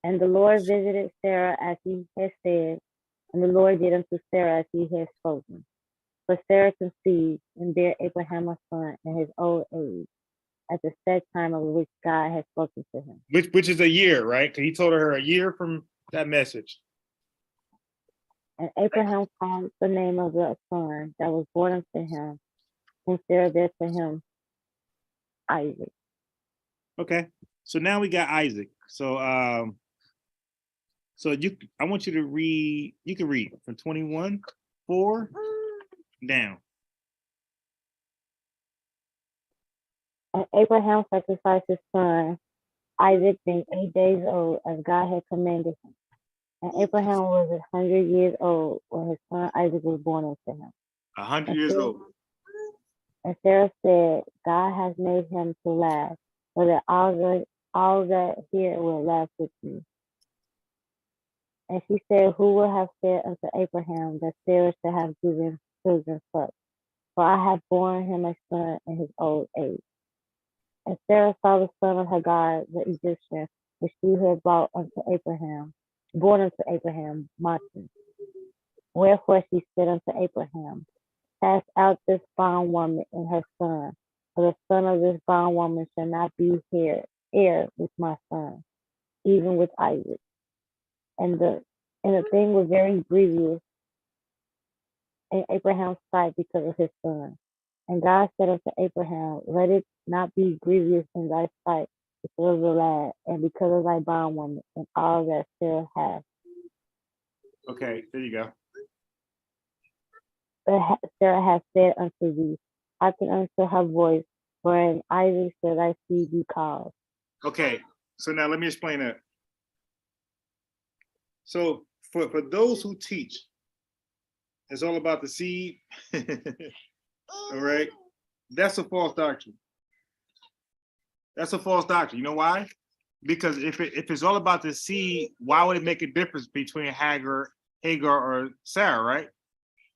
And the Lord visited Sarah as he had said, and the Lord did unto Sarah as he had spoken. For Sarah conceived and bare Abraham a son in his old age, at the set time of which God had spoken to him. Which is a year, right? Because he told her a year from that message. And Abraham called the name of the son that was born unto him, and Sarah bare to him Isaac. Okay, so now we got Isaac. So I want you to read. You can read from 21:4 down. And Abraham sacrificed his son Isaac, being 8 days old, as God had commanded him. And Abraham was 100 years old when his son Isaac was born unto him. 100 years old. And Sarah said, God has made him to laugh, so that all that here will laugh with me. And she said, who will have said unto Abraham that Sarah should have given children such? For I have borne him a son in his old age. And Sarah saw the son of Hagar, the Egyptian, which she had born unto Abraham, Martin. Wherefore she said unto Abraham, cast out this bondwoman and her son, for the son of this bondwoman shall not be heir with my son, even with Isaac. And the thing was very grievous in Abraham's sight because of his son. And God said unto Abraham, let it not be grievous in thy sight because of the lad, and because of thy bondwoman, and all that Sarah hath. Okay, there you go. Sarah hath said unto thee, hearken unto her voice. Wherein Isaac said, I see be called. Okay, so now let me explain that. So for those who teach, it's all about the seed. All right, that's a false doctrine. That's a false doctrine. You know why? Because if it's all about the seed, why would it make a difference between Hagar or Sarah? Right?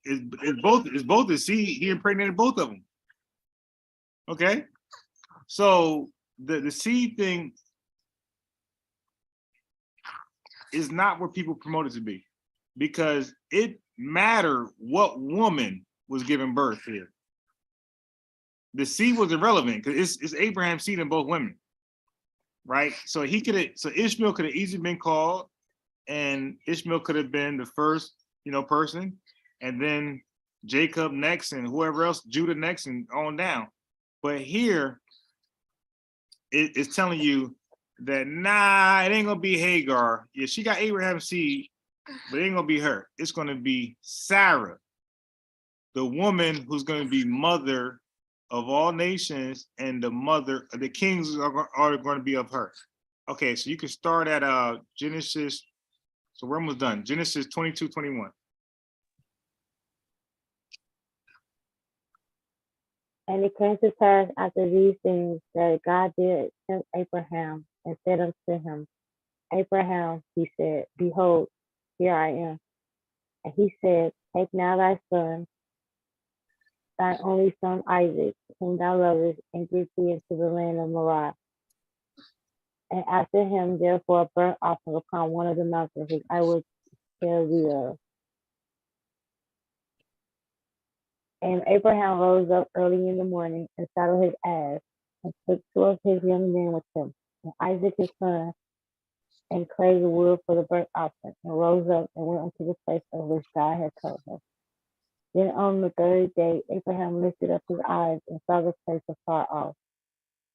It's both the seed. He impregnated both of them. Okay, so the seed thing is not what people promote it to be, because it mattered what woman was giving birth here. The seed was irrelevant because it's Abraham's seed in both women, right? So Ishmael could have easily been called, and Ishmael could have been the first, person, and then Jacob next, and whoever else, Judah next, and on down. But here, it's telling you that it ain't gonna be Hagar. Yeah, she got Abraham's seed, but it ain't gonna be her. It's gonna be Sarah, the woman who's gonna be mother of all nations, and the mother of the kings are going to be of her. Okay, so you can start at Genesis. So we're almost done. Genesis 22:21. And it came to pass after these things that God did tempt Abraham and said unto him, Abraham, he said, behold, here I am. And he said, take now thy son, thine only son Isaac, whom thou lovest, and get thee into the land of Moriah. And after him, therefore, a burnt offering upon one of the mountains which I will tell thee of. And Abraham rose up early in the morning and saddled his ass, and took two of his young men with him, and Isaac his son, and clave the wood for the burnt offering, and rose up and went unto the place of which God had told him. Then on the third day, Abraham lifted up his eyes and saw the place afar off.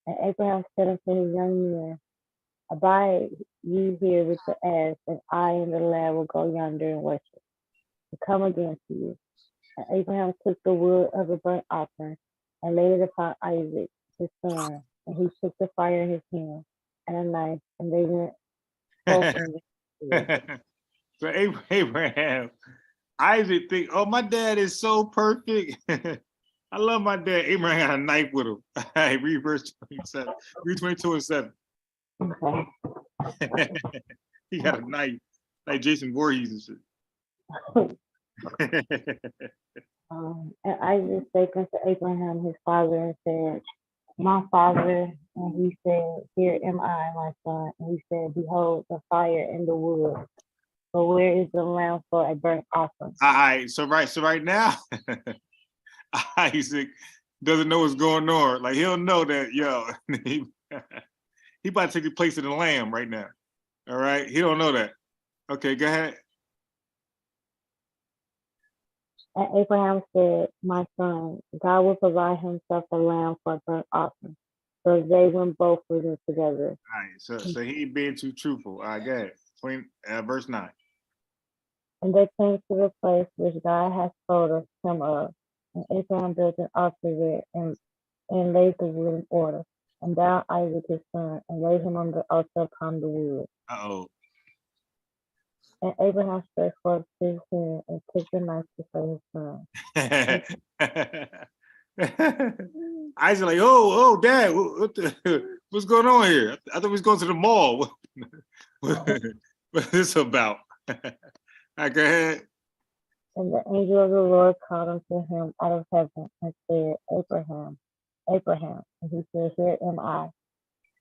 And Abraham said unto his young men, abide ye here with the ass, and I and the lad will go yonder and worship, and come again to you. And Abraham took the wood of the burnt offering and laid it upon Isaac, his son, and he took the fire in his hand and a knife, and they went both in the field. So Abraham, Isaac think, oh, my dad is so perfect. I love my dad. Abraham got a knife with him. Read verse 27. Read 22 and 7. Okay. He got a knife like Jason Voorhees and shit. And Isaac spake unto Abraham his father and said, my father. And he said, here am I, my son. And he said, behold, the fire and the wood. But where is the lamb for a burnt offering? All right, so right now, Isaac doesn't know what's going on. Like, he'll know that, he about to take the place of the lamb right now. All right, he don't know that. Okay, go ahead. And Abraham said, my son, God will provide himself a lamb for a burnt offering. So they went both with them together. All right, so he ain't being too truthful. All right, go ahead. Verse 9. And they came to the place which God has told us him of. And Abraham built an altar there and laid the wood in order. And bound Isaac his son, and laid him on the altar upon the wood. Uh-oh. And Abraham stretched forth his hand and took the knife to slay his son. Isaac like, oh, Dad, what's going on here? I thought we was going to the mall. What's this about? All right, go ahead. And the angel of the Lord called unto him out of heaven and said, Abraham, Abraham. And he said, here am I.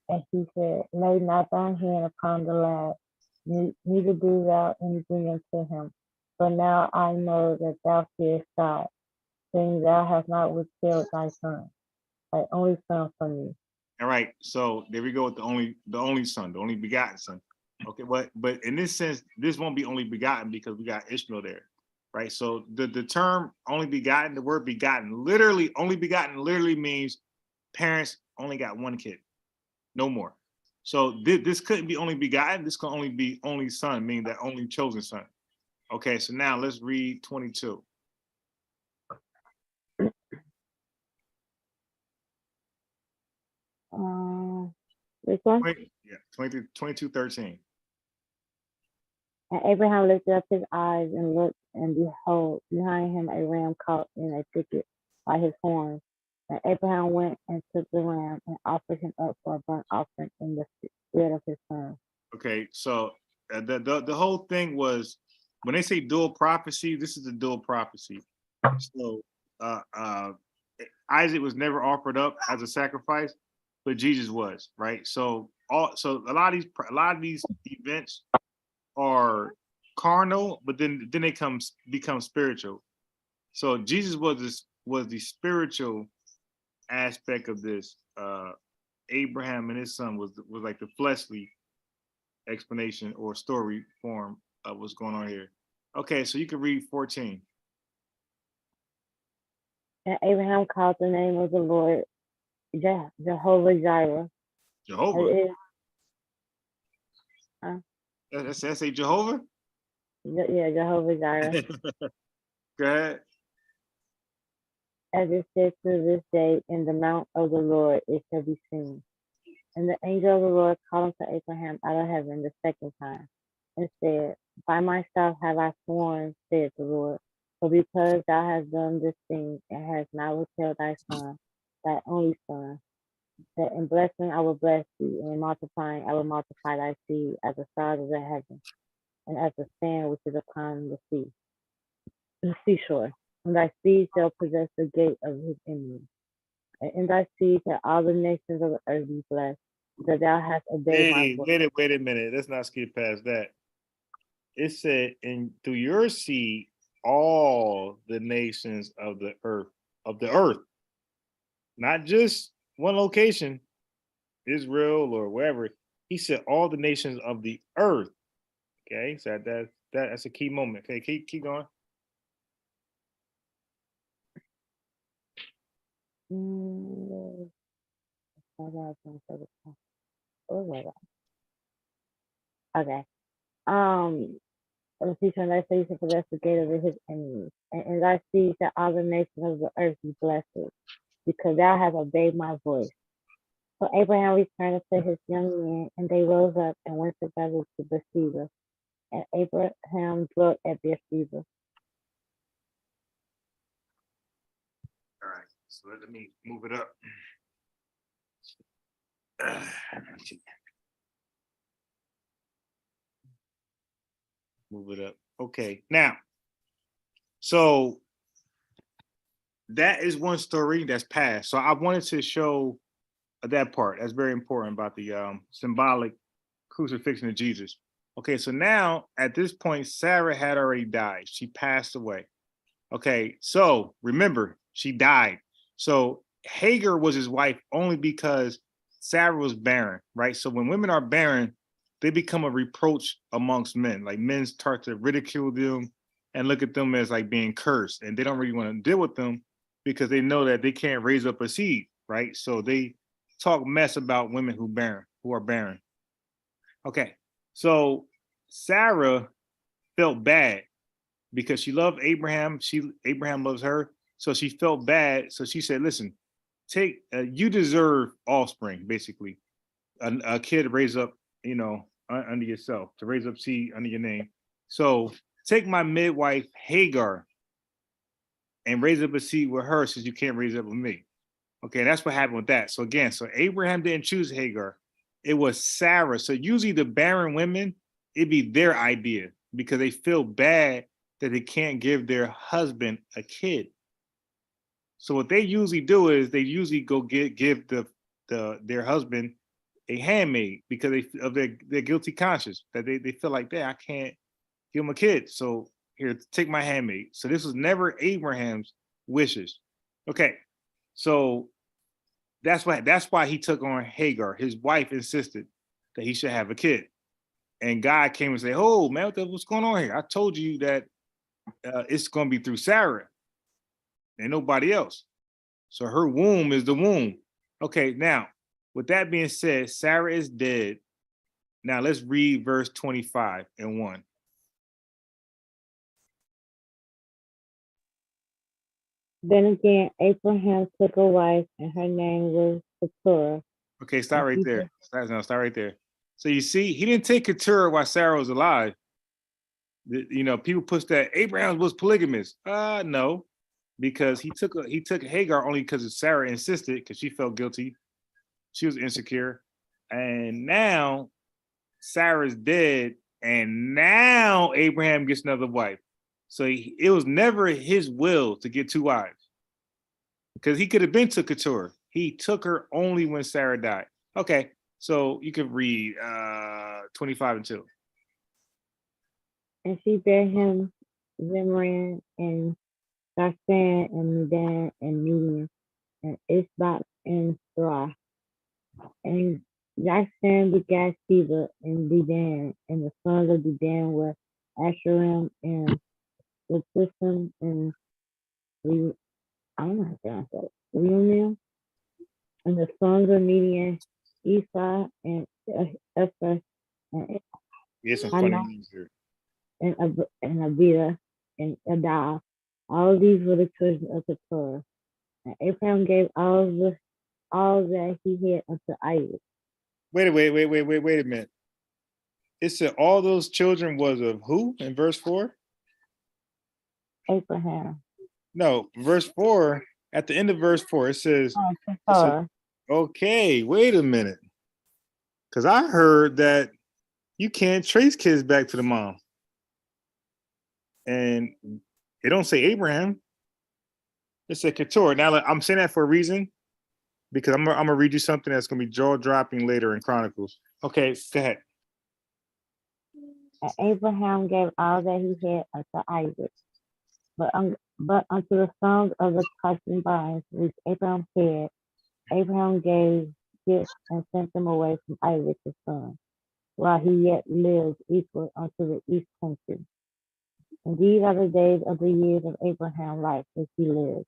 And he said, lay not thine hand upon the lad, neither do thou anything unto him. For now I know that thou fearest God, saying thou hast not withheld thy son, thy only son from me. All right, so there we go with the only son, the only begotten son. Okay, but in this sense, this won't be only begotten because we got Ishmael there, right? So the term only begotten, the word begotten, literally only begotten literally means parents only got one kid, no more. So this couldn't be only begotten, this can only be only son, meaning that only chosen son. Okay, so now let's read 22. Which one? 22:13. And Abraham lifted up his eyes and looked, and behold, behind him a ram caught in a thicket by his horns. And Abraham went and took the ram and offered him up for a burnt offering in the stead of his son. Okay, so the whole thing was when they say dual prophecy, this is the dual prophecy. So Isaac was never offered up as a sacrifice, but Jesus was, right? So a lot of these events are carnal, but then they become spiritual. So Jesus was the spiritual aspect of this. Abraham and his son was like the fleshly explanation or story form of what's going on here. Okay, so you can read 14. And Abraham called the name of the Lord Jehovah Jireh. Jehovah. It is, That's a Jehovah? yeah, Jehovah Jireh. Go ahead. As it says to this day, in the mount of the Lord it shall be seen. And the angel of the Lord called unto Abraham out of heaven the second time, and said, By myself have I sworn, said the Lord, for because thou hast done this thing, and hast not withheld thy son, thy only son, that in blessing I will bless thee, and in multiplying I will multiply thy seed as the stars of the heaven, and as the sand which is upon the seashore. And thy seed shall possess the gate of his enemies. And in thy seed shall all the nations of the earth be blessed, that thou hast obeyed my voice. Wait a minute. Let's not skip past that. It said, and through your seed, all the nations of the earth, not just one location, Israel or wherever. He said all the nations of the earth. Okay, so that's a key moment. Okay, keep going. Okay. Let's see, from thy seed shall possess the gate of his enemies, and in thy seed shall all the nations of the earth be blessed, because thou hast obeyed my voice. So Abraham returned to his young men, and they rose up and went together to Beersheba. And Abraham dwelt at Beersheba. All right, so let me move it up. Move it up. Okay, now, so that is one story that's past. So I wanted to show that part. That's very important about the symbolic crucifixion of Jesus. Okay, so now at this point, Sarah had already died. She passed away. Okay, so remember, she died. So Hagar was his wife only because Sarah was barren, right? So when women are barren, they become a reproach amongst men. Like men start to ridicule them and look at them as like being cursed, and they don't really want to deal with them because they know that they can't raise up a seed, right? So they talk mess about women who are barren. Okay, so Sarah felt bad because she loved Abraham. Abraham loves her, so she felt bad. So she said, "Listen, you deserve offspring, basically, a kid to raise up, under yourself, to raise up seed under your name. So take my midwife Hagar and raise up a seed with her, since you can't raise up with me." Okay, that's what happened with that. So again, so Abraham didn't choose Hagar; it was Sarah. So usually the barren women, it'd be their idea because they feel bad that they can't give their husband a kid. So what they usually do is they usually go give their husband a handmaid because of their guilty conscience, that they feel like, I can't give him a kid. So here, take my handmaid. So this was never Abraham's wishes. Okay, so that's why he took on Hagar. His wife insisted that he should have a kid, and God came and said, "Oh man, what's going on here? I told you that it's going to be through Sarah and nobody else. So her womb is the womb." Okay, now with that being said, Sarah is dead. Now let's read verse 25 and 1. Then again, Abraham took a wife, and her name was Keturah, Okay, stop right he there. Start right there. So you see, he didn't take Keturah while Sarah was alive. You know, people push that Abraham was polygamous. No, because he took Hagar only because Sarah insisted, because she felt guilty. She was insecure. And now Sarah's dead, and now Abraham gets another wife. So it was never his will to get two wives, because he could have been to Keturah. He took her only when Sarah died. Okay, so you can read 25 and 2. and she bare him Zimran and Jokshan and Medan and Median and Ishbak and Sarah. And Jokshan begat Sheba and Dedan, and the sons of Dedan were Asherim and Letushim and I don't know how to pronounce that. Reunion. And the sons of Median, Esau and Esther and Get some funny Hannah names here. and Abida and Adah. All these were the children of Keturah. And Abraham gave all that he had unto Isaac. Wait a minute. It said all those children was of who in verse 4? Abraham. No, verse 4, at the end of verse 4, it says, Keturah. okay, wait a minute. Because I heard that you can't trace kids back to the mom. And it don't say Abraham. It said Keturah. Now, I'm saying that for a reason, because I'm gonna read you something that's gonna be jaw-dropping later in Chronicles. Okay, go ahead. And Abraham gave all that he had unto Isaac. But unto the sons of the concubines which Abraham had, Abraham gave gifts and sent them away from Isaac his son, while he yet lived eastward unto the east country. And these are the days of the years of Abraham's life as he lived,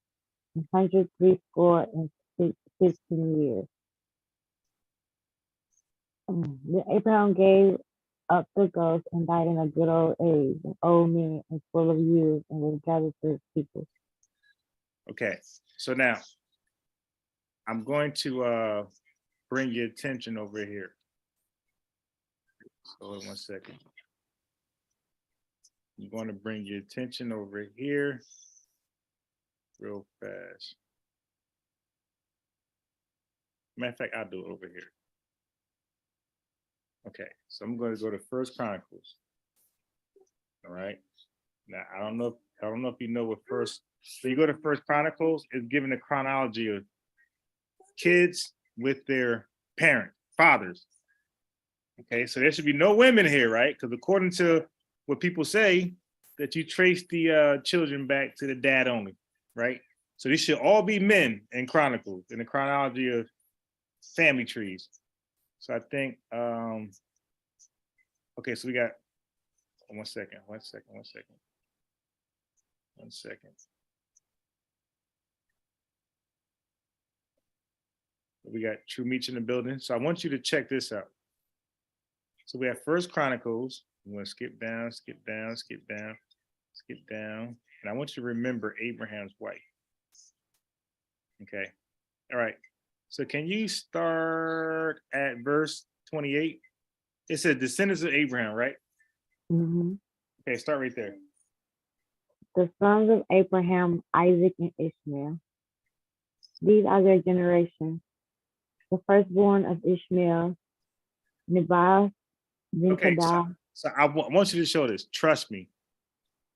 160 years. Then Abraham gave up the ghost and died in a good old age, an old man and full of years, and was gathered to his people. Okay, so now I'm going to bring your attention over here. So hold on 1 second. I'm going to bring your attention over here real fast. Matter of fact, I'll do it over here. Okay, so I'm going to go to First Chronicles. All right. Now I don't know if you know what first. So you go to First Chronicles, it's given a chronology of kids with their parents, fathers. Okay, so there should be no women here, right? Because according to what people say, that you trace the children back to the dad only, right? So these should all be men in Chronicles, in the chronology of family trees. So I think, okay, so we got, 1 second. We got True Meech in the building. So I want you to check this out. So we have First Chronicles. I'm going to skip down. And I want you to remember Abraham's wife. Okay. All right. So can you start at verse 28? It says descendants of Abraham, right? Mm-hmm. Okay, start right there. The sons of Abraham, Isaac, and Ishmael. These are their generations. The firstborn of Ishmael, Nebaioth, then Okay, Kedah. so I want you to show this. Trust me.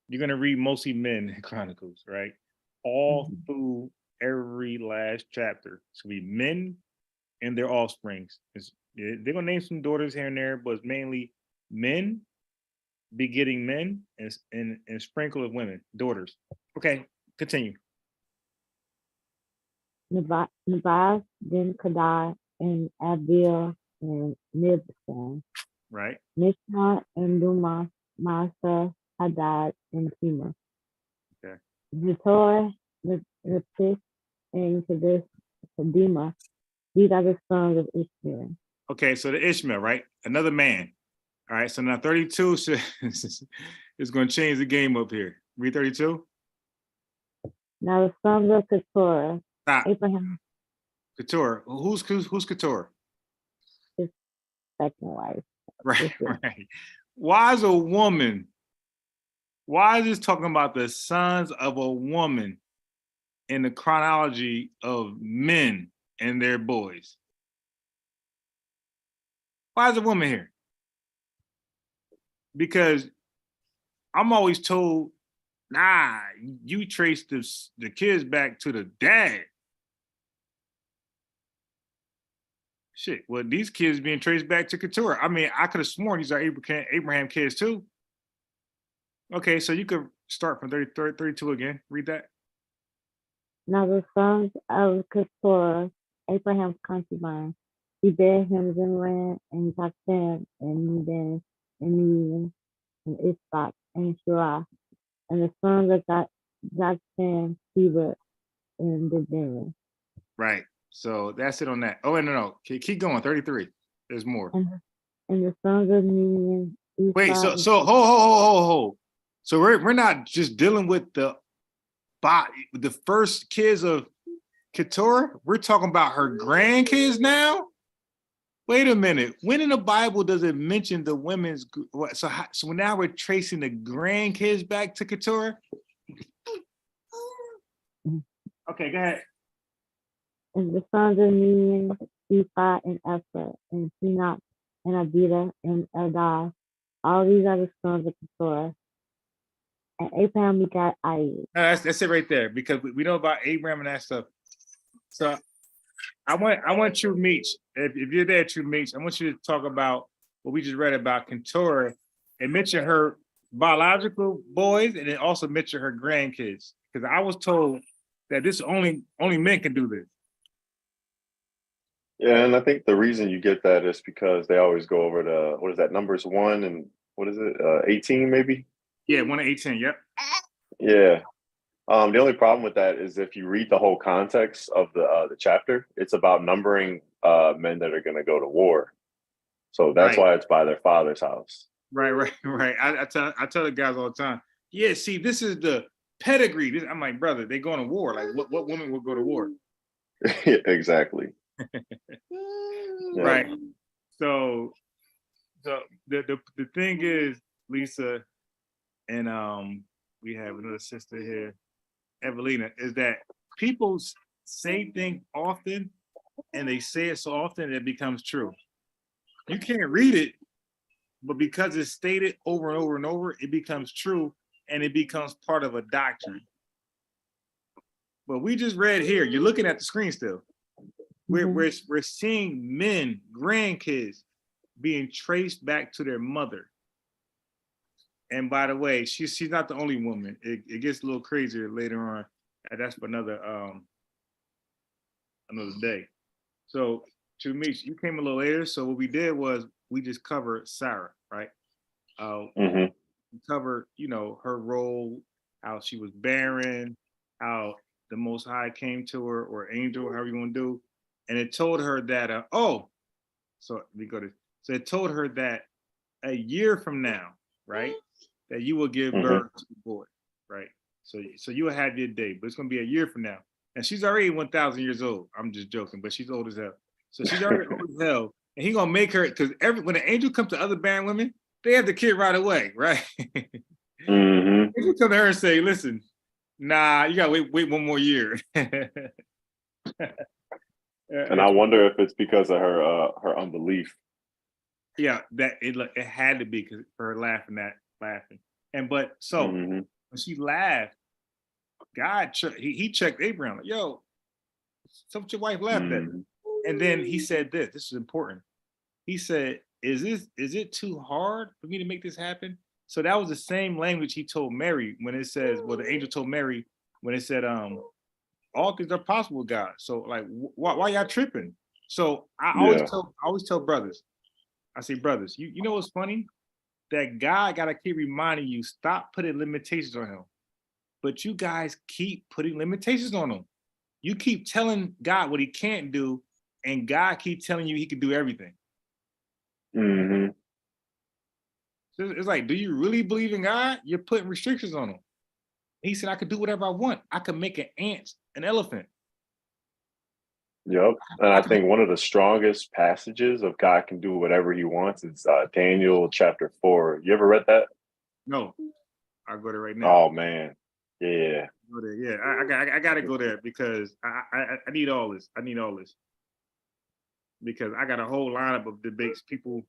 You're going to read mostly men in Chronicles, right? All through every last chapter. It's going to be men and their offsprings. They're going to name some daughters here and there, but it's mainly men begetting men and sprinkle of women, daughters. Okay, continue. Nebaioth, then Kedah, and Abiel, and Mibsam. Right. Mishma, and Duma, Masa, Hadad, and Tema. Okay. Zetor, Nepith, and Kedema. These are the sons of Ishmael. Okay, so the Ishmael, right? Another man. All right, so now 32 is going to change the game up here. Read 32. Now the sons of Keturah, Stop. Abraham. Keturah. Who's Keturah? second wife. Right, right. Why is a woman? Why is this talking about the sons of a woman in the chronology of men and their boys? Why is a woman here? Because I'm always told, nah, you trace the kids back to the dad. Shit, well, these kids being traced back to Keturah. I mean, I could have sworn these are Abraham kids too. Okay, so you could start from 32 again. Read that. Now the sons of Keturah, Abraham's concubine, he bare him Zimran and Jokshan and Medan and Medan and Ishbak and Shua. And the sons of Jokshan, Heber and Dedan. Right. So that's it on that. Oh, no. Keep going. 33. There's more. And the sons of Medan, Wait, so hold. So we're not just dealing with the first kids of Keturah. We're talking about her grandkids now. Wait a minute. When in the Bible does it mention the women's? So now we're tracing the grandkids back to Keturah. Okay, go ahead. And the sons of Medan, Ephah and Ephah and Sinach and Abida and Eldar. All these are the sons of Keturah. And Abraham begot Isaac. That's it right there, because we know about Abraham and that stuff. So I want you, Meech, if you're there, True Meech, I want you to talk about what we just read about Keturah and mention her biological boys, and then also mention her grandkids. Because I was told that this only men can do this. Yeah, and I think the reason you get that is because they always go over to, what is that, Numbers 1 and what is it, 18 maybe? Yeah, 1 to 18, yep. Yeah. The only problem with that is if you read the whole context of the chapter, it's about numbering men that are going to go to war. So that's why it's by their father's house. Right. I tell the guys all the time. Yeah, see, this is the pedigree. I'm like, brother, they going to war. Like, what woman would go to war? Exactly. Right. So the thing is, Lisa, and we have another sister here, Evelina, is that people say things often, and they say it so often it becomes true. You can't read it, but because it's stated over and over and over, it becomes true, and it becomes part of a doctrine. But we just read here. You're looking at the screen still. We're seeing men, grandkids, being traced back to their mother. And by the way, she's not the only woman. It gets a little crazier later on. And that's for another day. So to me, you came a little later. So what we did was we just covered Sarah, right? We covered, her role, how she was barren, how the Most High came to her, or angel, however you want to do, and it told her that so it told her that a year from now, right, that you will give birth to a boy, right? So you will have your day, but it's gonna be a year from now. And she's already 1,000 years old. I'm just joking, but she's old as hell. So she's already old as hell, and he gonna make her, because when an angel comes to other barren women, they have the kid right away, right? Angel come to her and say, "Listen, nah, you gotta wait one more year." And I wonder if it's because of her unbelief. Yeah, that it had to be because her laughing. And but so when she laughed, God he checked Abraham, like, yo, so what your wife laughed at? And then he said this is important. He said, is it too hard for me to make this happen? So that was the same language he told Mary when it says, well, the angel told Mary when it said, all things are possible with God. So like, why y'all tripping? So I always tell brothers, I say, brothers, you know what's funny? That God gotta keep reminding you, stop putting limitations on him. But you guys keep putting limitations on him. You keep telling God what he can't do, and God keep telling you he can do everything. So it's like, do you really believe in God? You're putting restrictions on him. He said, I could do whatever I want. I could make an ant an elephant. Yep. And I think one of the strongest passages of God can do whatever he wants is Daniel chapter 4. You ever read that? No, I'll go there right now. Oh man. Yeah. Go there. Yeah, I gotta go there because I need all this. I need all this because I got a whole lineup of debates. People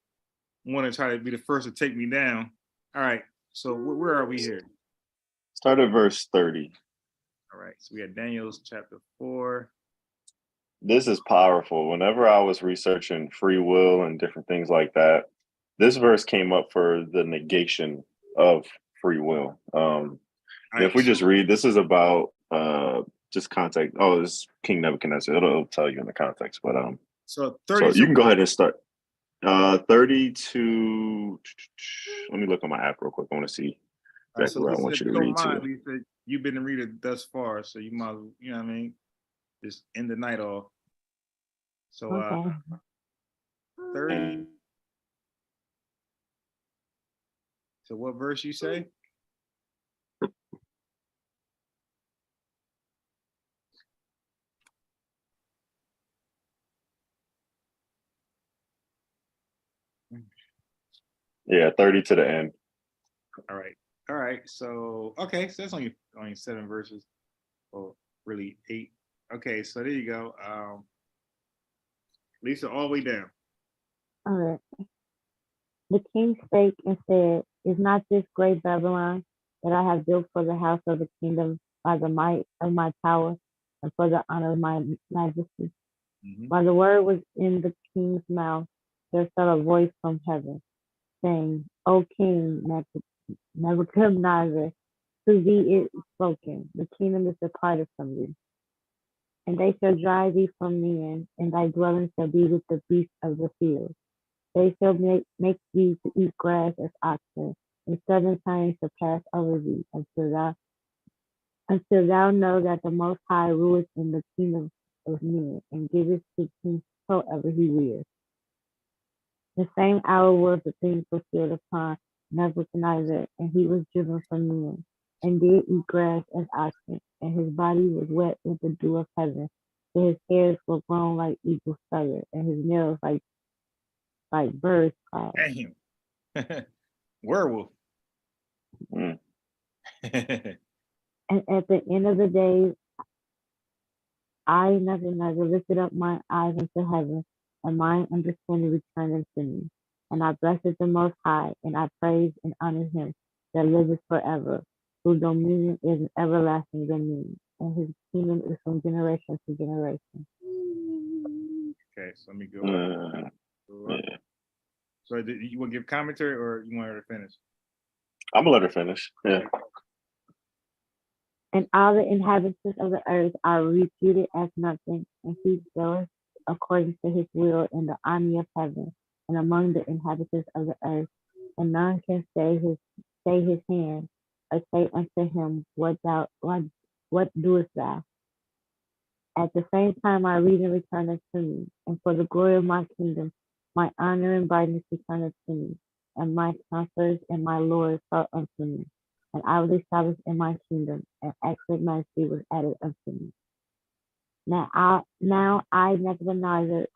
want to try to be the first to take me down. All right, so where are we here? Start at verse 30. All right, so we got Daniel's chapter 4. This is powerful. Whenever I was researching free will and different things like that, this verse came up for the negation of free will. If we just read, this is about just context. Oh, this is King Nebuchadnezzar. It'll tell you in the context. But So 30. so you can go ahead and start. 30 to. Let me look on my app real quick. I want to see exactly where I want you to read to. Lisa, you've been a reader thus far, so you might, you know what I mean, just end the night off. So Okay. 30. So what verse you say? Yeah, 30 to the end. All right. All right. So okay, so that's only 7 verses. Well, really 8. Okay, so there you go. Lisa, all the way down. All right. The king spake and said, Is not this great Babylon that I have built for the house of the kingdom by the might of my power and for the honor of my majesty? Mhm. While the word was in the king's mouth, there fell a voice from heaven, saying, O King Nebuchadnezzar, to thee it is spoken, the kingdom is departed from thee. And they shall drive thee from men, and thy dwelling shall be with the beasts of the field. They shall make thee to eat grass as oxen, and 7 times shall pass over thee, until thou know that the Most High ruleth in the kingdom of men, and giveth to whomsoever he wills. The same hour was the thing fulfilled upon Nebuchadnezzar, and he was driven from men, and did eat grass as oxen, and his body was wet with the dew of heaven, so his hairs were grown like eagle's feather, and his nails like birds' claws. Damn. Werewolf. Mm. And at the end of the days, I, Nebuchadnezzar, lifted up my eyes into heaven, and my understanding returned unto me. And I blessed the Most High, and I praised and honored him that liveth forever, whose dominion is an everlasting dominion, and his kingdom is from generation to generation. Okay, so let me go up. Yeah. So you want to give commentary or you want her to finish? I'm gonna let her finish. Yeah. And all the inhabitants of the earth are reputed as nothing, and he goeth according to his will in the army of heaven and among the inhabitants of the earth, and none can stay his hand or say unto him, what doest thou? At the same time my reason returneth to me, and for the glory of my kingdom, my honor and brightness returneth to me, and my counselors and my lords sought unto me. And I was established in my kingdom, and excellent majesty was added unto me. Now I, Nebuchadnezzar,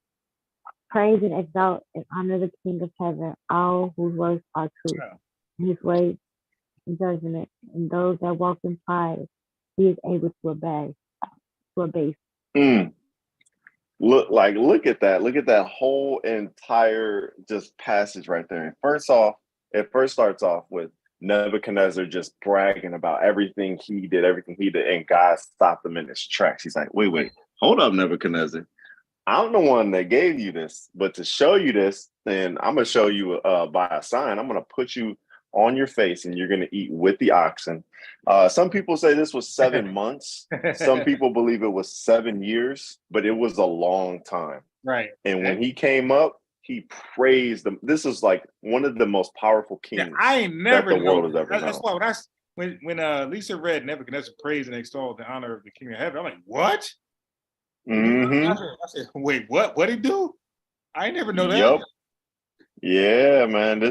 praise and exalt and honor the King of heaven, all whose works are true, and his ways and judgment, and those that walk in pride, he is able to abase. Mm. Look at that. Look at that whole entire just passage right there. First off, it first starts off with Nebuchadnezzar just bragging about everything he did, and God stopped him in his tracks. He's like, wait, hold up, Nebuchadnezzar. I'm the one that gave you this, but to show you this, then I'm gonna show you by a sign. I'm gonna put you on your face, and you're gonna eat with the oxen. Some people say this was 7 months. Some people believe it was 7 years, but it was a long time. Right. And when he came up, he praised them. This is like one of the most powerful kings. Yeah, I ain't never that the world has known. ever known. That's why when Lisa read Nebuchadnezzar praise and extol the honor of the King of Heaven, I'm like, what? Mm-hmm. I said, wait, what? What'd he do? I ain't never know that. Yep. Yeah, man.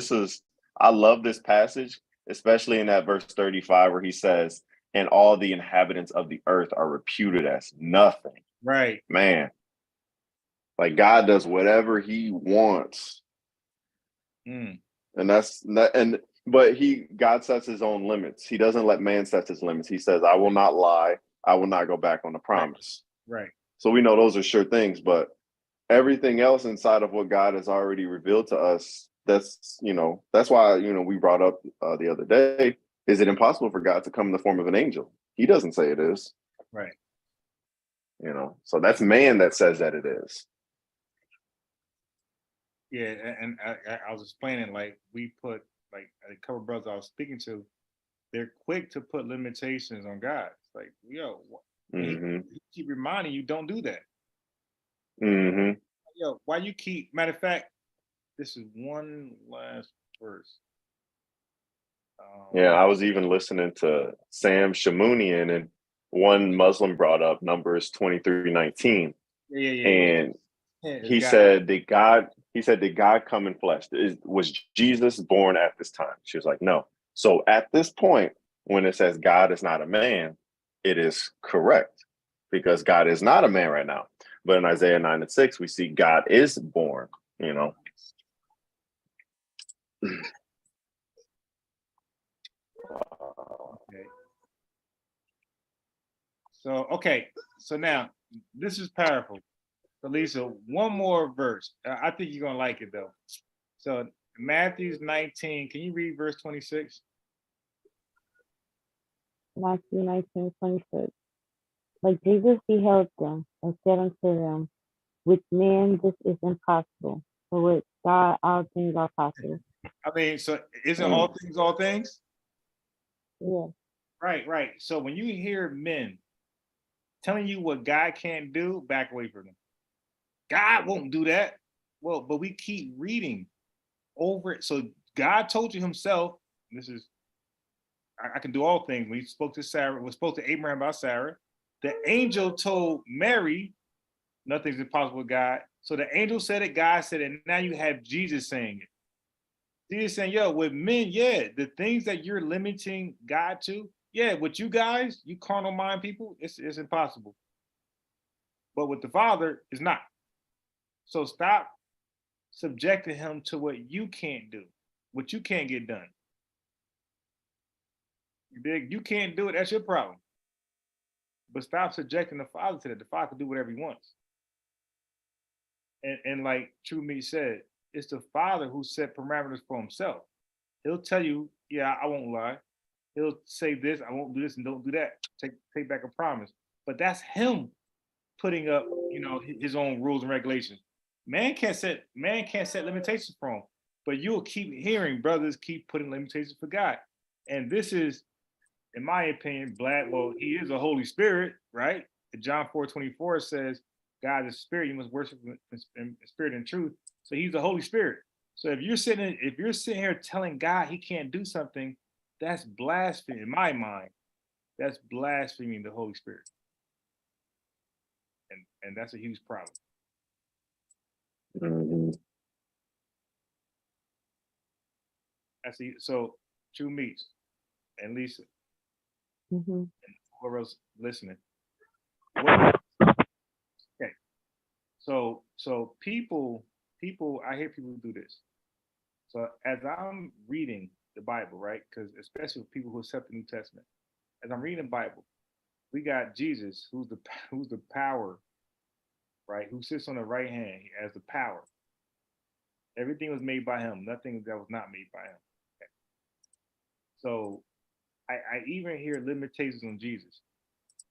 I love this passage, especially in that verse 35 where he says, and all the inhabitants of the earth are reputed as nothing. Right. Man, Like God does whatever he wants. Mm, And but God sets his own limits. He doesn't let man set his limits. He says, I will not lie. I will not go back on the promise. right. So we know those are sure things, but everything else inside of what God has already revealed to us, that's why, we brought up the other day, is it impossible for God to come in the form of an angel? He doesn't say it is, Right. So that's man that says that it is. Yeah, and I was explaining, like, we put, like, a couple of brothers I was speaking to, they're quick to put limitations on God. It's like, yo, he keep reminding you, don't do that. Mm-hmm. Yo, why you keep, matter of fact, this is one last verse. Yeah, I was even listening to Sam Shamounian, and one Muslim brought up Numbers 23:19. Yeah. And Yeah, he God. said, did God come in flesh? Was Jesus born at this time? She was like, no. So at this point, when it says God is not a man, it is correct, because God is not a man right now. But in Isaiah 9:6, we see God is born, Okay. So now this is powerful. So Lisa, one more verse. I think you're gonna like it though. So Matthew 19, can you read verse 26? Matthew 19:26. But Jesus beheld them and said unto them, with man this is impossible, but with God all things are possible. I mean, so isn't all things all things? Yeah. Right. So when you hear men telling you what God can't do, back away from them. God won't do that. Well, but we keep reading over it. So God told you himself, this is, I can do all things. When he spoke to Sarah, was spoke to Abraham about Sarah, the angel told Mary, nothing's impossible with God. So the angel said it, God said it, and now you have Jesus saying it. Jesus saying, yo, with men, yeah, the things that you're limiting God to, yeah, with you guys, you carnal mind people, it's impossible. But with the Father, it's not. So stop subjecting him to what you can't do, what you can't get done. You dig? You can't do it, that's your problem. But stop subjecting the Father to that. The Father can do whatever he wants. And like True Meat said, it's the Father who set parameters for himself. He'll tell you, yeah, I won't lie. He'll say this, I won't do this, and don't do that. Take back a promise. But that's him putting up, his own rules and regulations. Man can't set limitations for him. But you'll keep hearing brothers keep putting limitations for God. And this is, in my opinion, well, he is a Holy Spirit, right? John 4:24 says, God is spirit, you must worship in spirit and truth. So he's the Holy Spirit. So if you're sitting here telling God he can't do something, that's blasphemy in my mind. That's blaspheming the Holy Spirit. And that's a huge problem. Mm-hmm. So True Meats and Lisa, Mm-hmm. and whoever else listening. Okay. So people, I hear people do this. So as I'm reading the Bible, right? Because especially with people who accept the New Testament, as I'm reading the Bible, we got Jesus, who's the power, right? Who sits on the right hand as the power. Everything was made by him. Nothing that was not made by him. Okay. So I even hear limitations on Jesus.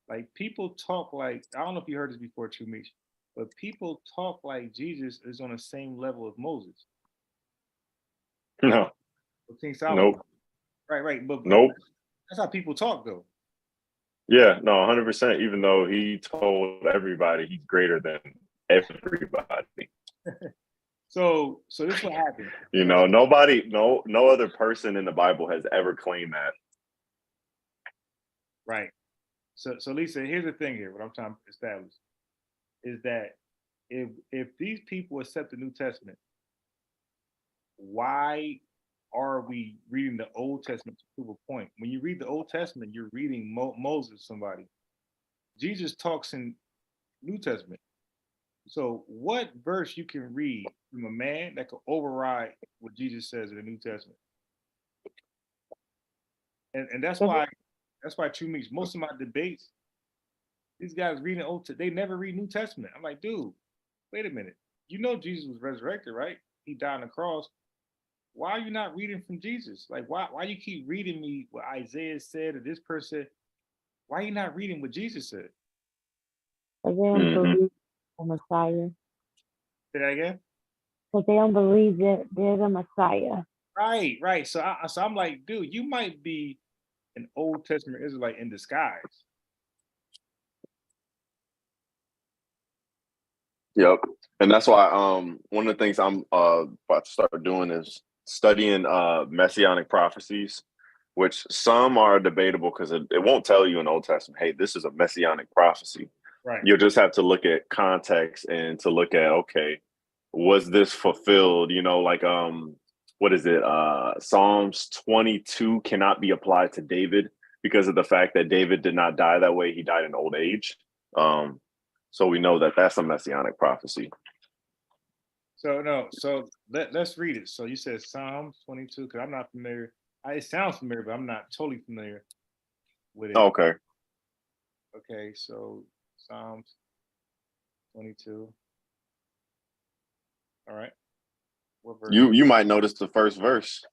Like people talk like, I don't know if you heard this before, True Meat, but people talk like Jesus is on the same level as Moses. No. King Solomon. Nope. Right. But Nope. that's how people talk though. Yeah, no, 100%. Even though he told everybody he's greater than everybody. So this is what happened. Nobody, no other person in the Bible has ever claimed that. Right. So Lisa, here's the thing here. What I'm trying to establish is that if these people accept the New Testament, why are we reading the Old Testament to prove a point? When you read the Old Testament, you're reading Moses, somebody. Jesus talks in New Testament. So what verse you can read from a man that could override what Jesus says in the New Testament? And that's why 2 weeks, most of my debates, these guys reading they never read New Testament. I'm like, dude, wait a minute. You know Jesus was resurrected, right? He died on the cross. Why are you not reading from Jesus? Like, why you keep reading me what Isaiah said or this person? Why are you not reading what Jesus said? Because they don't believe the Messiah. Say that again? Because they don't believe that there's a Messiah. Right. So I'm like, dude, you might be an Old Testament Israelite in disguise. Yep. And that's why one of the things I'm about to start doing is studying messianic prophecies, which some are debatable because it won't tell you in the Old Testament, hey, this is a messianic prophecy. Right. You'll just have to look at context and to look at, okay, was this fulfilled? You know, like what is it? Psalms 22 cannot be applied to David because of the fact that David did not die that way. He died in old age. So we know that that's a messianic prophecy. So let's read it. So you said Psalms 22, because I'm not familiar. It sounds familiar, but I'm not totally familiar with it. Okay. Okay, so Psalms 22. All right. What verse? You might notice the first verse.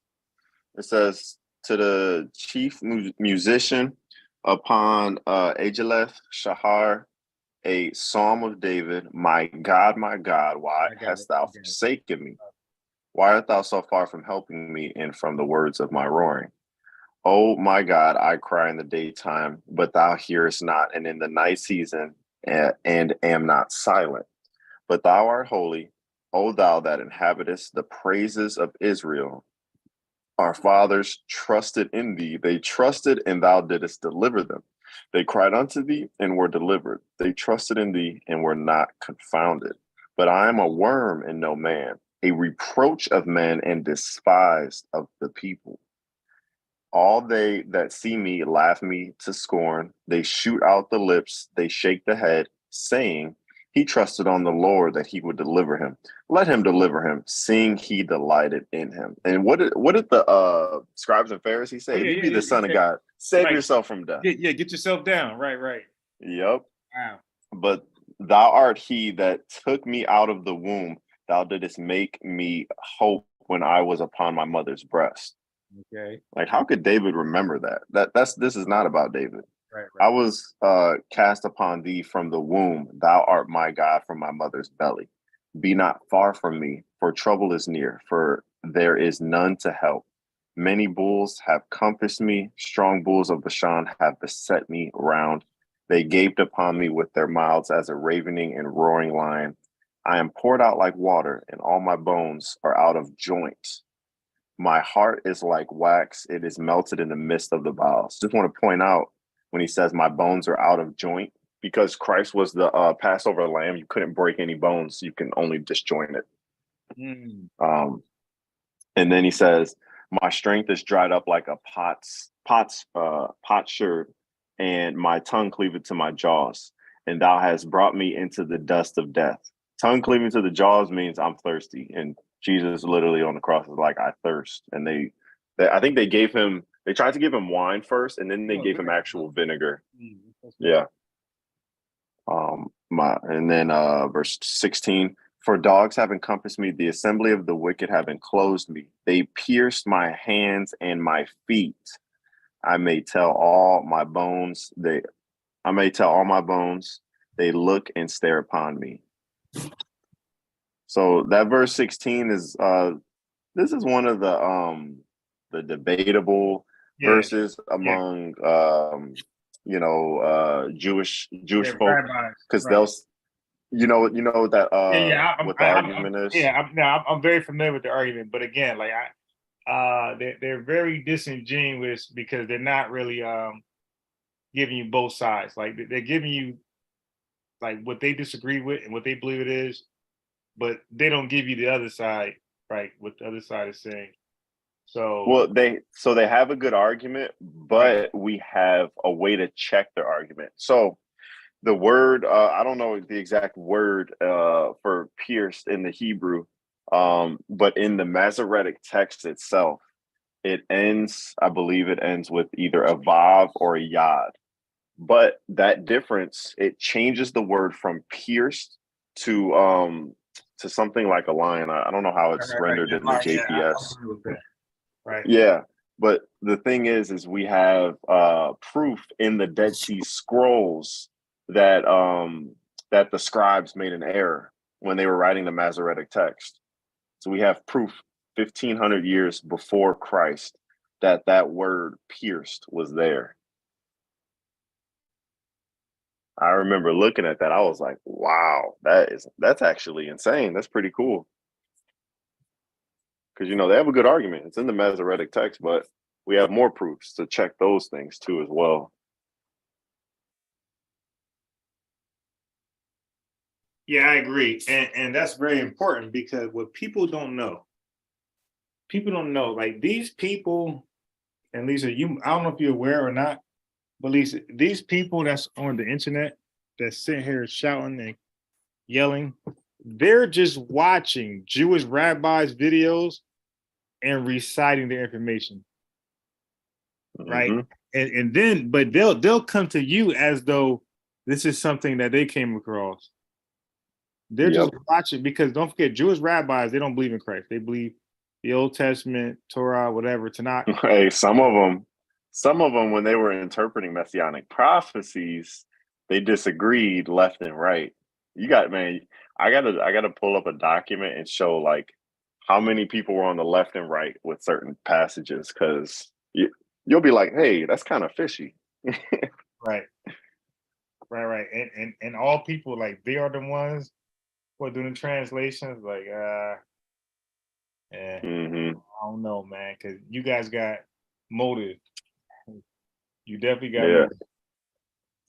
It says, to the chief musician upon Ajaleth Shahar, a psalm of David, my God, why hast thou forsaken me? Why art thou so far from helping me and from the words of my roaring? Oh my God, I cry in the daytime, but thou hearest not, and in the night season, and am not silent. But thou art holy, O thou that inhabitest the praises of Israel. Our fathers trusted in thee. They trusted, and thou didst deliver them. They cried unto thee and were delivered. They trusted in thee and were not confounded. But I am a worm and no man, a reproach of men and despised of the people. All they that see me laugh me to scorn. They shoot out the lips, they shake the head, saying, he trusted on the Lord that he would deliver him. Let him deliver him, seeing he delighted in him. And what did the scribes and Pharisees say? If you be the son of God, save yourself from death. Yeah, get yourself down. Right. Yep. Wow. But thou art he that took me out of the womb. Thou didst make me hope when I was upon my mother's breast. Okay. Like, how could David remember that? This is not about David. Right. I was cast upon thee from the womb. Thou art my God from my mother's belly. Be not far from me, for trouble is near, for there is none to help. Many bulls have compassed me. Strong bulls of Bashan have beset me round. They gaped upon me with their mouths as a ravening and roaring lion. I am poured out like water, and all my bones are out of joint. My heart is like wax. It is melted in the midst of the bowels. Just want to point out when he says my bones are out of joint, because Christ was the Passover lamb. You couldn't break any bones. You can only disjoint it. And then he says, my strength is dried up like a potsherd, and my tongue cleaveth to my jaws. And thou hast brought me into the dust of death. Tongue cleaving to the jaws means I'm thirsty. And Jesus literally on the cross is like, I thirst. And I think they tried to give him wine first, and then they gave him actual vinegar. Yeah. And then verse 16, for dogs have encompassed me, the assembly of the wicked have enclosed me. They pierced my hands and my feet. I may tell all my bones, they look and stare upon me. So that verse 16 is this is one of the debatable verses among Jewish folk, because they'll what the argument is. I'm very familiar with the argument, but again, like they're very disingenuous because they're not really giving you both sides. Like they're giving you like what they disagree with and what they believe it is, but they don't give you the other side, right? What the other side is saying. So they have a good argument, but we have a way to check their argument. So the word, I don't know the exact word for pierced in the Hebrew, but in the Masoretic text itself, it ends, I believe it ends with either a vav or a yod. But that difference, it changes the word from pierced to something like a lion. I don't know how it's rendered in the Yeah, I'm JPS. familiar with that. Right. Yeah, but the thing is we have proof in the Dead Sea Scrolls that that the scribes made an error when they were writing the Masoretic text. So we have proof 1500 years before Christ that that word pierced was there. I remember looking at that. I was like, wow, that's actually insane. That's pretty cool. Because they have a good argument. It's in the Masoretic text, but we have more proofs to check those things too as well. Yeah, I agree. And that's very important because what people don't know, like these people, and Lisa, I don't know if you're aware or not, but Lisa, these people that's on the internet that's sitting here shouting and yelling, they're just watching Jewish rabbis' videos and reciting the information. Right. Mm-hmm. And then, but they'll come to you as though this is something that they came across. They're just watching because don't forget, Jewish rabbis, they don't believe in Christ. They believe the Old Testament, Torah, whatever, Tanakh. Hey, some of them, when they were interpreting messianic prophecies, they disagreed left and right. I gotta pull up a document and show like how many people were on the left and right with certain passages, because you'll be like, hey, that's kind of fishy. Right. And all people, like, they are the ones who are doing the translations, like Mm-hmm. I don't know, man, because you guys got motive. You definitely got Yeah. motive.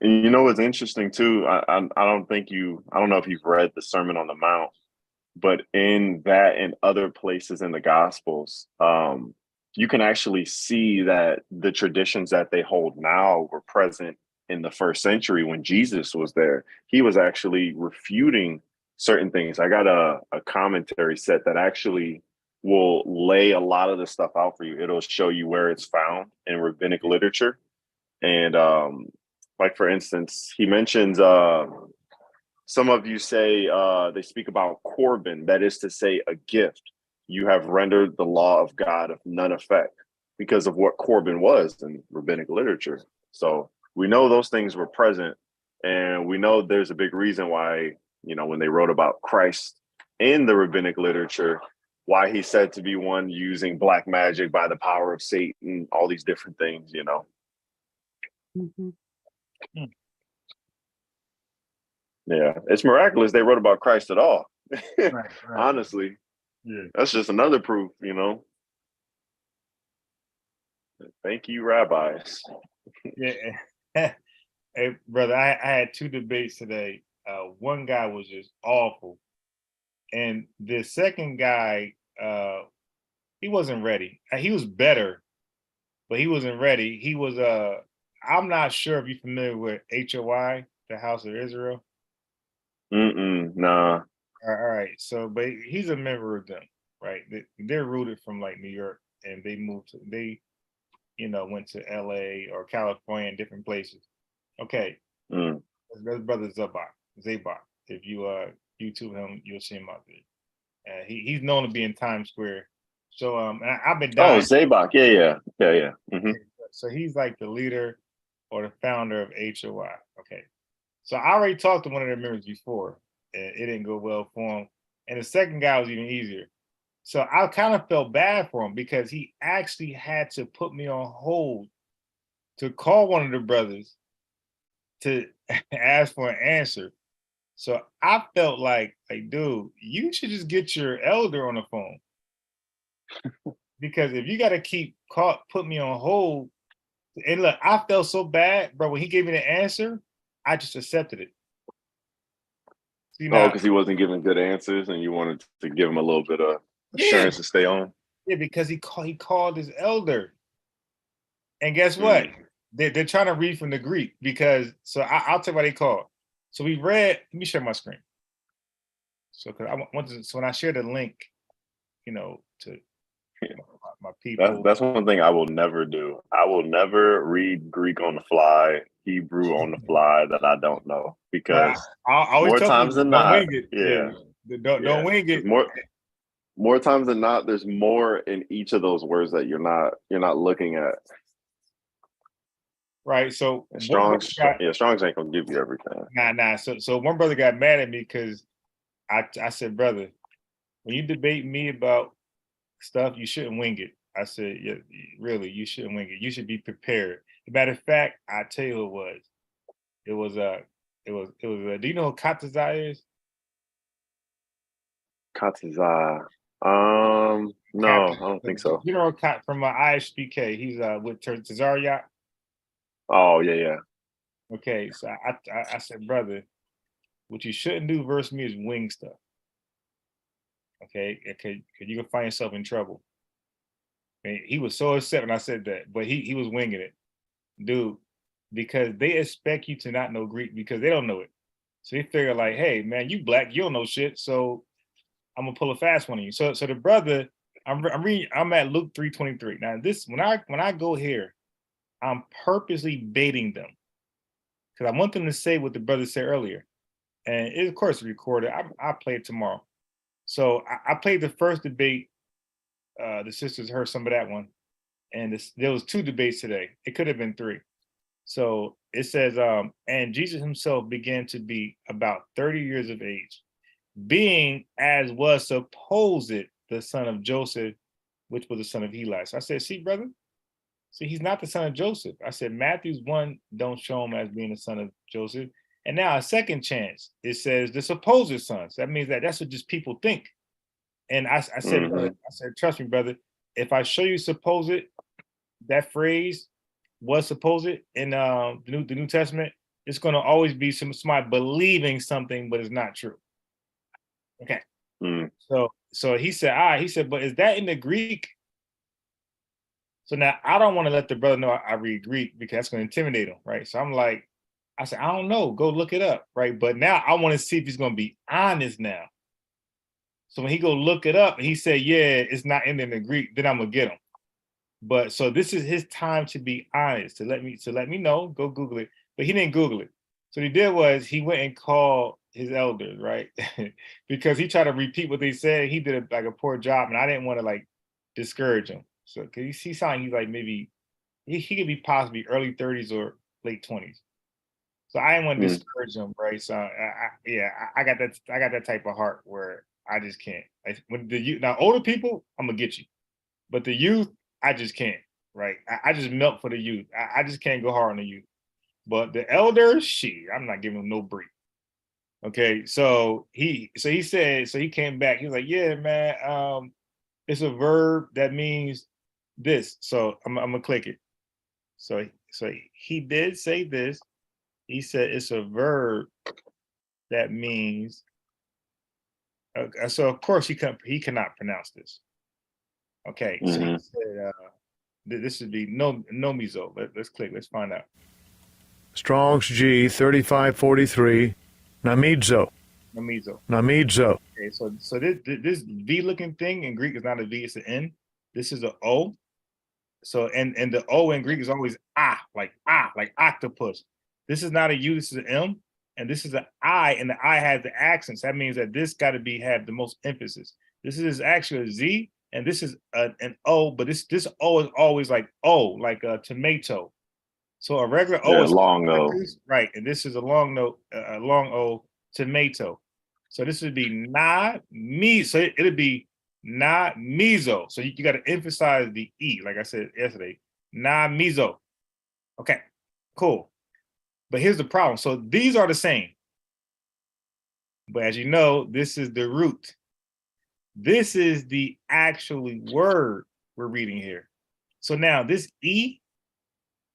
And you know what's interesting too? I don't know if you've read the Sermon on the Mount, but in that and other places in the Gospels, you can actually see that the traditions that they hold now were present in the first century when Jesus was there. He was actually refuting certain things. I got a commentary set that actually will lay a lot of the stuff out for you. It'll show you where it's found in rabbinic literature. And like, for instance, he mentions some of you say they speak about Corban, that is to say, a gift. You have rendered the law of God of none effect because of what Corban was in rabbinic literature. So we know those things were present, and we know there's a big reason why, when they wrote about Christ in the rabbinic literature, why he's said to be one using black magic by the power of Satan, all these different things, Mhm. Yeah, it's miraculous they wrote about Christ at all. Right. Honestly, Yeah. that's just another proof, Thank you, rabbis. Yeah. Hey, brother, I had two debates today. One guy was just awful. And the second guy, he wasn't ready. He was better, but he wasn't ready. He was I'm not sure if you're familiar with HOI, the House of Israel. Nah. All right. So, but he's a member of them, right? They're rooted from like New York, and they went to LA or California and different places. Okay. His brother Zabak. If you YouTube him, you'll see him out there. He's known to be in Times Square. So I've been dying. Oh, Zabak. Yeah. Mm-hmm. So he's like the leader or the founder of HOI. Okay. So I already talked to one of their members before, and it didn't go well for him. And the second guy was even easier. So I kind of felt bad for him because he actually had to put me on hold to call one of the brothers to ask for an answer. So I felt like, dude, you should just get your elder on the phone. Because if you got to put me on hold, and look, I felt so bad, bro. When he gave me the answer, I just accepted it. See, now, because he wasn't giving good answers, and you wanted to give him a little bit of assurance to stay on. Yeah, because he called his elder, and guess what? They're trying to read from the Greek because. So I'll tell you why they called. So we read, let me share my screen. So cause I want to, so when I share the link, you know, to my people. That's one thing I will never do. I will never read Greek on the fly, Hebrew on the fly that I don't know, because I always more tell times people, than don't not, wing it. yeah, Don't wing 'cause it. more times than not, there's more in each of those words that you're not looking at. Right. So And one brother Strong's ain't gonna give you everything. nah. So one brother got mad at me because I said, brother, when you debate me about stuff, you shouldn't wing it. I said, yeah, really, you shouldn't wing it. You should be prepared. As a matter of fact, I tell you who it was. It was do you know who Katazai is? Katazai. No, I don't think so. General Kat from ISPK. He's with Tazariot. Oh yeah. Okay, so I said, brother, what you shouldn't do versus me is wing stuff. Okay, because you can find yourself in trouble. And he was so upset when I said that, but he was winging it, dude, because they expect you to not know Greek because they don't know it. So they figure like, hey man, you black, you don't know shit, so I'm gonna pull a fast one on you. So the brother, I'm reading, I'm at Luke 3:23. Now this when I go here, I'm purposely baiting them because I want them to say what the brother said earlier, and it, of course recorded. I'll play it tomorrow. So I played the first debate. The sisters heard some of that one, and there was 2 debates today. It could have been 3. So it says, and Jesus himself began to be about 30 years of age, being as was supposed the son of Joseph, which was the son of Eli. So I said, see, brother, see, he's not the son of Joseph. I said, Matthew's 1 don't show him as being the son of Joseph. And now a second chance, it says the supposed sons. That means that's what just people think. And I said, brother, I said, trust me, brother, if I show you supposed, that phrase was supposed in the New Testament, it's going to always be somebody believing something, but it's not true. Okay. So he said, all right, he said, but is that in the Greek? So now I don't want to let the brother know I read Greek because that's going to intimidate him, right? So I'm like, I said, I don't know, go look it up, right? But now I want to see if he's going to be honest now. So when he go look it up and he said, yeah, it's not in the Greek, then I'm gonna get him. But so this is his time to be honest, to let me know, go Google it. But he didn't Google it. So what he did was he went and called his elders, right? Because he tried to repeat what they said. He did a poor job, and I didn't want to like discourage him. So cause he's saying he's like maybe he could be possibly early 30s or late 20s. So I didn't want to discourage him, right? So I got that type of heart where I just can't. Like, when the youth, now older people, I'm gonna get you, but the youth, I just can't. Right? I just melt for the youth. I just can't go hard on the youth. But the elders, shit, I'm not giving them no break. Okay, so he came back. He was like, yeah, man, it's a verb that means this. So I'm gonna click it. So he did say this. He said it's a verb that means. So of course he cannot pronounce this. Okay, so he said this would be nomizo. Let's click. Let's find out. Strong's G 3543. Namidzo. Namizo. Okay, so this V looking thing in Greek is not a V, it's an N. This is an O. So and the O in Greek is always like octopus. This is not a U, this is an M, and this is an I, and the I has the accents. That means that this got to have the most emphasis. This is actually a Z, and this is an O, but this O is always like O, like a tomato. So a regular O is long O, right? And this is a long note, a long O, tomato. So this would be na me. So it'd be na mizo. So you got to emphasize the E, like I said yesterday. Na mizo. Okay, cool. But here's the problem. So these are the same. But as you know, this is the root. This is the actually word we're reading here. So now this E,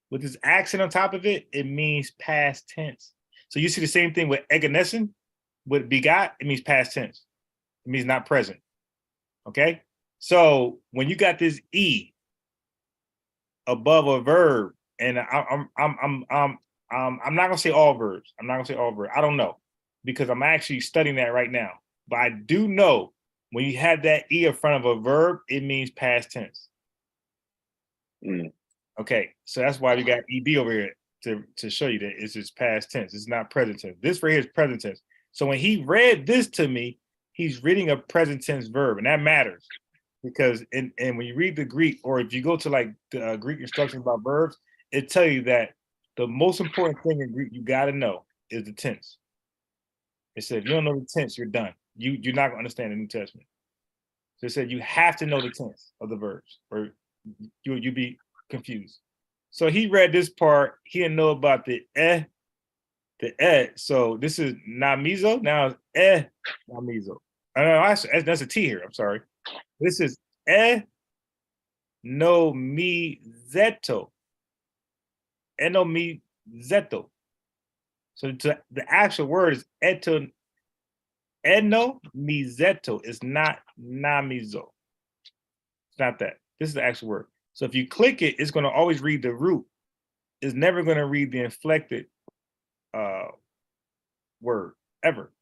with this accent on top of it, it means past tense. So you see the same thing with eganesen, with begot, it means past tense. It means not present. Okay? So when you got this E above a verb, and I'm not gonna say all verbs. I'm not gonna say all verbs. I don't know because I'm actually studying that right now. But I do know when you have that e in front of a verb, it means past tense. Mm. Okay, so that's why we got ed over here to show you that it's just past tense. It's not present tense. This right here is present tense. So when he read this to me, he's reading a present tense verb, and that matters because and when you read the Greek, or if you go to like the Greek instructions about verbs, it tell you that the most important thing in Greek you got to know is the tense. It said if you don't know the tense, you're done. You're not gonna understand the New Testament. So it said you have to know the tense of the verbs, or you'll be confused. So he read this part. He didn't know about the So this is namizo. Now it's namizo. No, that's a T here. I'm sorry. This is no mi zeto. Enomizeto. So the actual word is enomizeto. It's not namizo. It's not that. This is the actual word. So if you click it, it's going to always read the root. It's never going to read the inflected word ever.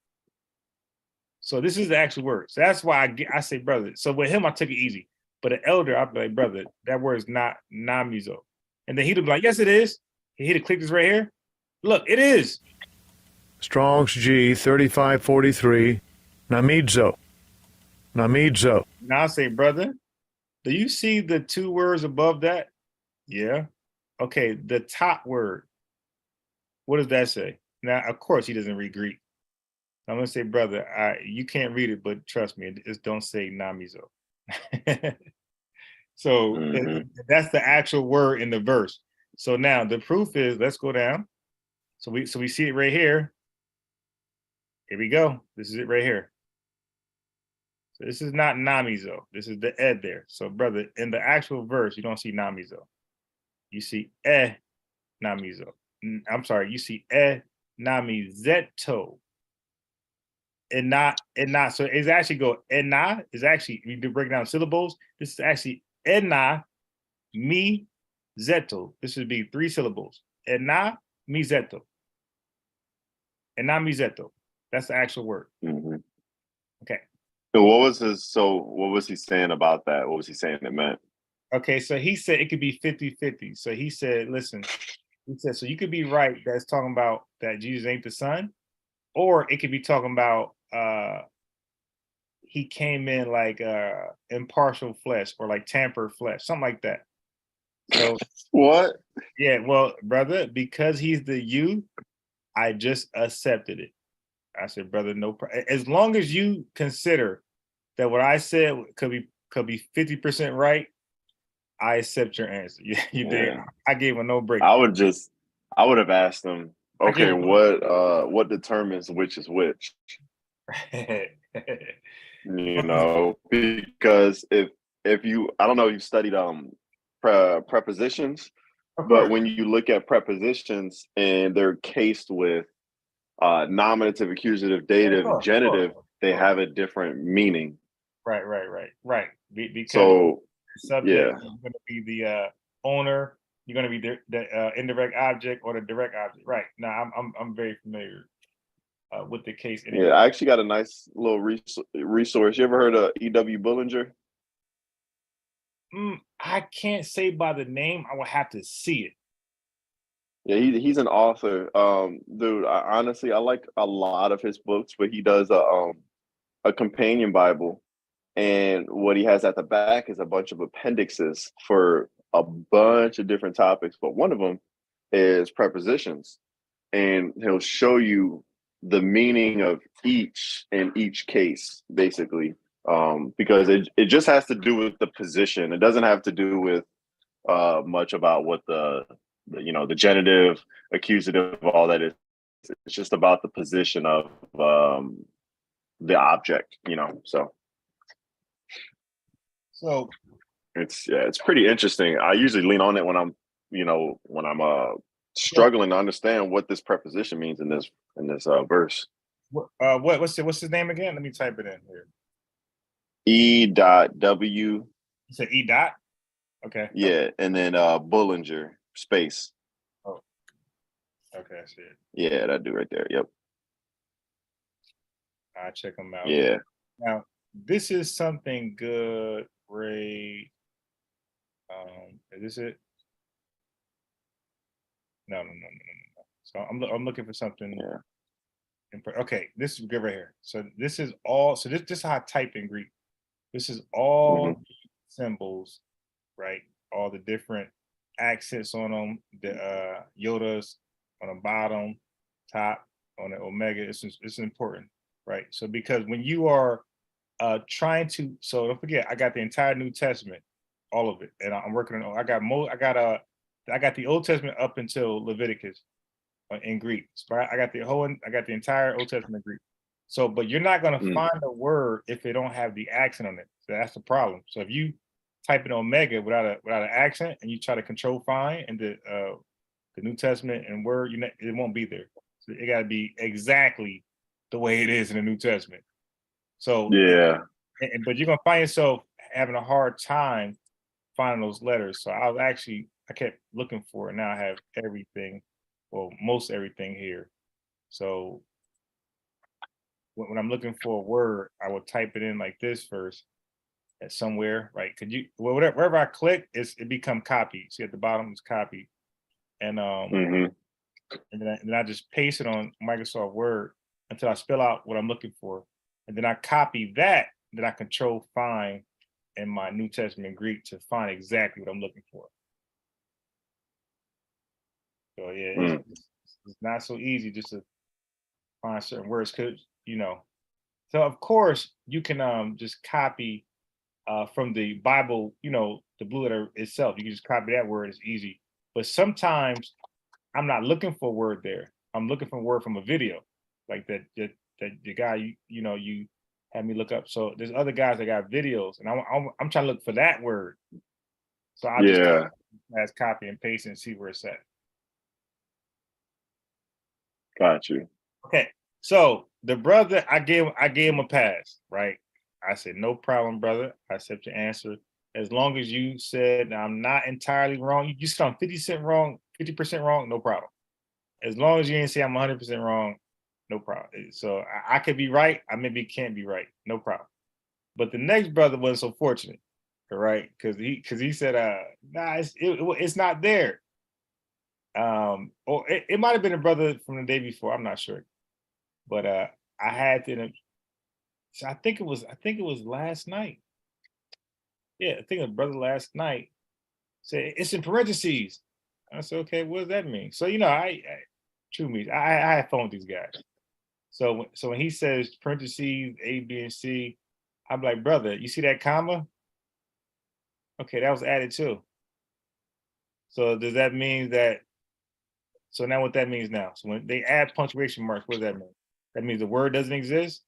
So this is the actual word. So that's why I say brother. So with him, I took it easy. But an elder, I'll be like, brother, that word is not namizo. And then he'd be like, yes, it is. He'd have clicked this right here. Look, it is. Strong's G 3543. Namidzo. Namidzo. Now I say, brother, do you see the two words above that? Yeah. Okay, the top word. What does that say? Now, of course, he doesn't read Greek. I'm gonna say, brother, you can't read it, but trust me, it don't say namizo. So that's the actual word in the verse. So now the proof is, let's go down. So we see it right here. Here we go. This is it right here. So this is not namizo. This is the ed there. So brother, in the actual verse, you don't see namizo. You see namizo. I'm sorry, you see namizeto. And not. So it's actually go ena is actually, you do break down syllables. This is actually ena mi zeto. This would be 3 syllables. Ena mi zeto. Ena mi zeto. That's the actual word. Mm-hmm. Okay. So what was he saying about that? What was he saying it meant? Okay, so he said it could be 50-50. So he said, listen, he said, so you could be right that it's talking about that Jesus ain't the son, or it could be talking about he came in like impartial flesh or like tampered flesh, something like that. So What? yeah, well, brother, because he's the you, I just accepted it. I said, brother, no problem. As long as you consider that what I said could be 50% right, I accept your answer. You did. I gave him no break. I would have asked him, okay, what determines which is which? You know, because if you, I don't know, you studied prepositions, but when you look at prepositions and they're cased with nominative, accusative, dative, and genitive, they have a different meaning. Right. Because So the subject is going to be the owner. You're going to be the indirect object or the direct object. Right. Now I'm very familiar with the case. Yeah, I actually got a nice little resource. You ever heard of E.W. Bullinger? I can't say by the name. I will have to see it. Yeah, he's an author. Dude, honestly, I like a lot of his books, but he does a companion Bible. And what he has at the back is a bunch of appendixes for a bunch of different topics. But one of them is prepositions. And he'll show you the meaning of each in each case, basically. Because it just has to do with the position. It doesn't have to do with much about what the genitive, accusative, all that is. It's just about the position of the object, So it's pretty interesting. I usually lean on it when I'm struggling to understand what this preposition means in this verse. What's his name again? Let me type it in here. E.W. You said E. Dot? Okay. Yeah, and then Bullinger space. Oh. Okay, that's it. Yeah, that dude right there. Yep. I'll check them out. Yeah. Now, this is something good, Ray. Is this it? No. So I'm looking for something. Yeah. Okay, this is good right here. So this is all. So this is how I type in Greek. This is all Mhm. symbols, right? All the different accents on them. The yodas on the bottom, top, on the omega. It's important, right? So because when you are trying to, so don't forget, I got the entire New Testament, all of it, and I'm working on. I got the Old Testament up until Leviticus in Greek. So I got the entire Old Testament in Greek. So, but you're not gonna Mm. find a word if it don't have the accent on it. So that's the problem. So if you type in omega without an accent and you try to control find in the New Testament and word, it won't be there. So it got to be exactly the way it is in the New Testament. So Yeah. but you're gonna find yourself having a hard time finding those letters. So I kept looking for it. Now I have everything, well, most everything here. So when I'm looking for a word, I will type it in like this first at somewhere, right? Could you wherever I click, it become copied. See at the bottom it's copied. And Hmm. and then I just paste it on Microsoft Word until I spell out what I'm looking for. And then I copy that, then I control find in my New Testament Greek to find exactly what I'm looking for. So yeah, Mm. it's not so easy just to find certain words because So of course you can just copy from the Bible, the blue letter itself. You can just copy that word, it's easy. But sometimes I'm not looking for a word there. I'm looking for a word from a video. Like that the guy you had me look up. So there's other guys that got videos and I'm trying to look for that word. So I'll just Yeah. as copy and paste and see where it's at. Got you. Okay. So the brother, I gave him a pass, right? I said, no problem, brother. I accept your answer. As long as you said I'm not entirely wrong, you said I'm 50% wrong, 50% wrong, no problem. As long as you didn't say I'm 100% wrong, no problem. So I could be right, I maybe can't be right, no problem. But the next brother wasn't so fortunate, all right? Because he said, nah, it's not there. Or it might have been a brother from the day before, I'm not sure. But I had to. So I think it was last night. Yeah, I think a brother last night said it's in parentheses. I said, okay, what does that mean? So true me, I had fun with these guys. So when he says parentheses A, B, and C, I'm like, brother, you see that comma? Okay, that was added too. So does that mean that? So now what that means now? So when they add punctuation marks, what does that mean? That means the word doesn't exist.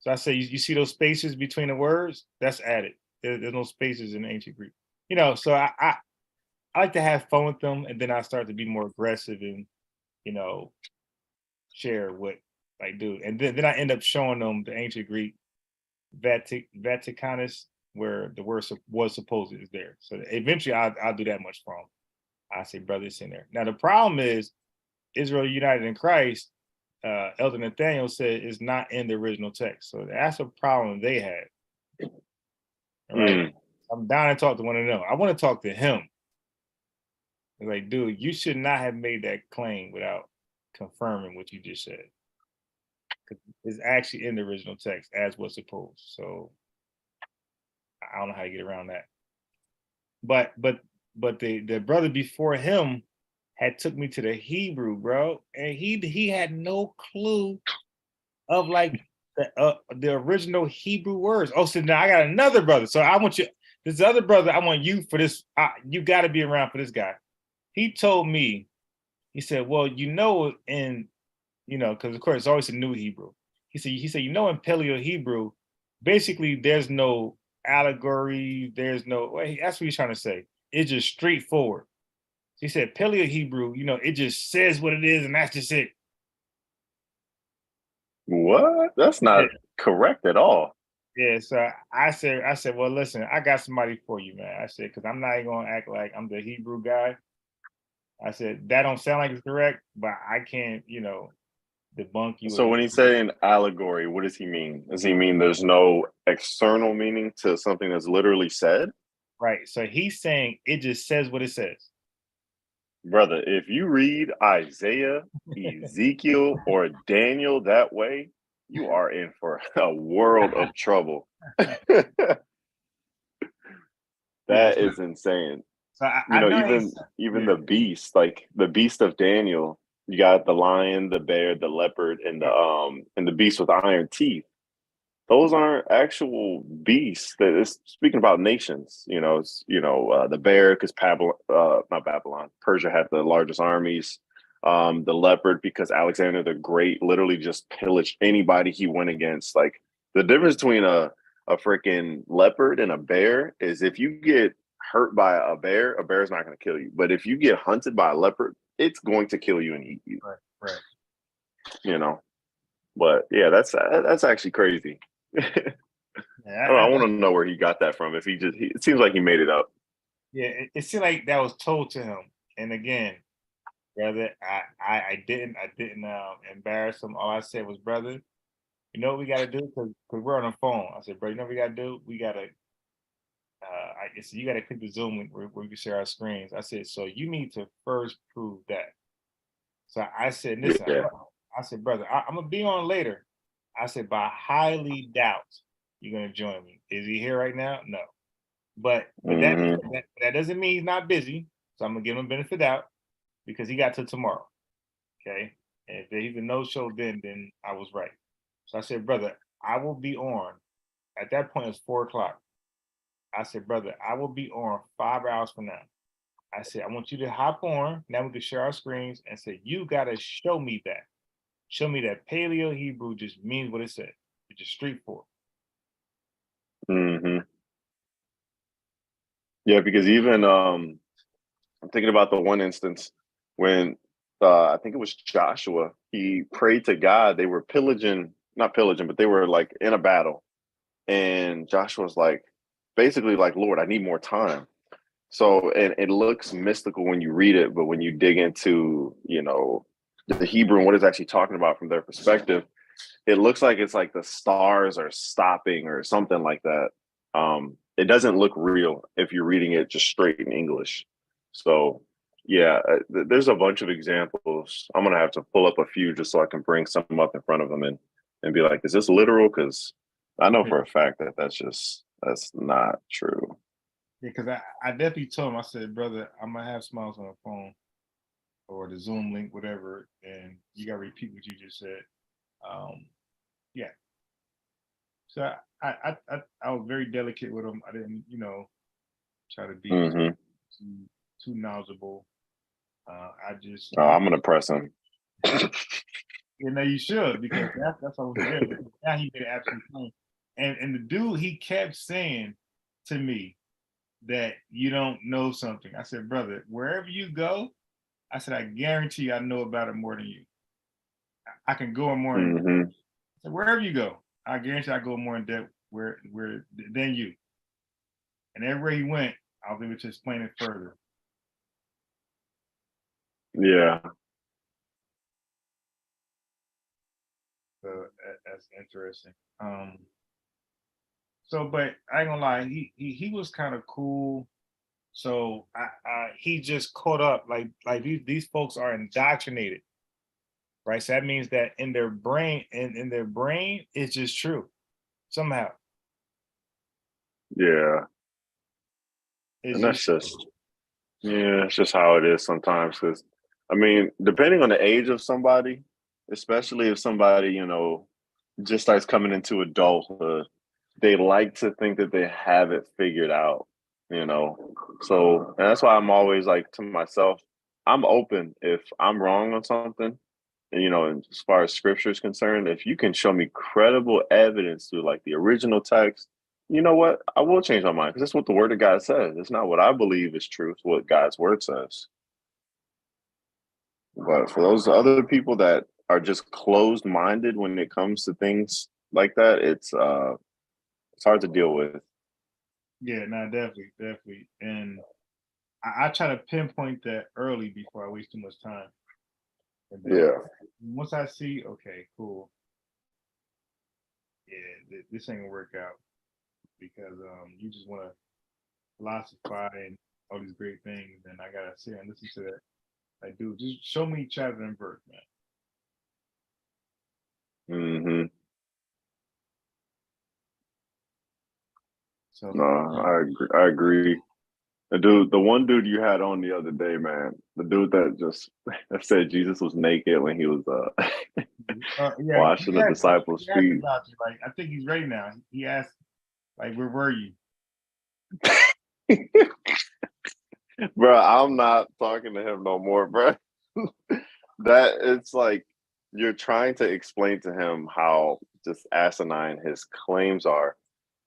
So I say, you see those spaces between the words? That's added. There's no spaces in ancient Greek. So I like to have fun with them, and then I start to be more aggressive and you know share what I do, and then I end up showing them the ancient Greek Vaticanus, where the word was supposed is there. So eventually, I'll do that much for them. I say, brother, it's in there. Now the problem is Israel United in Christ. Elder Nathaniel said is not in the original text, so that's a problem they had. All right, Mm. I'm down to talk to one of them. I want to talk to him. Like, dude, you should not have made that claim without confirming what you just said. It's actually in the original text as was supposed. So I don't know how to get around that. But the brother before him had took me to the Hebrew, bro, and he had no clue of like the original Hebrew words. Oh, so now I got another brother. So I want you, this other brother, I want you for this. You got to be around for this guy. He told me, he said, well, because of course it's always a new Hebrew. He said, in Paleo Hebrew, basically there's no allegory, there's no, well, that's what he's trying to say. It's just straightforward. He said Paleo Hebrew, it just says what it is, and that's just it. What? That's not correct at all. Yeah, so I said, well, listen, I got somebody for you, man. I said, because I'm not even gonna act like I'm the Hebrew guy. I said, that don't sound like it's correct, but I can't, debunk you. So when he's saying allegory, what does he mean? Does he mean there's no external meaning to something that's literally said? Right. So he's saying it just says what it says. Brother, if you read Isaiah, Ezekiel, or Daniel that way, you are in for a world of trouble. That is insane. So I know Even the beast, like the beast of Daniel, you got the lion, the bear, the leopard, and the beast with iron teeth. Those aren't actual beasts. That is speaking about nations. The bear because not Babylon, Persia had the largest armies. The leopard because Alexander the Great literally just pillaged anybody he went against. Like the difference between a freaking leopard and a bear is if you get hurt by a bear is not going to kill you. But if you get hunted by a leopard, it's going to kill you and eat you. Right. But yeah, that's actually crazy. Yeah, I want to know where he got that from. If it seems like he made it up. Yeah, it seemed like that was told to him. And again, brother, I didn't embarrass him. All I said was, brother, you know what we got to do? Because we're on the phone. I said, bro, you know what we got to do? We got to, I said, you got to click the Zoom link where we can share our screens. I said, so you need to first prove that. So I said, listen, Yeah. I said, brother, I'm going to be on later. I said, but I highly doubt you're going to join me. Is he here right now? No. But that doesn't mean he's not busy. So I'm going to give him benefit of doubt because he got till tomorrow. Okay. And if he's a no-show then I was right. So I said, brother, I will be on. At that point, it's 4:00. I said, brother, I will be on 5 hours from now. I said, I want you to hop on. Now we can share our screens and say, you got to show me that. Show me that Paleo Hebrew just means what it said. It's just straightforward. Yeah, because even I'm thinking about the one instance when I think it was Joshua. He prayed to God. They were not pillaging, but they were like in a battle, and Joshua was like, basically like, Lord, I need more time. So, and it looks mystical when you read it, but when you dig into the Hebrew and what it's actually talking about from their perspective, it looks like it's like the stars are stopping or something like that. It doesn't look real if you're reading it just straight in English. So yeah, there's a bunch of examples. I'm gonna have to pull up a few just so I can bring some up in front of them and be like, is this literal? Because I know for a fact that that's not true. Yeah, because I definitely told him, I said, brother, I'm gonna have Smiles on the phone or the Zoom link, whatever, and you gotta repeat what you just said. Yeah. So I was very delicate with him. I didn't, try to be too knowledgeable. I just Oh, I'm gonna press him. You should, because that's what we're doing. Now he made an absolute point. And the dude, he kept saying to me that you don't know something. I said, brother, wherever you go, I said, I guarantee you I know about it more than you. I can go in more in depth. So wherever you go, I guarantee I go more in depth where than you. And everywhere he went, I was able to explain it further. Yeah. So that's interesting. So, but I ain't gonna lie, he was kind of cool. So he just caught up. Like these folks are indoctrinated, right? So that means that in their brain, in their brain, it's just true somehow. Yeah. It's And that's it's just how it is sometimes. Because I mean, depending on the age of somebody, especially if somebody just starts coming into adulthood, they like to think that they have it figured out. So and that's why I'm always like to myself, I'm open if I'm wrong on something. And as far as scripture is concerned, if you can show me credible evidence through like the original text, you know what? I will change my mind because that's what the word of God says. It's not what I believe is true. It's what God's word says. But for those other people that are just closed-minded when it comes to things like that, it's hard to deal with. Yeah, no, definitely. And I try to pinpoint that early before I waste too much time. And then Yeah. once I see, okay, cool. Yeah, this ain't gonna work out because you just want to philosophize and all these great things, and I gotta sit and listen to that. Like, dude, just show me chapter and verse, man. Hmm. So No, I agree. I agree. The one dude you had on the other day, man, the dude that just that said Jesus was naked when he was yeah, washing the disciples' he asked feet. about you. Like, I think he's ready now. He asked, like, where were you? Bro, I'm not talking to him no more, bro. That it's like you're trying to explain to him how just asinine his claims are,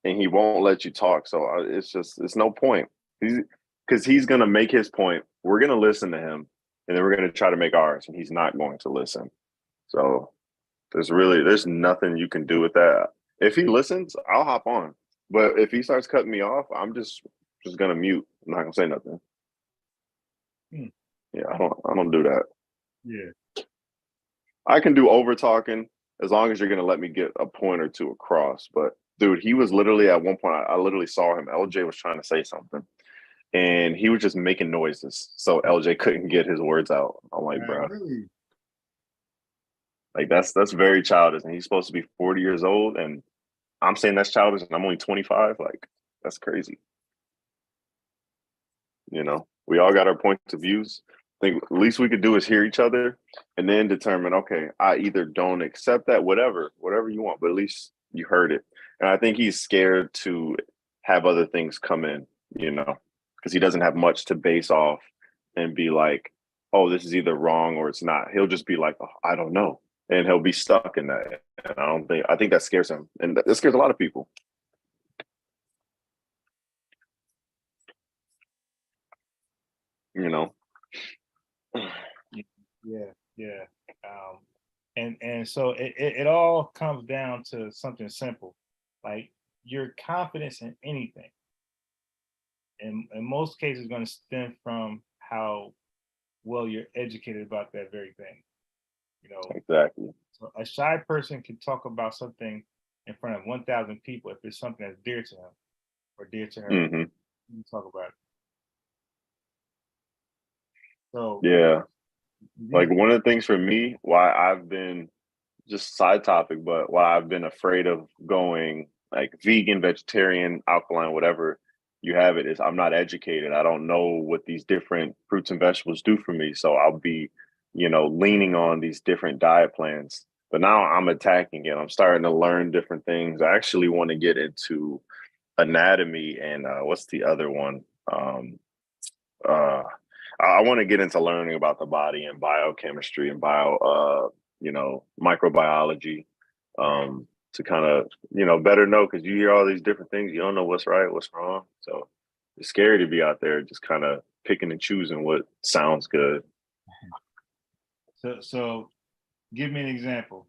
and he won't let you talk. So it's no point. He's because he's gonna make his point. We're gonna listen to him, and then we're gonna try to make ours, and he's not going to listen. So there's nothing you can do with that. If he listens, I'll hop on. But if he starts cutting me off, I'm just gonna mute. I'm not gonna say nothing. Hmm. Yeah, I don't do that. Yeah. I can do over talking as long as you're gonna let me get a point or two across. But dude, he was literally at one point. I literally saw him. LJ was trying to say something, and he was just making noises, so LJ couldn't get his words out. I'm like, bro, Really? like that's very childish, and he's supposed to be 40 years old, and I'm saying that's childish, and I'm only 25. Like that's crazy. You know, we all got our points of views. I think the least we could do is hear each other and then determine, okay, I either don't accept that, whatever you want, but at least you heard it. And I think he's scared to have other things come in, you know, because he doesn't have much to base off and be like, oh, this is either wrong or it's not. He'll just be like, oh, I don't know. And he'll be stuck in that. And I think that scares him. And that scares a lot of people, you know. Yeah, yeah. Um, and so it all comes down to something simple, like your confidence in anything. In most cases, going to stem from how well you're educated about that very thing. You know, Exactly. so a shy person can talk about something in front of 1,000 people if it's something that's dear to him or dear to her. Hmm. You can talk about it. So Yeah. Like these, one of the things for me, why I've been just side topic, but why I've been afraid of going like vegan, vegetarian, alkaline, whatever you have it is I'm not educated. I don't know what these different fruits and vegetables do for me. So I'll be, leaning on these different diet plans. But now I'm attacking it. I'm starting to learn different things. I actually want to get into anatomy and what's the other one? Uh, I want to get into learning about the body and biochemistry and microbiology, right. to kind of, better know because you hear all these different things. You don't know what's right, what's wrong. So it's scary to be out there just kind of picking and choosing what sounds good. So give me an example.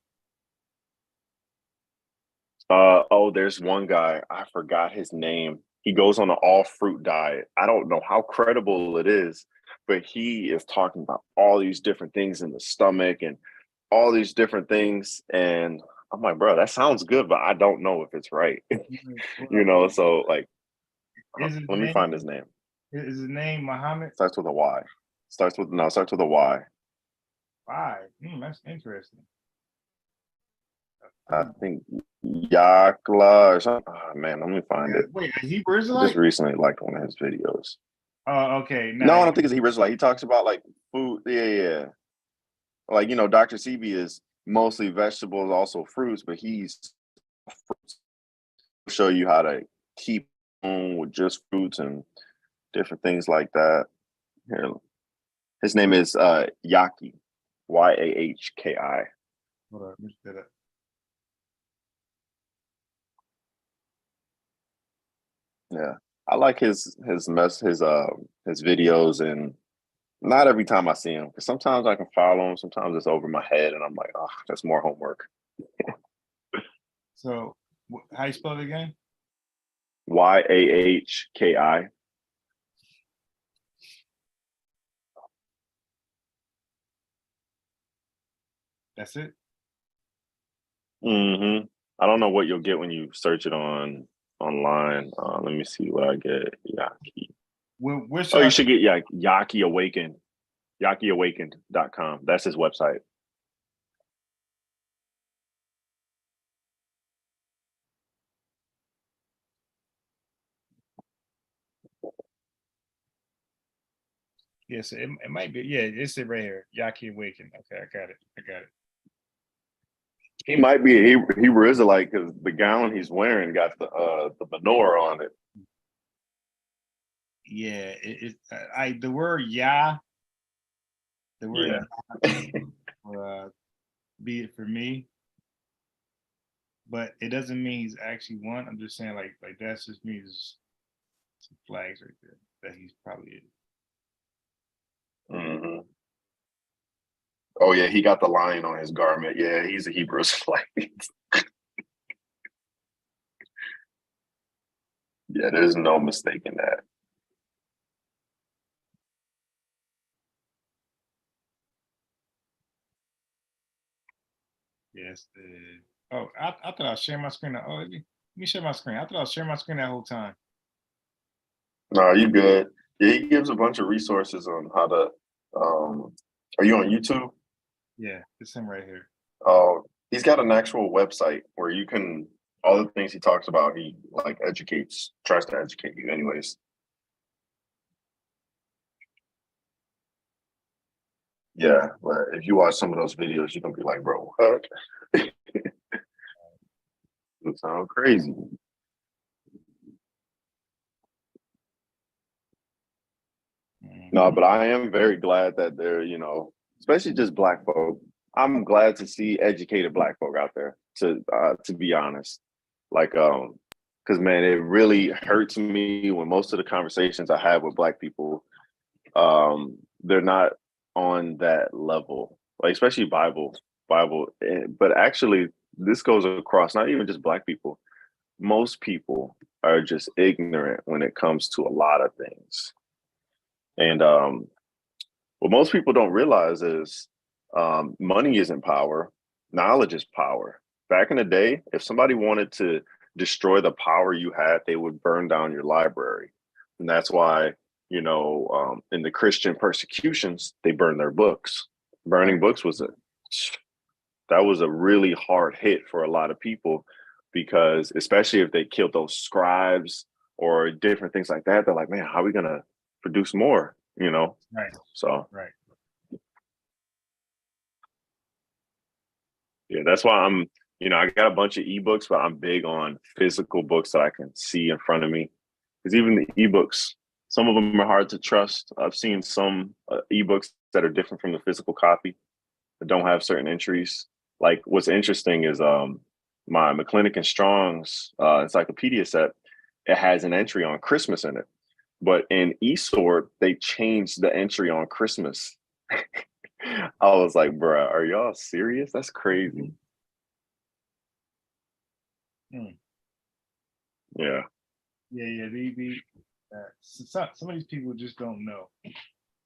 There's one guy, I forgot his name. He goes on an all fruit diet. I don't know how credible it is, but he is talking about all these different things in the stomach and all these different things. And I'm like, bro, that sounds good, but I don't know if it's right. So like, Is his let me name find his name. is his name Muhammad? Starts with a Y. Starts with a Y. Why? That's interesting. I think Yakla or something. Oh, man, let me find it. Wait, a Hebrew I just Israelite? recently liked one of his videos. Oh, okay. No, I don't think it's Hebrew Israelite. He talks about like food. Yeah. Like, Dr. Sebi is mostly vegetables, also fruits, but he's fruits. He'll show you how to keep on with just fruits and different things like that. Here, his name is Yahki, Yahki. Hold on, let me set up. Yeah, I like his videos, and not every time I see him because sometimes I can follow him, sometimes it's over my head, and I'm like, oh, that's more homework. So, how you spell it again? Yahki. That's it. Mm-hmm. I don't know what you'll get when you search it online. Let me see what I get. Yaki. Where Oh, should you I? should get Yaki Awakened. YakiAwakened.com. That's his website. Yes, it might be. Yeah, it's it right here. Yaki Awaken. Okay, I got it. I got it. He might be a Hebrew Israelite because the gown he's wearing got the menorah on it. Yeah, the word Yah, the word Yeah. be it for me, but it doesn't mean he's actually one. I'm just saying like that's just me. There's some flags right there that he's probably is. Mm-hmm. Oh yeah, he got the lion on his garment. Yeah, he's a Hebrew Israelite. Yeah, there's no mistaking that. Yes. Oh, I thought I was sharing my screen. Oh, let me share my screen. I thought I was sharing my screen that whole time. No, you good. Yeah, he gives a bunch of resources on how to. Are you on YouTube? Yeah, it's him right here. Oh, he's got an actual website where you can all the things he talks about. He like tries to educate you, anyways. Yeah, but if you watch some of those videos, you're gonna be like, bro, what? It sounds crazy. No, but I am very glad that they're, especially just black folk. I'm glad to see educated black folk out there. To be honest, like, because man, it really hurts me when most of the conversations I have with black people, they're not on that level. Like, especially Bible. But actually, this goes across not even just black people. Most people are just ignorant when it comes to a lot of things. And what most people don't realize is money isn't power, knowledge is power. Back in the day, if somebody wanted to destroy the power you had, they would burn down your library. And that's why, in the Christian persecutions, they burned their books. Burning books that was a really hard hit for a lot of people because especially if they killed those scribes or different things like that, they're like, man, how are we going to produce more? Right. So Right. yeah, that's why I got a bunch of ebooks, but I'm big on physical books that I can see in front of me. Because even the ebooks, some of them are hard to trust. I've seen some ebooks that are different from the physical copy that don't have certain entries. Like what's interesting is my McClinic and Strong's encyclopedia set. It has an entry on Christmas in it, but in eSword they changed the entry on Christmas. I was like, bruh, are y'all serious? That's crazy. Hmm. Yeah. Yeah. Some of these people just don't know,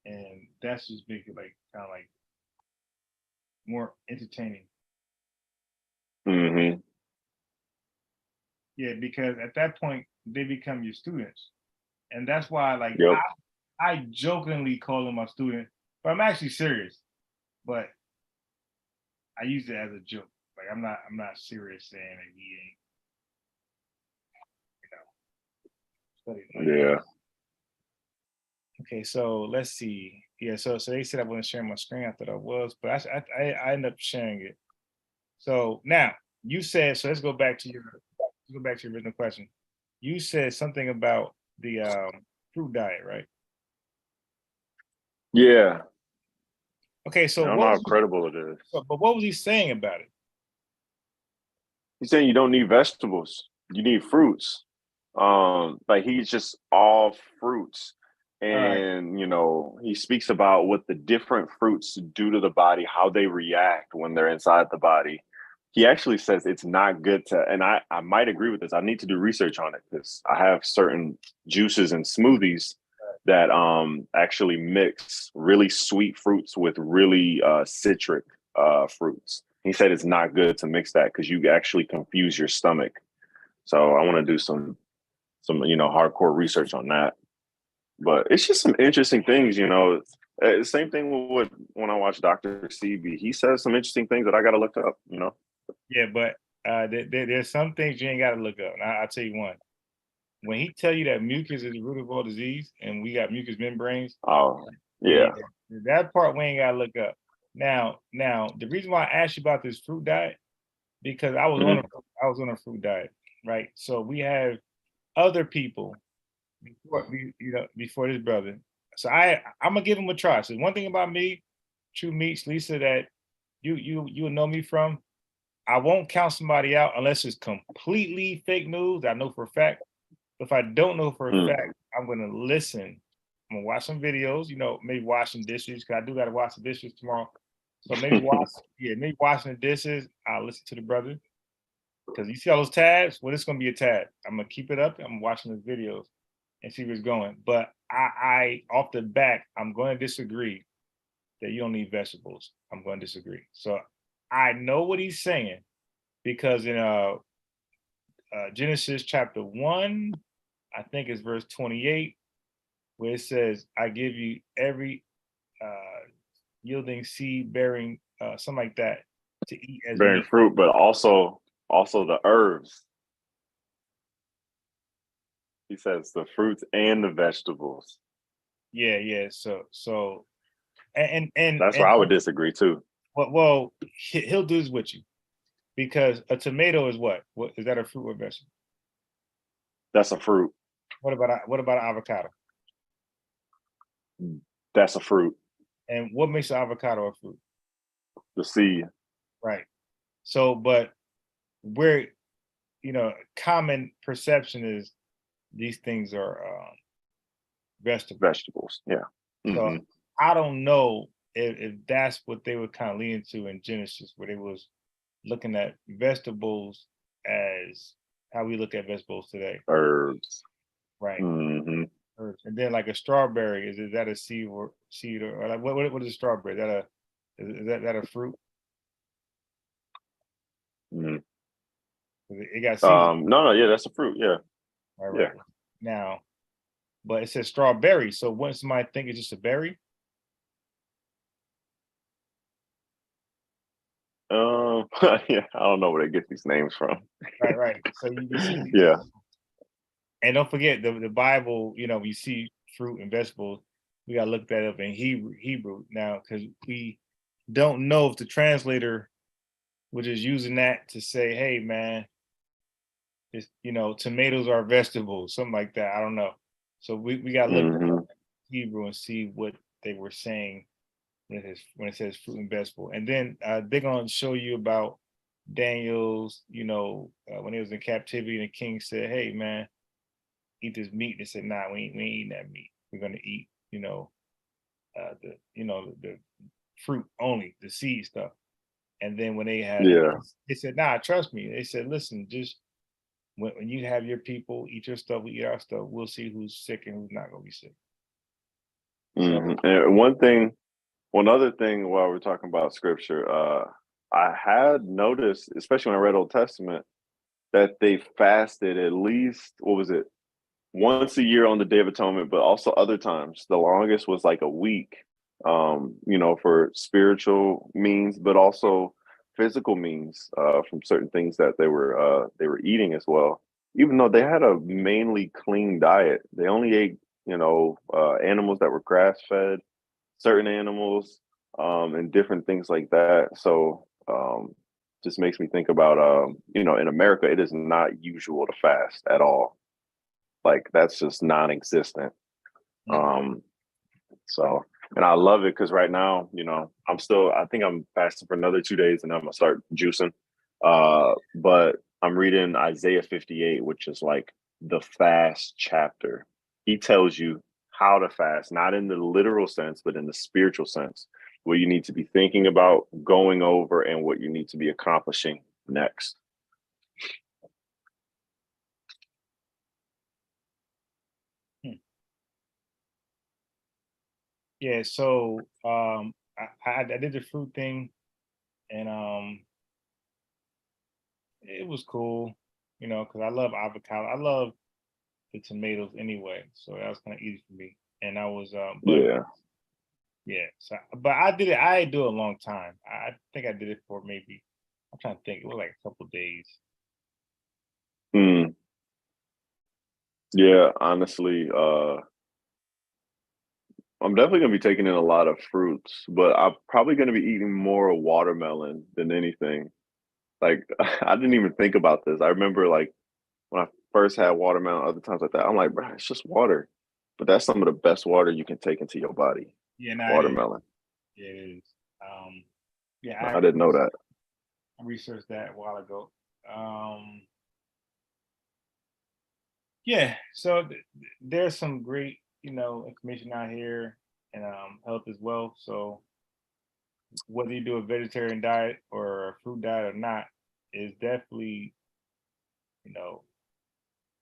and that's just big, like kind of like more entertaining. Mm-hmm. Yeah, because at that point they become your students, and that's why like Yep. I jokingly call them my student, but I'm actually serious. But I use it as a joke. Like I'm not serious saying that he ain't, studying like that. Yeah. Okay, so let's see. Yeah, so they said I wasn't sharing my screen. I thought I was, but I ended up sharing it. So now you said, so let's go back to your original question. You said something about the fruit diet, right? Yeah. Okay, I so don't know how credible it is. but what was he saying about it? He's saying you don't need vegetables. You need fruits. Like he's just all fruits. All right. And he speaks about what the different fruits do to the body, how they react when they're inside the body. He actually says it's not good to, and I might agree with this. I need to do research on it because I have certain juices and smoothies that actually mix really sweet fruits with really citric fruits. He said it's not good to mix that because you actually confuse your stomach. So I want to do some hardcore research on that. But it's just some interesting things, Same thing with when I watch Dr. Sebi. He says some interesting things that I got to look up. Yeah, but there's some things you ain't got to look up. And I'll tell you one. When he tell you that mucus is the root of all disease, and we got mucous membranes, Oh, yeah. that part we ain't got to look up. Now, the reason why I asked you about this fruit diet, because I was on a fruit diet, right? So we have other people before this brother. So I'm gonna give him a try. So one thing about me, True Meats, Lisa, that you'll know me from, I won't count somebody out unless it's completely fake news. I know for a fact. If I don't know for a fact, I'm gonna listen. I'm gonna watch some videos, maybe wash some dishes, because I do gotta wash the dishes tomorrow. So maybe washing the dishes, I'll listen to the brother. Because you see all those tabs? Well, it's gonna be a tab. I'm gonna keep it up. I'm watching the videos and see where it's going. But I off the back, I'm going to disagree that you don't need vegetables. I'm going to disagree. So I know what he's saying because in Genesis chapter 1, I think it's verse 28, where it says, I give you every yielding seed bearing, something like that, to eat as Bearing meat. fruit, but also the herbs. He says the fruits and the vegetables. Yeah. So and That's where I would disagree too. well, he'll do this with you because a tomato is what? What is that, a fruit or vegetable? That's a fruit. What about an avocado? That's a fruit. And what makes an avocado a fruit? The seed. Right. So, but where common perception is these things are vegetables. Vegetables. Yeah. So I don't know if that's what they were kind of leaning to in Genesis, where they was looking at vegetables as how we look at vegetables today. Herbs. Right. Mm-hmm. Herbs. And then like a strawberry, is that a seed or like what is a strawberry? Is that a fruit? Mm-hmm. It got seeds. No, yeah, that's a fruit. Yeah. Right. Yeah. Now, but it says strawberry. So wouldn't somebody think it's just a berry? Yeah, I don't know where they get these names from. Right. So you see, Yeah. and don't forget the Bible. We see fruit and vegetables. We gotta look that up in Hebrew now, because we don't know if the translator was just using that to say, "Hey, man, it's, tomatoes are vegetables," something like that. I don't know. So we gotta look at Hebrew and see what they were saying when it says fruit and vegetable. And then they're gonna show you about Daniel's, when he was in captivity, and the king said, "Hey, man, eat this meat." They said, "Nah, we ain't eating that meat. We're gonna eat, the fruit only, the seed stuff." And then when they said, "Nah, trust me." They said, "Listen, just when you have your people eat your stuff, we eat our stuff. We'll see who's sick and who's not gonna be sick." And one other thing while we're talking about scripture, I had noticed, especially when I read Old Testament, that they fasted at least, what was it, once a year on the Day of Atonement, but also other times. The longest was like a week, for spiritual means, but also physical means from certain things that they were eating as well. Even though they had a mainly clean diet, they only ate, animals that were grass fed, certain animals, and different things like that. So just makes me think about, in America, it is not usual to fast at all. Like that's just non-existent. So, and I love it because right now, I think I'm fasting for another 2 days and I'm gonna start juicing. But I'm reading Isaiah 58, which is like the fast chapter. He tells you how to fast, not in the literal sense, but in the spiritual sense, what you need to be thinking about, going over, and what you need to be accomplishing next. Yeah, so I did the fruit thing. and it was cool, you know, because I love avocado. I love the tomatoes anyway, so that was kind of easy for me. And I was, but Yeah. yeah, so but I did it. I didn't do it a long time. I think I did it for maybe. I'm trying to think. It was like a couple days. Mm. Yeah, honestly, I'm definitely gonna be taking in a lot of fruits, but I'm probably gonna be eating more watermelon than anything. Like I didn't even think about this. I remember like when I first had watermelon, other times like that, I'm like, bro, it's just water. But that's some of the best water you can take into your body. Yeah, no, it is. Watermelon. Yeah, it is. Yeah, I didn't know that. I researched that a while ago. Yeah, so there's some great, you know, information out here, and health as well. So whether you do a vegetarian diet or a fruit diet or not, is definitely, you know,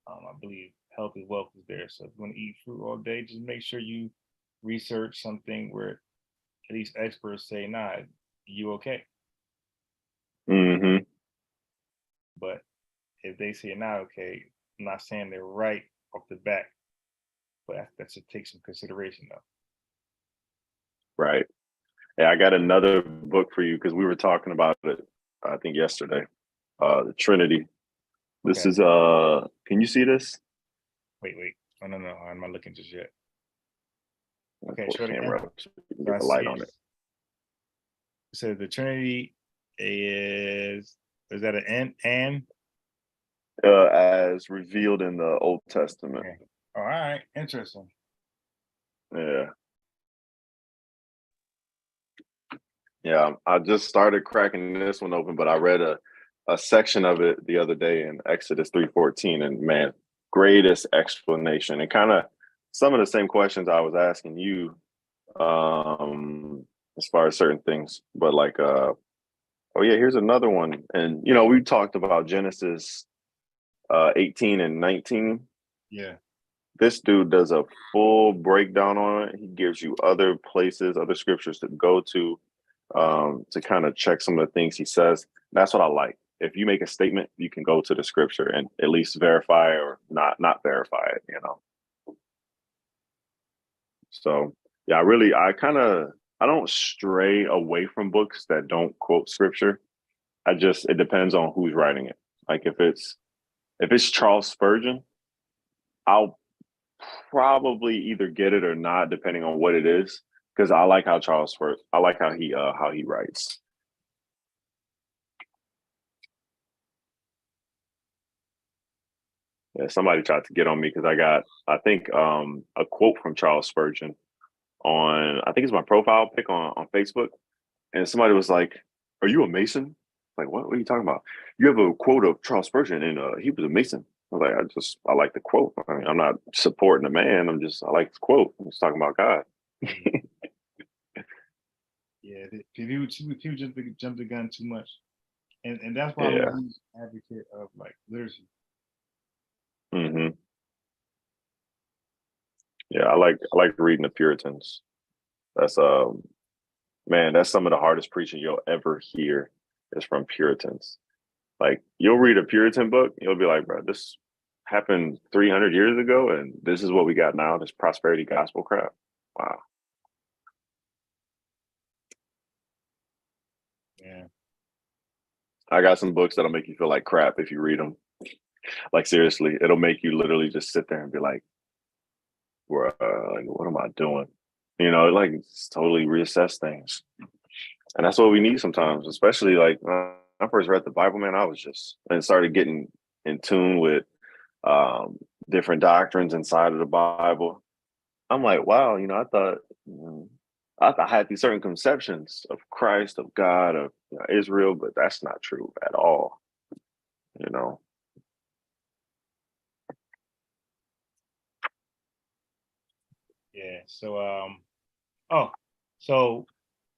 I believe health is wealth is there. So if you want to eat fruit all day, just make sure you research something where at least experts say, nah, you okay. Hmm. But if they say not okay, I'm not saying they're right off the bat, but that should take some consideration though. Right. Yeah, I got another book for you because we were talking about it, I think yesterday. The Trinity. This Okay. is can you see this? Wait. Oh, no, I'm not looking just yet. Okay, Pull show the it camera again. up so you can So get I the see light it. on it. It says the Trinity is that an and? As revealed in the Old Testament. Okay. All right, interesting. Yeah. Yeah. I just started cracking this one open, but I read a section of it the other day in Exodus 3:14, and man, greatest explanation and kind of some of the same questions I was asking you as far as certain things. But like oh yeah, here's another one. And you know, we talked about Genesis 18 and 19. Yeah. This dude does a full breakdown on it. He gives you other places, other scriptures to go to kind of check some of the things he says. That's what I like. If you make a statement, you can go to the scripture and at least verify or not verify it, you know. So yeah, I don't stray away from books that don't quote scripture. It depends on who's writing it. Like if it's Charles Spurgeon, I'll probably either get it or not, depending on what it is, because I like how he writes. Yeah, somebody tried to get on me because I think a quote from Charles Spurgeon on I think it's my profile pic on Facebook, and somebody was like, "Are you a Mason?" Like, what are you talking about? You have a quote of Charles Spurgeon, and he was a Mason. I was like, I like the quote. I mean, I'm not supporting the man. I like the quote. I'm just talking about God. Yeah, people jump the gun too much, and that's why I'm a Yeah. huge advocate of like literacy. Hmm. Yeah, I like reading the Puritans. That's man, that's some of the hardest preaching you'll ever hear is from Puritans. Like you'll read a Puritan book, you'll be like, bro, this happened 300 years ago, and this is what we got now. This prosperity gospel crap. Wow. Yeah. I got some books that'll make you feel like crap if you read them. Like seriously, it'll make you literally just sit there and be like, like, what am I doing? You know, like just totally reassess things. And that's what we need sometimes, especially like when I first read the Bible, man, I was just and started getting in tune with um, different doctrines inside of the Bible. I'm like, wow, you know, I thought I had these certain conceptions of Christ, of God, of Israel, but that's not true at all. You know. Yeah. So oh, so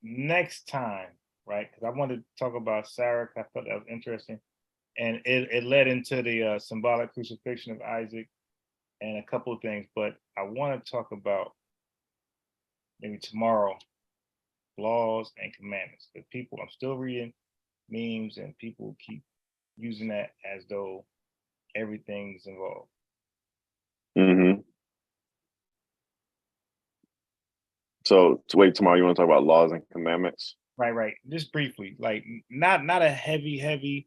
next time, right? Because I wanted to talk about Sarah. 'Cause I thought that was interesting, and it led into the symbolic crucifixion of Isaac and a couple of things. But I want to talk about maybe tomorrow laws and commandments. The people, I'm still reading memes and people keep using that as though everything's involved. Mm-hmm. So to wait tomorrow, you want to talk about laws and commandments? Right. Just briefly, like not a heavy,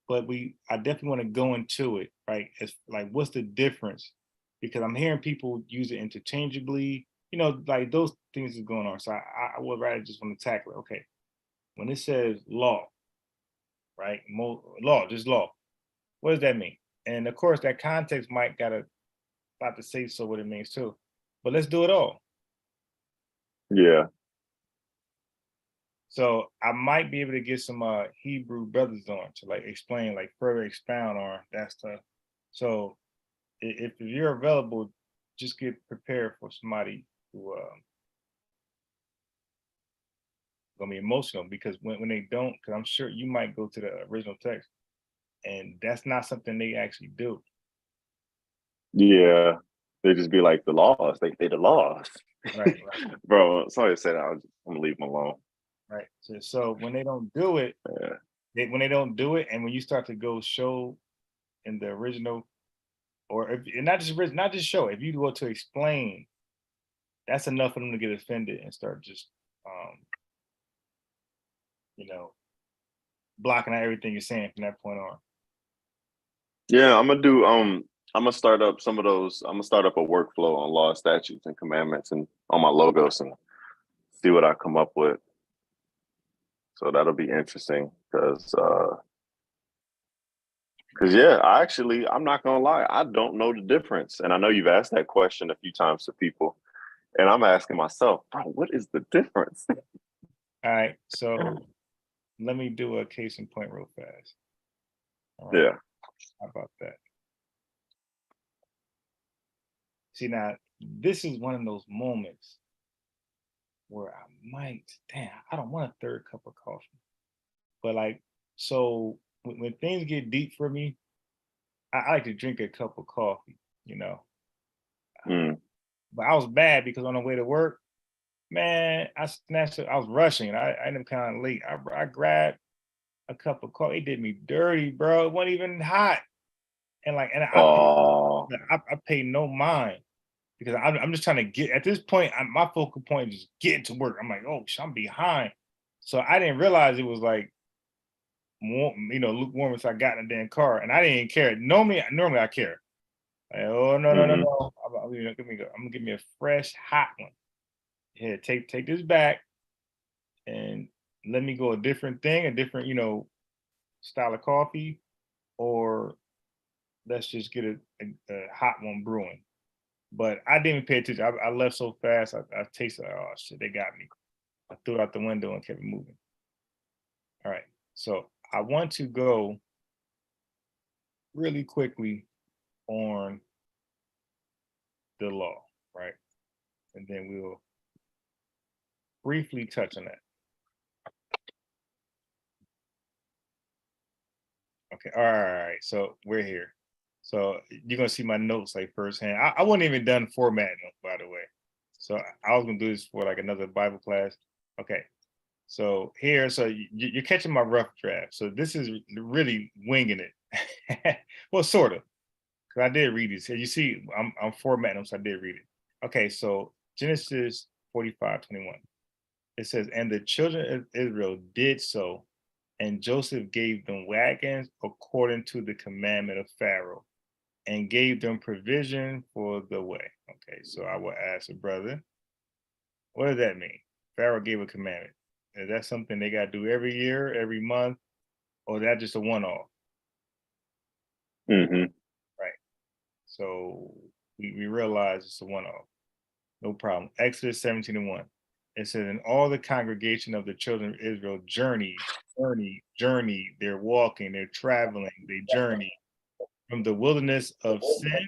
but I definitely want to go into it, right? It's like what's the difference? Because I'm hearing people use it interchangeably, like those things is going on. So I would rather just want to tackle it. Okay. When it says law, right? Law, just law. What does that mean? And of course that context might gotta about to say so what it means too. But let's do it all. Yeah. So I might be able to get some Hebrew brothers on to like explain, like further expound on that stuff. So if you're available, just get prepared for somebody who gonna be emotional because when they don't, because I'm sure you might go to the original text and that's not something they actually do. Yeah. They just be like the laws. They the laws. Right. Bro, somebody said I'm gonna leave them alone. Right. So when they don't do it, Yeah. when they don't do it, and when you start to go show in the original, or if and not just show, if you go to explain, that's enough for them to get offended and start just you know, blocking out everything you're saying from that point on. Yeah, I'm gonna start up some of those. I'm gonna start up a workflow on law, statutes, and commandments and on my logos and see what I come up with. So that'll be interesting because yeah, I'm not gonna lie, I don't know the difference. And I know you've asked that question a few times to people, and I'm asking myself, bro, what is the difference? All right, so let me do a case in point real fast. All right, Yeah. how about that? See now, this is one of those moments where I don't want a third cup of coffee. But like, so when things get deep for me, I like to drink a cup of coffee, you know. Mm. But I was bad because on the way to work, man, I snatched it. I was rushing. I ended up kind of late. I grabbed a cup of coffee. It did me dirty, bro. It wasn't even hot. And like, and Oh. I paid no mind because I'm just trying to get at this point. My focal point is just getting to work. I'm like, oh, I'm behind. So I didn't realize it was like, lukewarm as I got in the damn car, and I didn't care. Normally I care. Like, oh no. Mm-hmm. I'm gonna give me a fresh hot one. Here, take this back and let me go a different thing, a different, style of coffee, or let's just get a hot one brewing. But I didn't even pay attention. I left so fast. I tasted, oh shit, they got me. I threw it out the window and kept it moving. All right. So I want to go really quickly on the law, right? And then we'll briefly touch on that. Okay. All right. So we're here. So you're gonna see my notes like firsthand. I wasn't even done formatting them, by the way. So I was gonna do this for like another Bible class. Okay. So here, so you're catching my rough draft. So this is really winging it. Well, sort of, because I did read these. You see, I'm formatting them, so I did read it. Okay. So Genesis 45:21. It says, and the children of Israel did so, and Joseph gave them wagons according to the commandment of Pharaoh, and gave them provision for the way. Okay, so I will ask a brother, what does that mean? Pharaoh gave a commandment. Is that something they got to do every year, every month, or is that just a one-off? Mm-hmm. Right. So we realize it's a one-off. No problem. Exodus 17:1. It says, and all the congregation of the children of Israel journey. They're walking, they're traveling, they journey from the wilderness of sin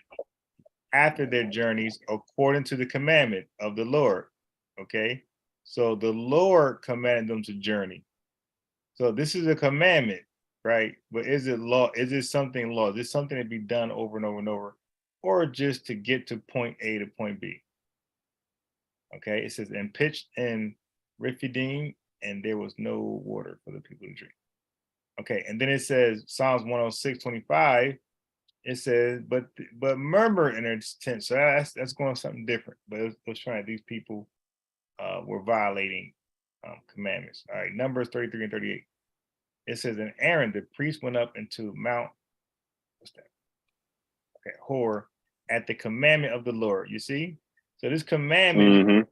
after their journeys according to the commandment of the Lord. Okay. So the Lord commanded them to journey. So this is a commandment, right? But is it law? Is it something law? Is this something to be done over and over and over, or just to get to point A to point B? Okay, it says, and pitched in Rephidim, and there was no water for the people to drink. Okay, and then it says Psalms 106:25. It says, but murmur in its tent. So that's going something different. But it was trying these people were violating commandments. All right, Numbers 33 and 38. It says, and Aaron the priest went up into Mount, what's that? Okay, Hor, at the commandment of the Lord. You see, so this commandment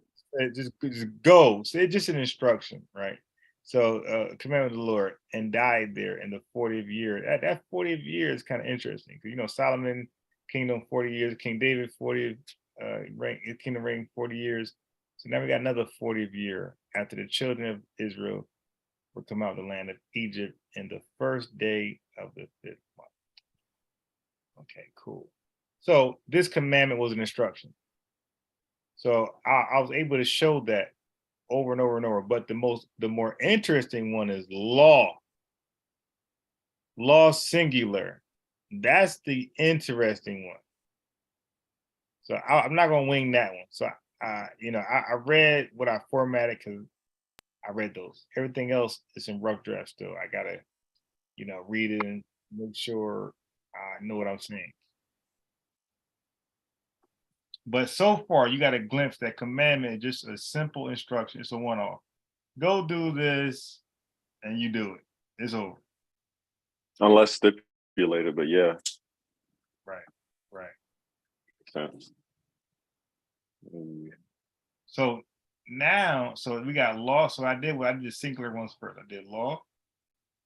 just go. So it's just an instruction, right? So commandment of the Lord, and died there in the 40th year. That 40th year is kind of interesting because, you know, Solomon kingdom 40 years, King David 40th kingdom reign 40 years. So now we got another 40th year after the children of Israel will come out of the land of Egypt in the first day of the 5th month. Okay, cool. So this commandment was an instruction. So I was able to show that over and over and over. But the more interesting one is law. Law singular. That's the interesting one. So I'm not gonna wing that one. So you know, I read what I formatted because I read those. Everything else is in rough draft still. I gotta, you know, read it and make sure I know what I'm saying. But so far, you got a glimpse that commandment is just a simple instruction. It's a one-off. Go do this, and you do it. It's over. Unless stipulated, but yeah. Right. Makes sense. So now, so we got law. So I did the singular ones first. I did law,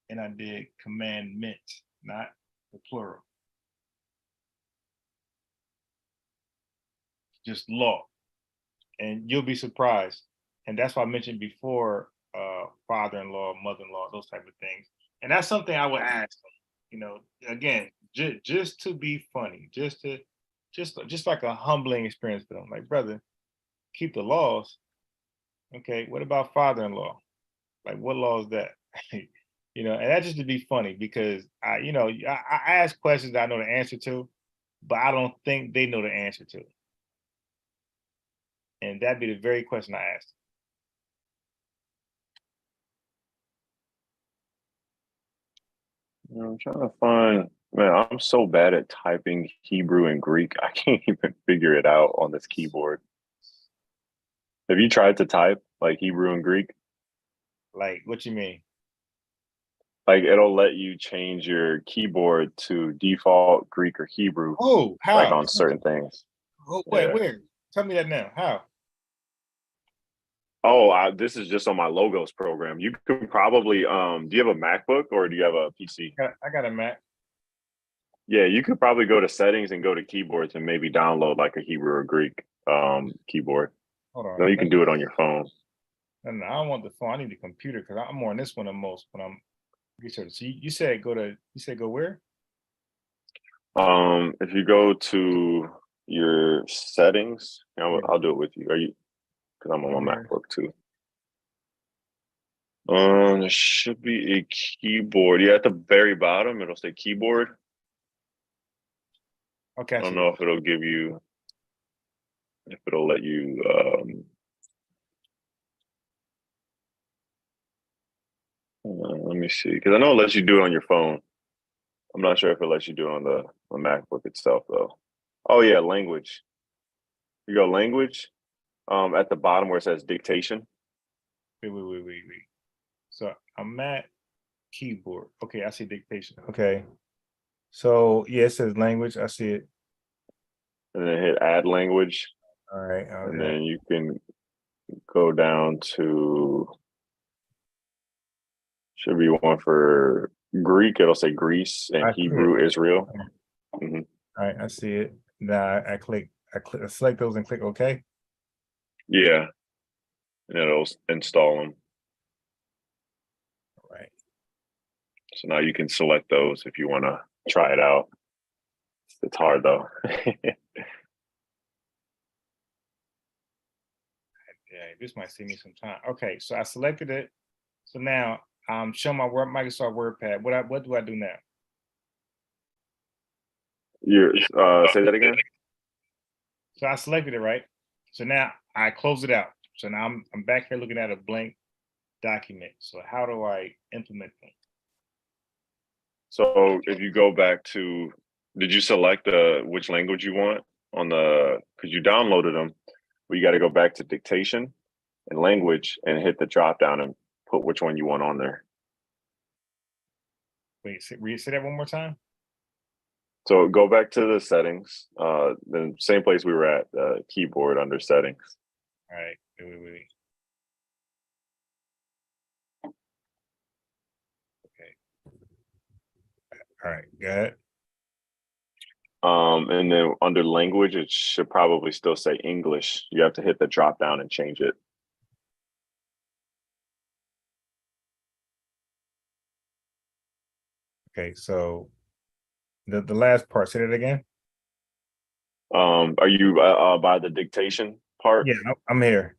and I did commandment, not the plural. Just law. And you'll be surprised. And that's why I mentioned before, father-in-law, mother-in-law, those type of things. And that's something I would ask them, you know, again, just to be funny, just like a humbling experience for them. Like, brother, keep the laws. Okay, what about father-in-law? Like, what law is that? You know, and that's just to be funny because I ask questions that I know the answer to, but I don't think they know the answer to. And that'd be the very question I asked. I'm trying to find, man, I'm so bad at typing Hebrew and Greek. I can't even figure it out on this keyboard. Have you tried to type like Hebrew and Greek? Like, what you mean? Like it'll let you change your keyboard to default Greek or Hebrew, Oh, like how? on certain things. Oh, wait, Yeah. where? Tell me that now. How? Oh, this is just on my logos program. You could probably, do you have a MacBook or do you have a PC? I got a Mac. Yeah, you could probably go to settings and go to keyboards and maybe download like a Hebrew or Greek keyboard. Hold on. No, you can do it on your phone. No, I don't want the phone. I need the computer because I'm more on this one than most when I'm researching. So you said go where? If you go to your settings, I'll do it with you. Are you? Because I'm on my MacBook too. There should be a keyboard. Yeah, at the very bottom, it'll say keyboard. Okay. I don't know if it'll give you, if it'll let you. Let me see, because I know it lets you do it on your phone. I'm not sure if it lets you do it on the MacBook itself, though. Oh yeah, language. You go language. At the bottom where it says dictation. Wait. So I'm at keyboard. Okay, I see dictation. Okay. So yeah, it says language. I see it. And then hit add language. All right. And then you can go down to, should be one for Greek. It'll say Greece, and Hebrew, Israel. Mm-hmm. All right, I see it. Now I select those and click OK. Yeah. And it'll install them. All right. So now you can select those if you want to try it out. It's hard though. Yeah, this might save me some time. Okay, so I selected it. So now I'm showing my Microsoft WordPad. What do I do now? Say that again. So I selected it, right? So now I close it out. So now I'm back here looking at a blank document. So how do I implement them? So if you go back to, did you select which language you want on the, because you downloaded them, but you got to go back to dictation and language and hit the drop down and put which one you want on there. Wait, say that one more time. So go back to the settings, the same place we were at, keyboard under settings. All right, wait. Okay. All right, go ahead. And then under language, it should probably still say English. You have to hit the drop down and change it. Okay, so the last part, say that again. Are you by the dictation part? Yeah, I'm here.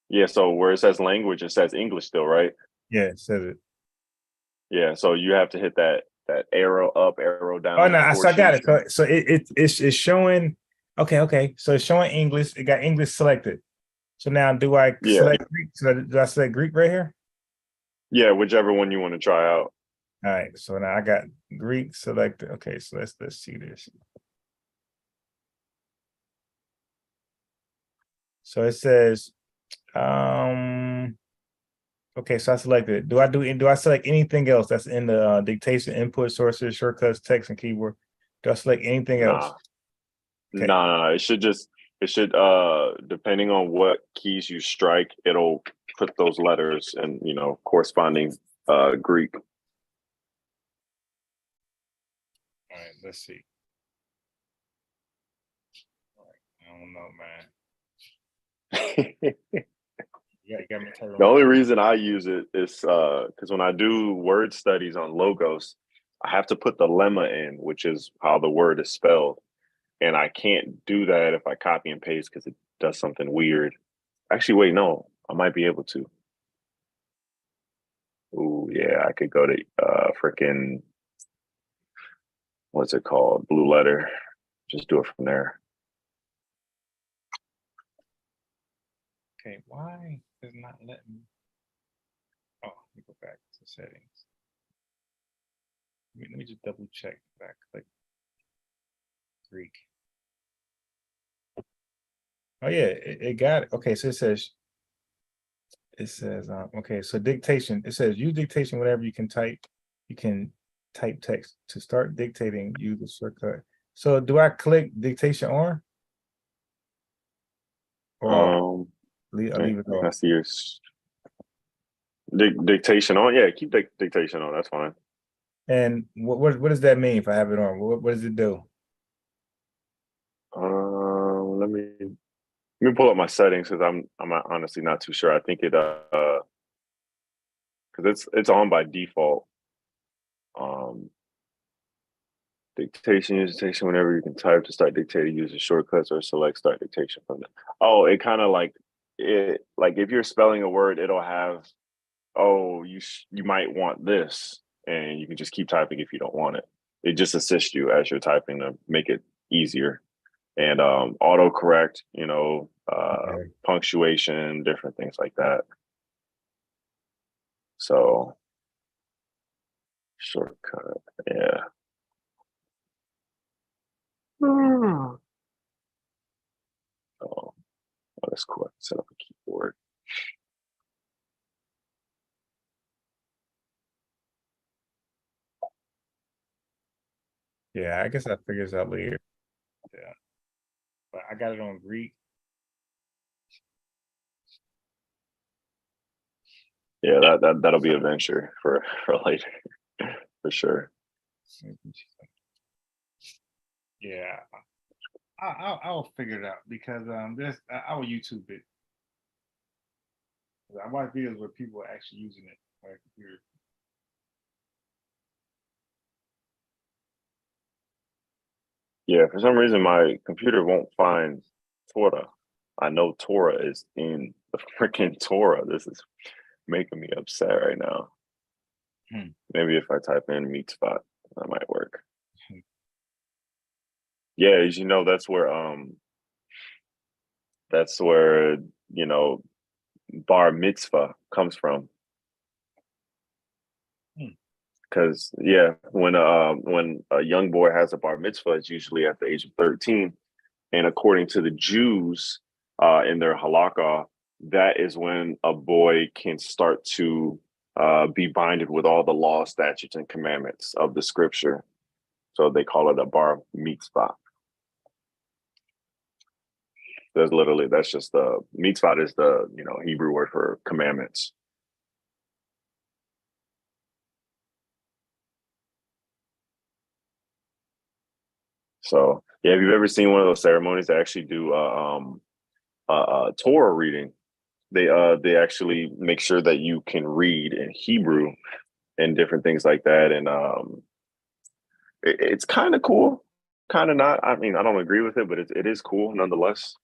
Yeah, so where it says language, it says English still, right? Yeah, it says it. Yeah, so you have to hit that arrow up, arrow down. Oh no, so I got it. portion. So it's showing. Okay. So it's showing English. It got English selected. So now, do I Yeah. select Greek? So do I select Greek right here? Yeah, whichever one you want to try out. All right. So now I got Greek selected. Okay, so let's see this. So it says, okay, so I selected it. Do I select anything else that's in the dictation, input, sources, shortcuts, text, and keyboard? Do I select anything else? Nah. Okay. Nah. It should depending on what keys you strike, it'll put those letters and corresponding Greek. All right, let's see. All right, I don't know, man. You got me turned The on. only reason I use it is because when I do word studies on logos, I have to put the lemma in, which is how the word is spelled. And I can't do that if I copy and paste because it does something weird. Actually, wait, no, I might be able to. Ooh, yeah, I could go to freaking, what's it called? Blue Letter. Just do it from there. Okay, why is not letting me? Oh, let me go back to settings. Let me just double check back. Click Greek. Oh yeah, it got it. Okay, so it says okay, so dictation. It says use dictation whenever you can type. You can type text to start dictating. Use the shortcut. So do I click dictation on? Or Um, I'll leave it I off. see your dictation on. Yeah, keep dictation on. That's fine. And what does that mean if I have it on? What does it do? Let me pull up my settings because I'm honestly not too sure. I think it because it's on by default. Dictation, use dictation whenever you can type to start dictating using shortcuts or select start dictation from the. Oh, it kind of like if you're spelling a word, it'll have, oh, you might want this, and you can just keep typing if you don't want it. It just assists you as you're typing to make it easier. And autocorrect, Okay. punctuation, different things like that. So shortcut, yeah. Oh, that's cool. I can set up a keyboard. Yeah, I guess I figure this out later. Yeah, but I got it on Greek. Yeah, that'll be a venture for later, for sure. Yeah, I'll figure it out because this I will YouTube it. I watch videos where people are actually using it on a computer. Yeah, for some reason my computer won't find Torah. I know Torah is in the freaking Torah. This is making me upset right now. Maybe if I type in mitzvah, that might work. Yeah, as you know, that's where bar mitzvah comes from. Because when a young boy has a bar mitzvah, it's usually at the age of 13, and according to the Jews, in their halakha, that is when a boy can start to be binded with all the law, statutes, and commandments of the scripture. So they call it a bar mitzvah. That's just the mitzvah is the Hebrew word for commandments. So yeah, if you've ever seen one of those ceremonies, they actually do Torah reading. They actually make sure that you can read in Hebrew and different things like that, and it's kind of cool, kind of not. I mean, I don't agree with it, but it is cool nonetheless.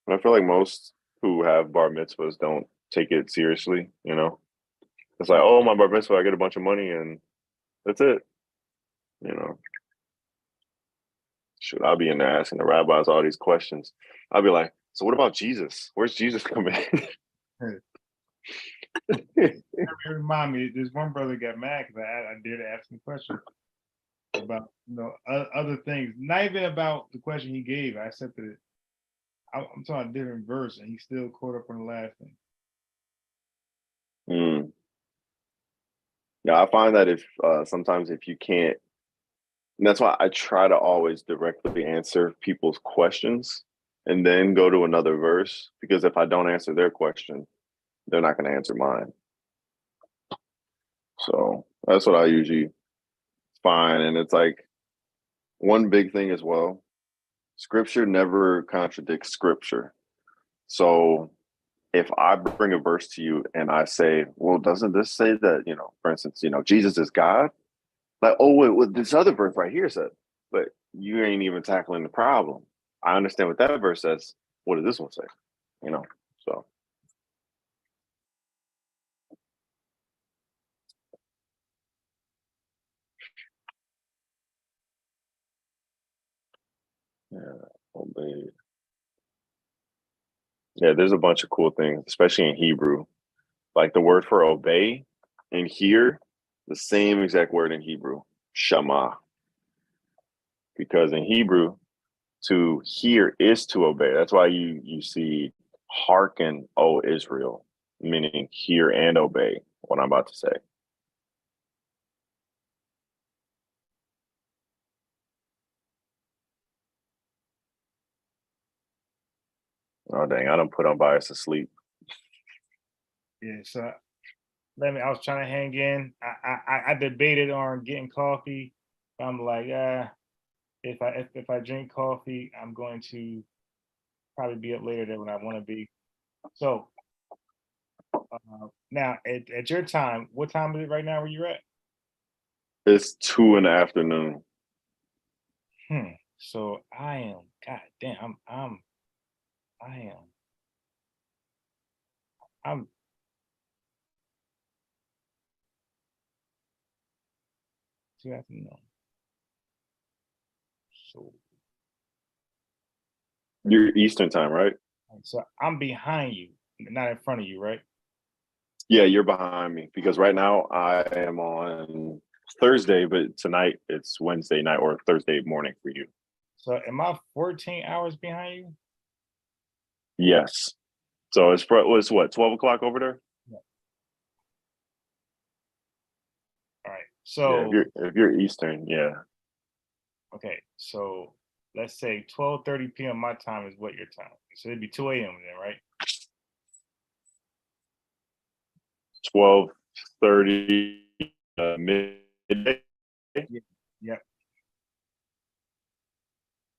And I feel like most who have bar mitzvahs don't take it seriously. It's like, oh, my bar mitzvah, I get a bunch of money, and that's it. Should I be in there asking the rabbis all these questions? I'll be like, so what about Jesus? Where's Jesus coming in? It remind me, this one brother got mad because I did ask him a question about other things, not even about the question he gave. I accepted it. I'm talking a different verse, and he still caught up on the last thing. Yeah, I find that if sometimes if you can't, and that's why I try to always directly answer people's questions and then go to another verse, because if I don't answer their question, they're not going to answer mine. So that's what I usually find. And it's like one big thing as well, scripture never contradicts scripture. So if I bring a verse to you and I say, well, doesn't this say that, for instance, Jesus is God? Like, oh, wait, what this other verse right here said, but you ain't even tackling the problem. I understand what that verse says. What does this one say? So. Yeah, obey. Yeah, there's a bunch of cool things, especially in Hebrew. Like the word for obey and hear, the same exact word in Hebrew, shama. Because in Hebrew, to hear is to obey. That's why you see hearken, O Israel, meaning hear and obey what I'm about to say. Oh dang, I don't put unbiased to sleep. Yeah, so I was trying to hang in. I debated on getting coffee. I'm like, if I drink coffee, I'm going to probably be up later than when I want to be. So now at your time, what time is it right now where you're at? It's 2 in the afternoon. So I am, god damn, I'm 2 afternoon. So You're Eastern time, right? so I'm behind you, not in front of you, right? Yeah, you're behind me because right now I am on Thursday, but tonight it's Wednesday night or Thursday morning for you. So am I 14 hours behind you? Yes. So it's 12 o'clock over there? Yeah. All right. Yeah, So if you're Eastern, yeah. okay, so let's say 12:30 p.m. my time is what your time? So it'd be 2 a.m. then, right? 12:30 midday. Yep.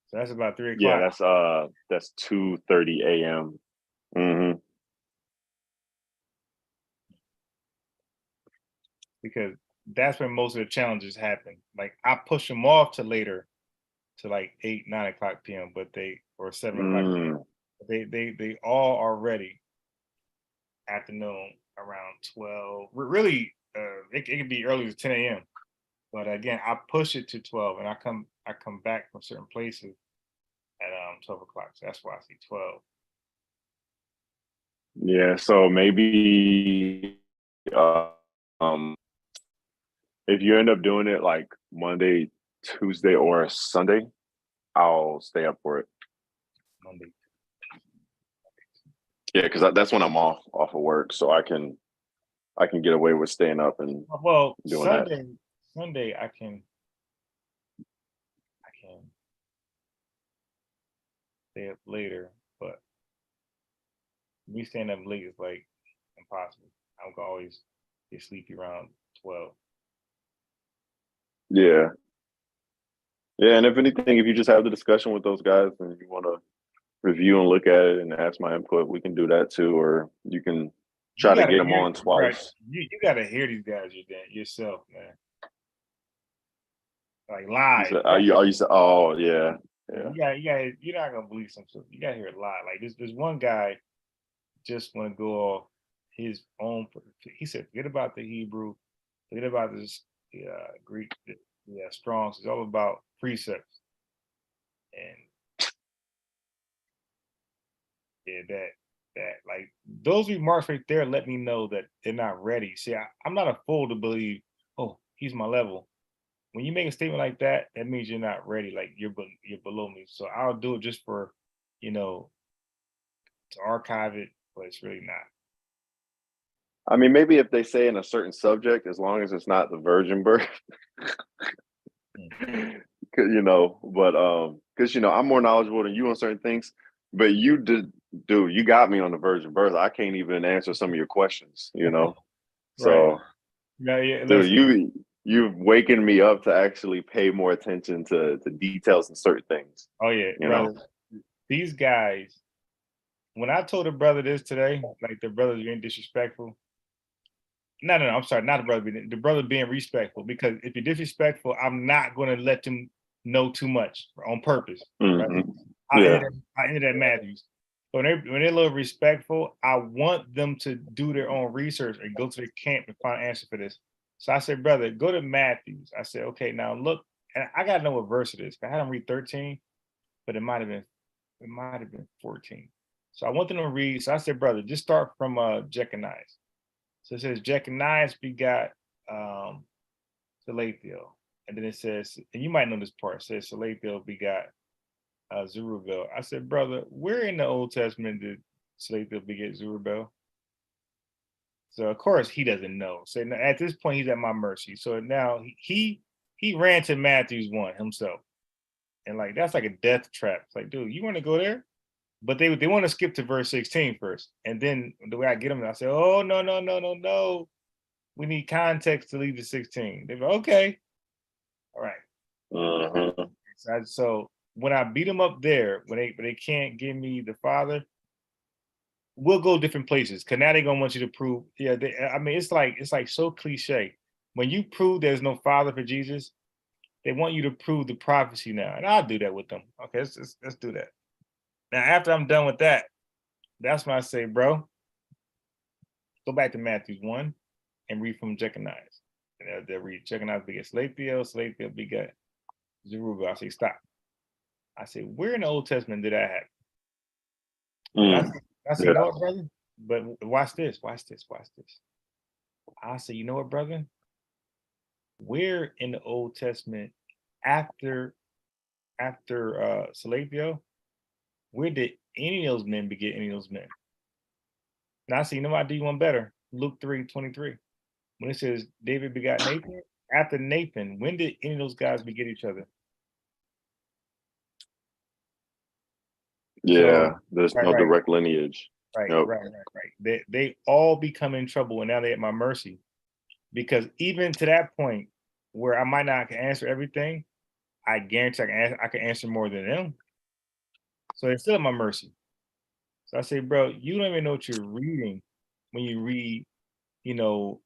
So that's about 3 Yeah, o'clock. that's 2:30 a.m. Mm-hmm. Because that's when most of the challenges happen. Like I push them off to later, to like 8, 9 o'clock p.m. But they or 7 o'clock. They all are ready afternoon around 12. Really, it could be early as 10 a.m. But again, I push it to 12, and I come back from certain places at 12 o'clock. So that's why I see 12. Yeah, so maybe um if you end up doing it like Monday, Tuesday, or Sunday, I'll stay up for it. Monday. Yeah, because that's when I'm off of work, so I can get away with staying up and Well, doing that. Sunday I can stay up later, but me staying up late is like impossible. I'm gonna always get sleepy around 12. Yeah. Yeah, and if anything, if you just have the discussion with those guys and you want to review and look at it and ask my input, we can do that too, or you can You try to gotta get them hear, on right? twice. You gotta hear these guys yourself, man. Like You live. said, are you said, oh yeah, yeah. You're not gonna believe some stuff. You gotta hear it live. Like this one guy just want to go off his own. He said, forget about the Hebrew, forget about this Greek, Strong's. It's all about precepts. And yeah, that like those remarks right there let me know that they're not ready. See, I'm not a fool to believe, oh, he's my level. When you make a statement like that, that means you're not ready. Like you're below me. So I'll do it just for, to archive it, but it's really not. I mean, maybe if they say in a certain subject, as long as it's not the virgin birth, but because I'm more knowledgeable than you on certain things, but you dude, you got me on the virgin birth. I can't even answer some of your questions, Right. So, Yeah, dude, you've wakened me up to actually pay more attention to details and certain things. Oh yeah, You brother. know? These guys, when I told a brother this today, like the brother's being disrespectful. No, I'm sorry, not the brother being respectful. Because if you're disrespectful, I'm not going to let them know too much on purpose. Right? Mhm. I Yeah. ended at Matthews. But when they're a little respectful, I want them to do their own research and go to the camp and find an answer for this. So I said, brother, go to Matthews. I said, okay, now look, and I gotta know what verse it is. I had them read 13, but it might have been 14. So I want them to read. So I said, brother, just start from Jeconiah. So it says Jeconiah begot Salathiel. And then it says, and you might know this part, it says Salathiel begot Zerubbabel. I said, brother, where in the Old Testament did Salathiel beget Zerubbabel? So of course he doesn't know. So at this point he's at my mercy. So now he ran to Matthew's 1 himself. And like that's like a death trap. It's like, dude, you want to go there? But they want to skip to verse 16 first. And then the way I get them, I say, oh, no. We need context to lead to 16. They're like, okay. All right. Mhm. So when I beat them up there, when they can't give me the Father, we'll go different places. Cause now they're gonna want you to prove. Yeah, I mean, it's like so cliche. When you prove there's no Father for Jesus, they want you to prove the prophecy now, and I'll do that with them. Okay, let's do that. Now, after I'm done with that, that's when I say, bro, go back to Matthew 1 and read from Jeconiah. And they'll read Jeconiah begat Salathiel begat Zerubbabel. I say, stop. I say, where in the Old Testament did that happen? Mm. I say, you know what, brother? But watch this. I say, you know what, brother? Where in the Old Testament after Salathiel, where did any of those men beget any of those men? Now I see, you know what, I do one better. Luke 3:23. When it says David begot Nathan, after Nathan, when did any of those guys beget each other? Yeah, So, there's no right. direct lineage. Right. Yep. They all become in trouble, and now they're at my mercy. Because even to that point where I might not answer everything, I guarantee I can answer more than them. So they're still at my mercy. So I say, bro, you don't even know what you're reading when you read,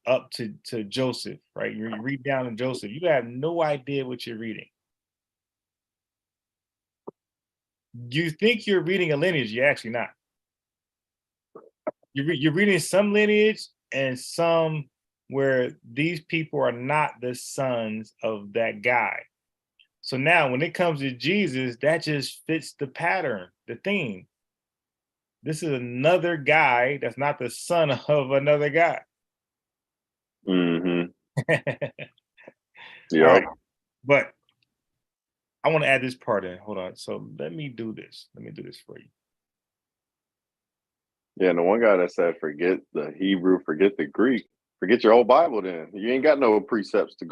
up to Joseph, right? You read down to Joseph. You have no idea what you're reading. You think you're reading a lineage, you're actually not. You're reading some lineage and some where these people are not the sons of that guy. So now when it comes to Jesus, that just fits the pattern, the theme. This is another guy that's not the son of another guy. Mm-hmm. All Yeah. right. But I want to add this part in. Hold on. So let me do this. Let me do this for you. Yeah. And the one guy that said, forget the Hebrew, forget the Greek, forget your whole Bible then. You ain't got no precepts to go